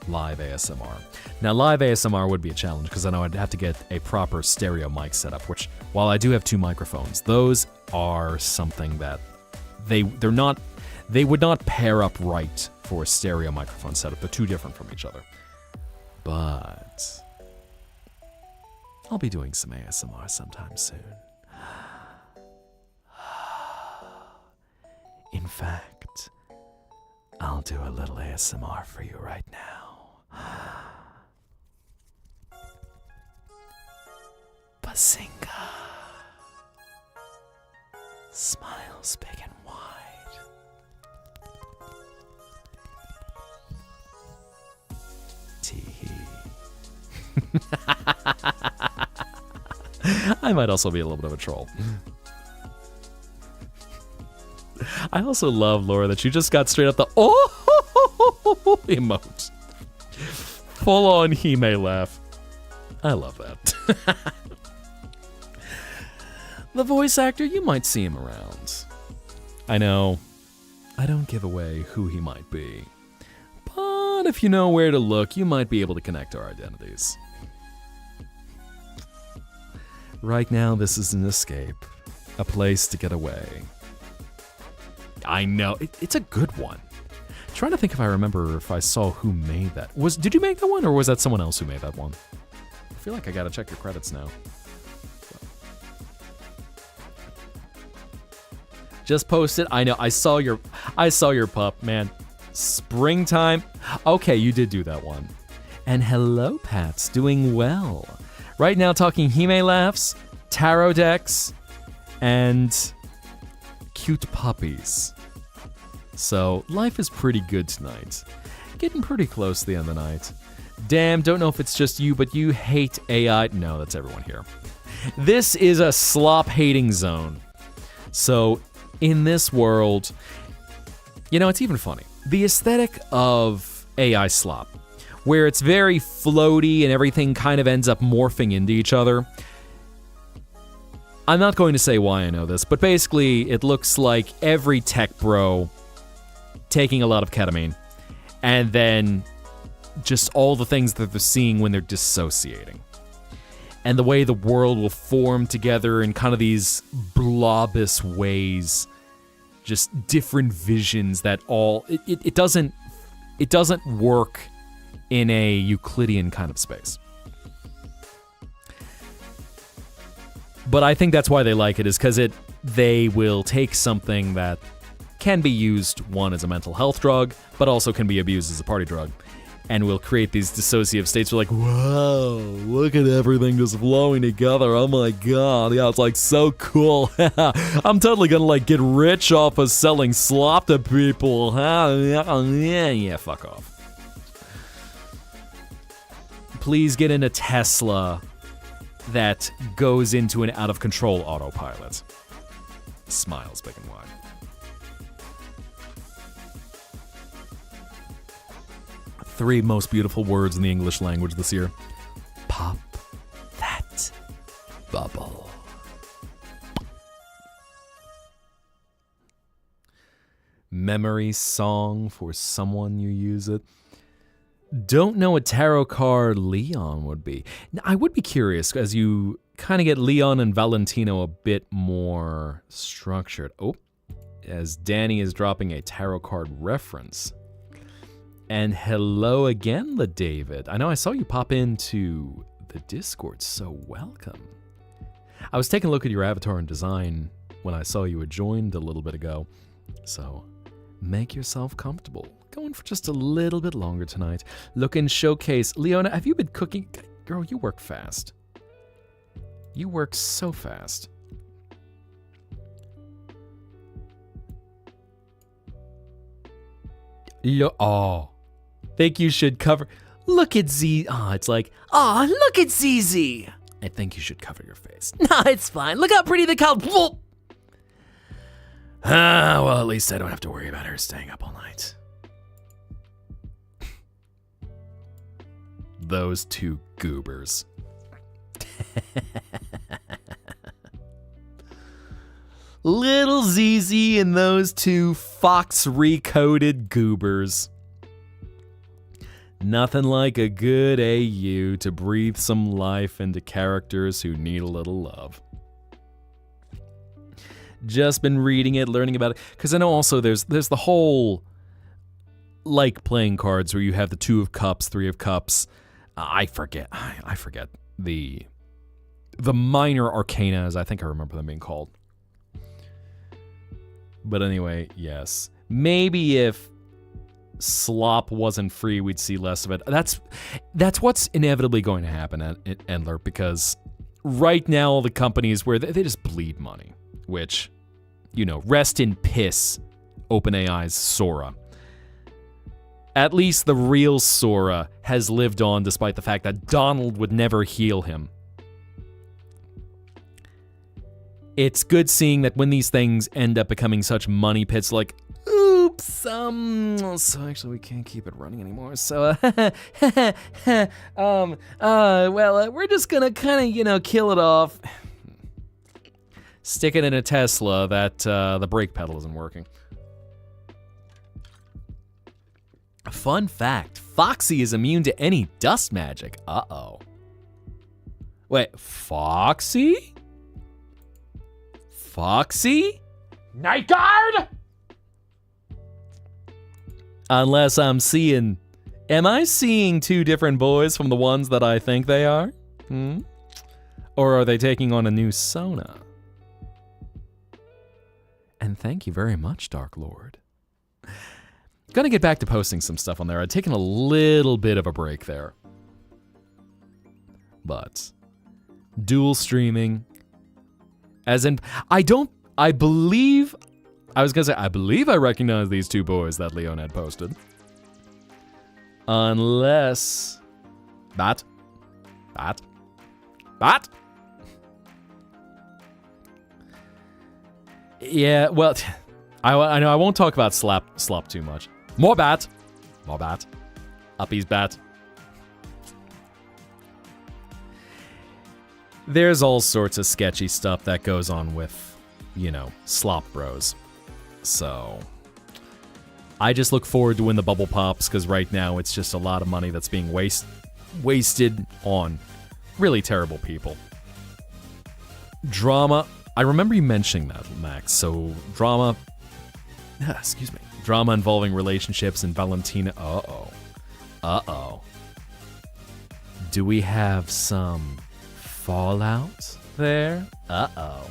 live ASMR. Now, live ASMR would be a challenge because I know I'd have to get a proper stereo mic set up, which, while I do have two microphones, those are something that they would not pair up right for a stereo microphone setup. They're too different from each other. But I'll be doing some ASMR sometime soon. In fact, I'll do a little ASMR for you right now. Bazinga. Smiles big and wide. Tee-hee. I might also be a little bit of a troll. I also love, Laura, that you just got straight up the emote. Full on Hime laugh. I love that. The voice actor, you might see him around. I know, I don't give away who he might be. But if you know where to look, you might be able to connect our identities. Right now, this is an escape. A place to get away. I know, it's a good one. Trying to think if I remember if I saw who made that. Did you make that one, or was that someone else who made that one? I feel like I gotta check your credits now. Just posted. I know. I saw your pup, man. Springtime. Okay, you did do that one. And hello, Pats. Doing well. Right now, talking Hime laughs, tarot decks, and cute puppies. So life is pretty good tonight. Getting pretty close to the end of the night. Damn, don't know if it's just you, but you hate AI. No, that's everyone here. This is a slop-hating zone. So in this world, you know, it's even funny. The aesthetic of AI slop, where it's very floaty and everything kind of ends up morphing into each other. I'm not going to say why I know this, but basically it looks like every tech bro taking a lot of ketamine and then just all the things that they're seeing when they're dissociating. And the way the world will form together in kind of these blobous ways, just different visions that all it doesn't work in a Euclidean kind of space. But I think that's why they like it, is because they will take something that can be used, one, as a mental health drug, but also can be abused as a party drug, and will create these dissociative states where like, whoa, look at everything just flowing together. Oh my god, yeah, it's like so cool. I'm totally gonna like get rich off of selling slop to people. Yeah, fuck off. Please get in a Tesla that goes into an out-of-control autopilot. Smiles big and wide. Three most beautiful words in the English language this year. Pop that bubble. Memory song for someone you use it. Don't know what tarot card Leon would be. Now, I would be curious as you kind of get Leon and Valentino a bit more structured. Oh, as Danny is dropping a tarot card reference. And hello again, LaDavid. I know I saw you pop into the Discord, so welcome. I was taking a look at your avatar and design when I saw you had joined a little bit ago, so make yourself comfortable. Going for just a little bit longer tonight. Look in showcase. Leona, have you been cooking? Girl, you work fast. You work so fast. Oh. Think you should cover. Look at Z. Oh, it's like, oh, look at ZZ. I think you should cover your face. Nah, it's fine. Look how pretty the cow. Well, at least I don't have to worry about her staying up all night. Those two goobers. Little ZZ and those two Fox recoded goobers. Nothing like a good AU to breathe some life into characters who need a little love. Just been reading it, learning about it, because I know also there's the whole, like playing cards where you have the 2 of cups, 3 of cups. I forget the minor arcanas. I think I remember them being called. But anyway, yes. Maybe if slop wasn't free, we'd see less of it. That's what's inevitably going to happen at Endler, because right now all the companies where they just bleed money, which, you know, rest in piss, OpenAI's Sora. At least the real Sora has lived on despite the fact that Donald would never heal him. it's good seeing that when these things end up becoming such money pits, like, oops, so actually we can't keep it running anymore. So, we're just gonna kind of, kill it off. Stick it in a Tesla that the brake pedal isn't working. Fun fact, Foxy is immune to any dust magic. Uh-oh. Wait, Foxy? Foxy? Night Guard! Unless am I seeing two different boys from the ones that I think they are? Or are they taking on a new Sona? And thank you very much, Dark Lord. Gonna get back to posting some stuff on there. I'd taken a little bit of a break there. But dual streaming, as in, I believe I recognize these two boys that Leon had posted. Unless, Bat. Yeah, well, I know I won't talk about slop too much. More bat. Uppy's bat. There's all sorts of sketchy stuff that goes on with, slop bros. So, I just look forward to when the bubble pops, because right now it's just a lot of money that's being wasted on really terrible people. Drama. I remember you mentioning that, Max. So, drama involving relationships and Valentina. Uh-oh. Do we have some fallout there? Uh-oh.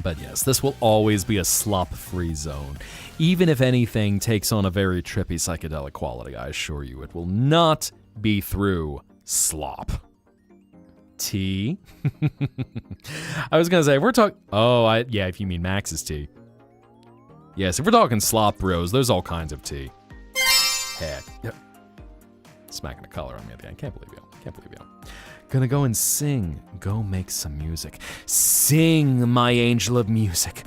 But yes, this will always be a slop-free zone. Even if anything takes on a very trippy psychedelic quality, I assure you, it will not be through slop. Tea? I was gonna say, if we're talking... if you mean Max's tea. Yes, if we're talking slop bros, there's all kinds of tea. Heck. Yep. Smacking a color on me at the end. Can't believe you. Gonna go and sing. Go make some music. Sing, my angel of music.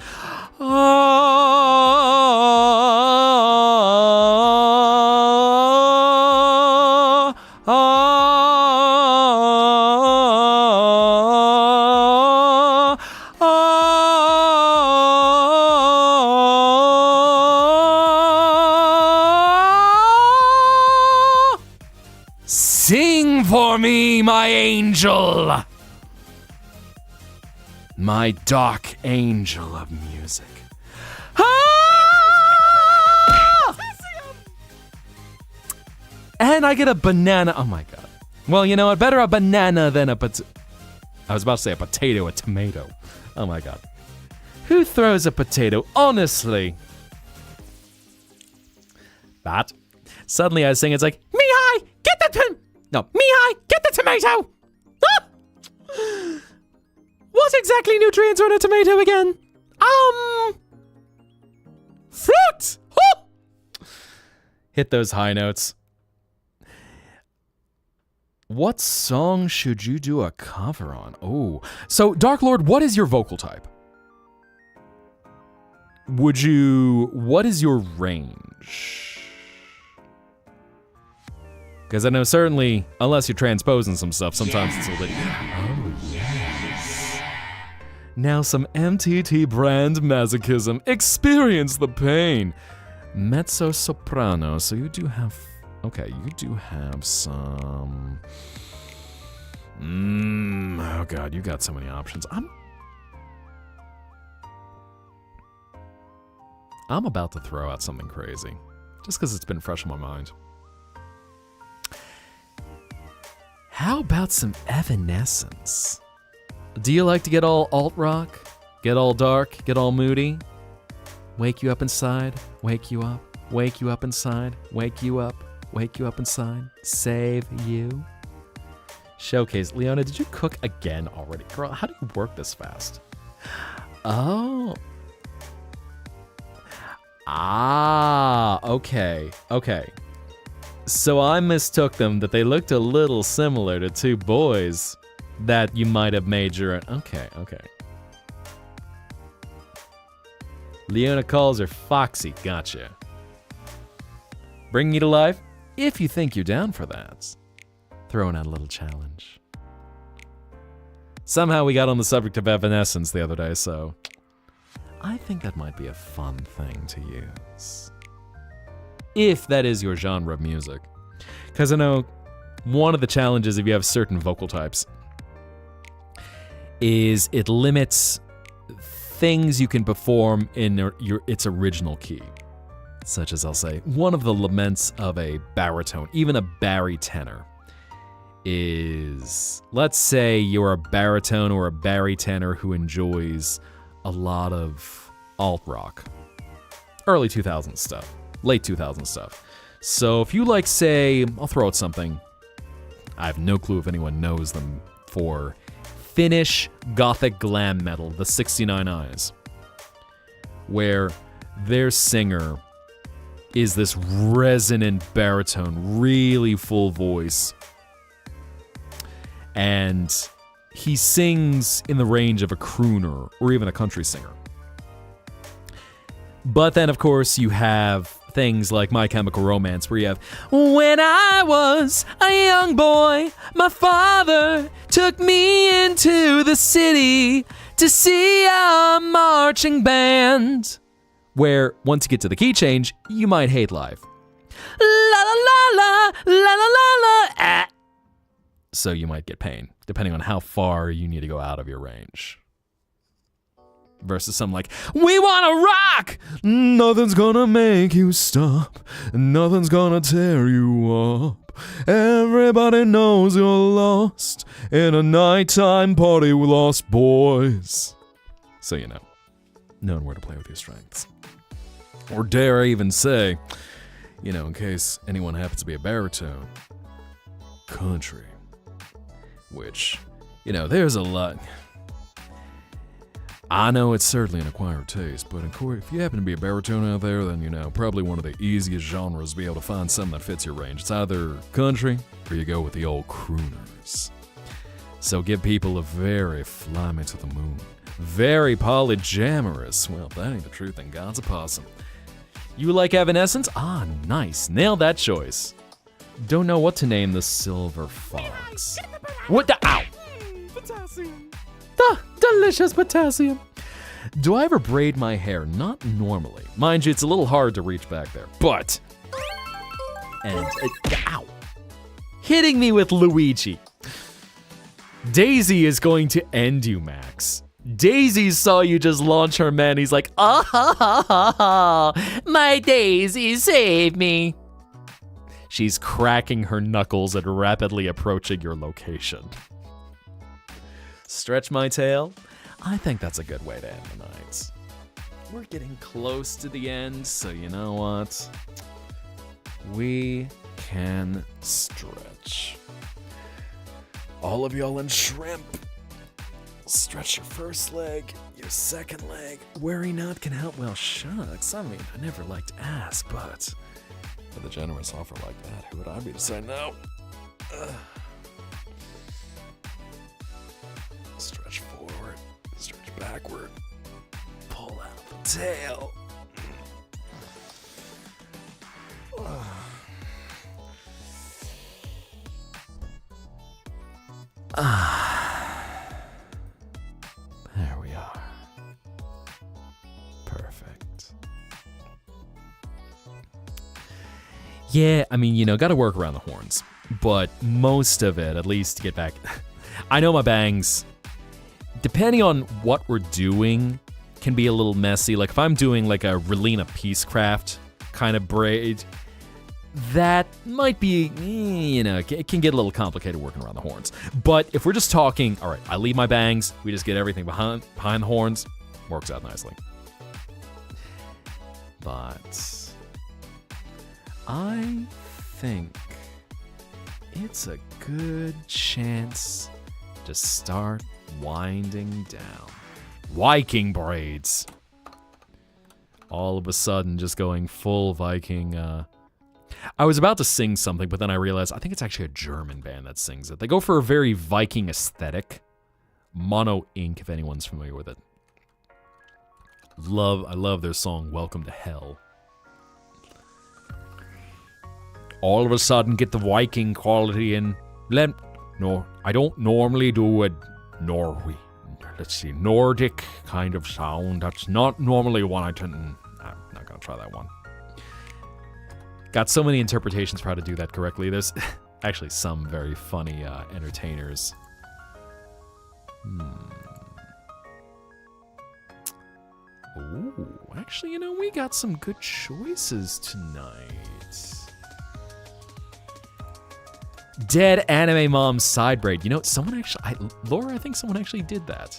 Sing for me, my angel! My dark angel of music. And I get a banana. Oh my god. Well, you know what? Better a banana than a I was about to say a potato, a tomato. Oh my god. Who throws a potato? Honestly. Bat. Suddenly I sing, it's like, Mihai, get the Mihai, get the tomato! Ah! What exactly nutrients are in a tomato again? Fruit! Oh! Hit those high notes. What song should you do a cover on? Oh, so Dark Lord, what is your vocal type? What is your range? Because I know certainly, unless you're transposing some stuff, sometimes it's a little bit... Oh, yes. Now some MTT brand masochism. Experience the pain. Mezzo soprano. So you do have... Okay, you do have some... oh god, you got so many options. I'm about to throw out something crazy. Just because it's been fresh in my mind. How about some Evanescence? Do you like to get all alt-rock? Get all dark? Get all moody? Wake you up inside? Wake you up? Wake you up inside? Wake you up? Wake you up inside? Save you? Showcase. Leona, did you cook again already? Girl, how do you work this fast? Oh. Okay. So I mistook them that they looked a little similar to two boys that you might have made your own. Okay. Leona calls her Foxy. Gotcha. Bring you to life? If you think you're down for that. Throwing out a little challenge. Somehow we got on the subject of Evanescence the other day, so I think that might be a fun thing to use. If that is your genre of music. Because I know one of the challenges if you have certain vocal types is it limits things you can perform in its original key. Such as, I'll say, one of the laments of a baritone, even a barytenor, is, let's say you're a baritone or a barytenor who enjoys a lot of alt rock. Early 2000s stuff. Late 2000s stuff. So if you like, say, I'll throw out something. I have no clue if anyone knows them for Finnish gothic glam metal, the 69 Eyes, where their singer is this resonant baritone, really full voice, and he sings in the range of a crooner or even a country singer. But then, of course, you have things like My Chemical Romance, where you have, when I was a young boy, my father took me into the city to see a marching band. Where, once you get to the key change, you might hate life. La la la la, la la la la, ah. So you might get pain, depending on how far you need to go out of your range. Versus something like, we wanna rock! Nothing's gonna make you stop. Nothing's gonna tear you up. Everybody knows you're lost in a nighttime party with lost boys. So you know, knowing where to play with your strengths. Or dare I even say, you know, in case anyone happens to be a baritone, country. Which, you know, there's a lot. I know it's certainly an acquired taste, but if you happen to be a baritone out there, then, you know, probably one of the easiest genres to be able to find something that fits your range. It's either country, or you go with the old crooners. So give people a very fly me to the moon, very polyamorous. Well, if that ain't the truth, then God's a possum. You like Evanescence? Ah, nice. Nailed that choice. Don't know what to name the silver fox. What the? Ow! Potassium. Delicious potassium. Do I ever braid my hair? Not normally. Mind you, it's a little hard to reach back there. But, ow. Hitting me with Luigi. Daisy is going to end you, Max. Daisy saw you just launch her man. He's like, ah ha ha ha ha. My Daisy, save me. She's cracking her knuckles and rapidly approaching your location. Stretch my tail? I think that's a good way to end the night. We're getting close to the end, so you know what? We can stretch. All of y'all in shrimp. Stretch your first leg, your second leg. Worry not can help. Well, shucks. I mean, I never liked ass, but with a generous offer like that, who would I be to say no? Stretch forward, stretch backward, pull out the tail. There we are. Perfect. Yeah, I mean, you know, gotta work around the horns. But most of it, at least to get back... I know my bangs, depending on what we're doing, can be a little messy. Like if I'm doing like a Relina Peacecraft kind of braid, that might be, you know, it can get a little complicated working around the horns. But if we're just talking, all right, I leave my bangs, we just get everything behind the horns, works out nicely. But I think it's a good chance to start winding down. Viking braids. All of a sudden, just going full Viking. I was about to sing something, but then I realized I think it's actually a German band that sings it. They go for a very Viking aesthetic. Mono Inc., if anyone's familiar with it. I love their song, Welcome to Hell. All of a sudden, get the Viking quality in. No, I don't normally do a Nordic kind of sound. That's not normally one I tend. I'm not gonna try that one. Got so many interpretations for how to do that correctly. There's actually some very funny entertainers. Ooh, actually, we got some good choices tonight. Dead Anime Mom's side braid. Someone actually, Laura, I think someone actually did that.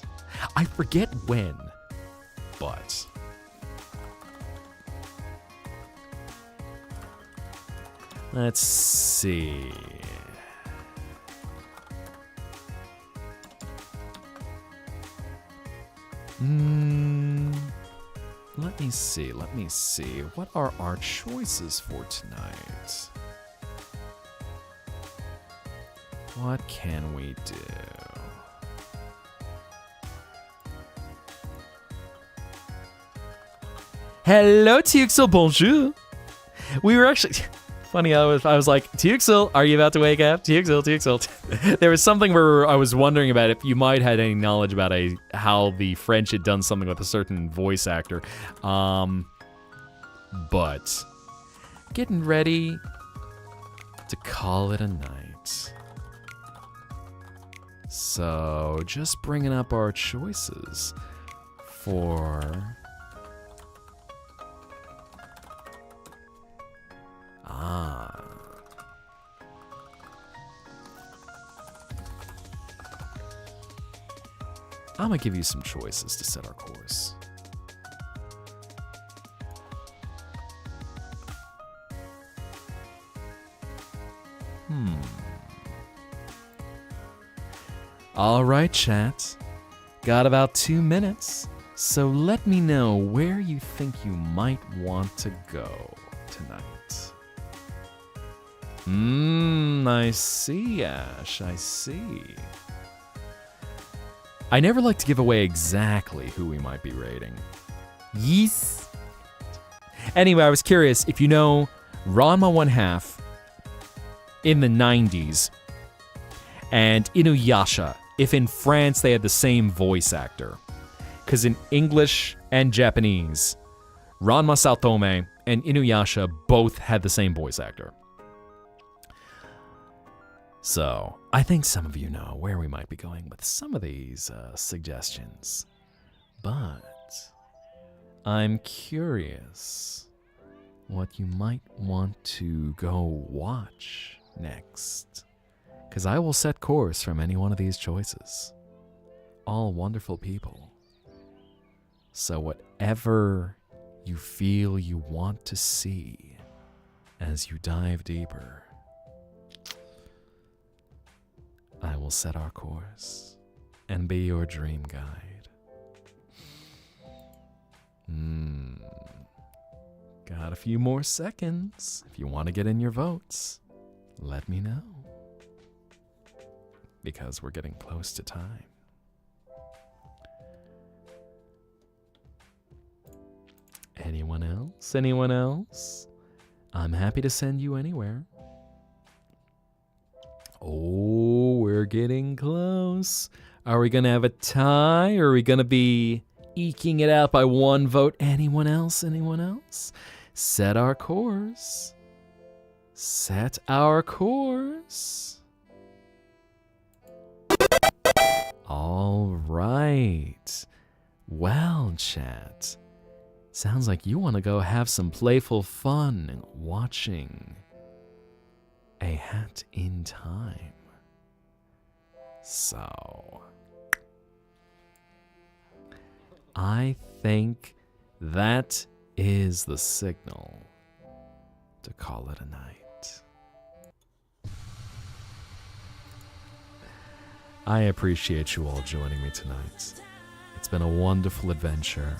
I forget when, but let's see. Let me see. What are our choices for tonight? What can we do? Hello, Tuxel, bonjour. We were actually... Funny, I was like, Tuxel, are you about to wake up? Tuxel. There was something where I was wondering about if you might have any knowledge about how the French had done something with a certain voice actor. But getting ready to call it a night. So just bringing up our choices for... I'm gonna give you some choices to set our course. All right, chat. Got about 2 minutes, so let me know where you think you might want to go tonight. I see, Ash, I see. I never like to give away exactly who we might be rating. Yes. Anyway, I was curious if you know Ranma 1/2 in the 90s and Inuyasha, if in France they had the same voice actor. Because in English and Japanese, Ranma Saotome and Inuyasha both had the same voice actor. So, I think some of you know where we might be going with some of these suggestions. But I'm curious what you might want to go watch next. Because I will set course from any one of these choices. All wonderful people. So whatever you feel you want to see as you dive deeper, I will set our course and be your dream guide. Got a few more seconds. If you want to get in your votes, let me know. Because we're getting close to time. Anyone else? Anyone else? I'm happy to send you anywhere. Oh, we're getting close. Are we going to have a tie, or are we going to be eking it out by 1 vote? Anyone else? Anyone else? Set our course. Set our course. All right. Well, chat. Sounds like you want to go have some playful fun watching A Hat in Time. So, I think that is the signal to call it a night. I appreciate you all joining me tonight. It's been a wonderful adventure,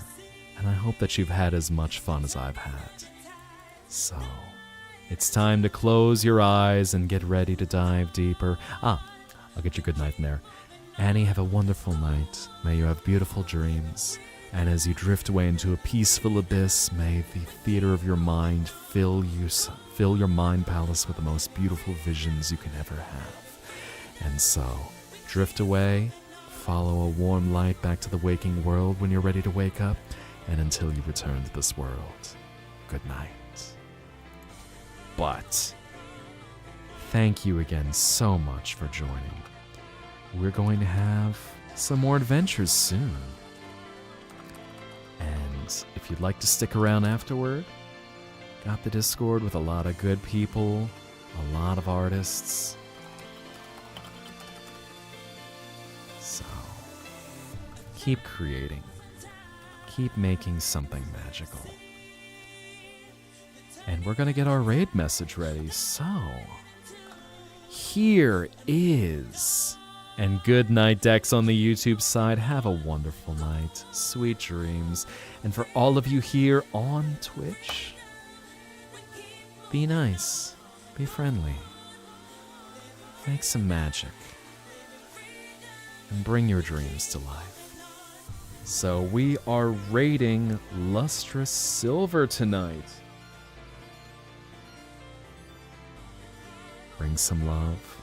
and I hope that you've had as much fun as I've had. So, It's time to close your eyes and get ready to dive deeper. I'll get you good night in there. Annie, have a wonderful night. May you have beautiful dreams. And as you drift away into a peaceful abyss, may the theater of your mind fill your mind palace with the most beautiful visions you can ever have. And so, drift away, follow a warm light back to the waking world when you're ready to wake up, and until you return to this world, good night. But, thank you again so much for joining. We're going to have some more adventures soon. And if you'd like to stick around afterward, got the Discord with a lot of good people, a lot of artists. So, keep creating. Keep making something magical. And we're going to get our raid message ready, so here is... And good night, Dex on the YouTube side. Have a wonderful night. Sweet dreams. And for all of you here on Twitch, be nice. Be friendly. Make some magic. And bring your dreams to life. So we are raiding Lustrous Silver tonight. Bring some love.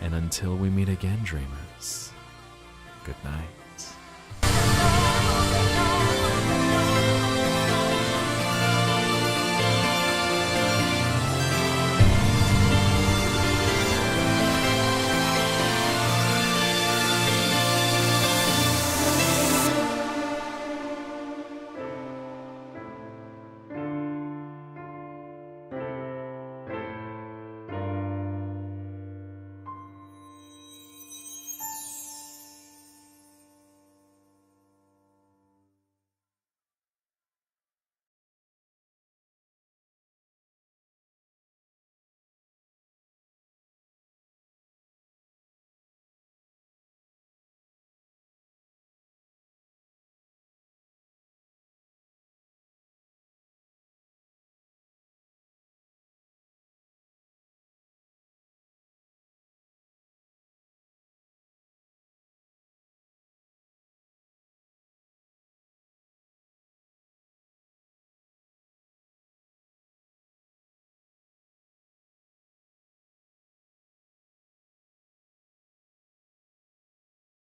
And until we meet again, dreamers, good night.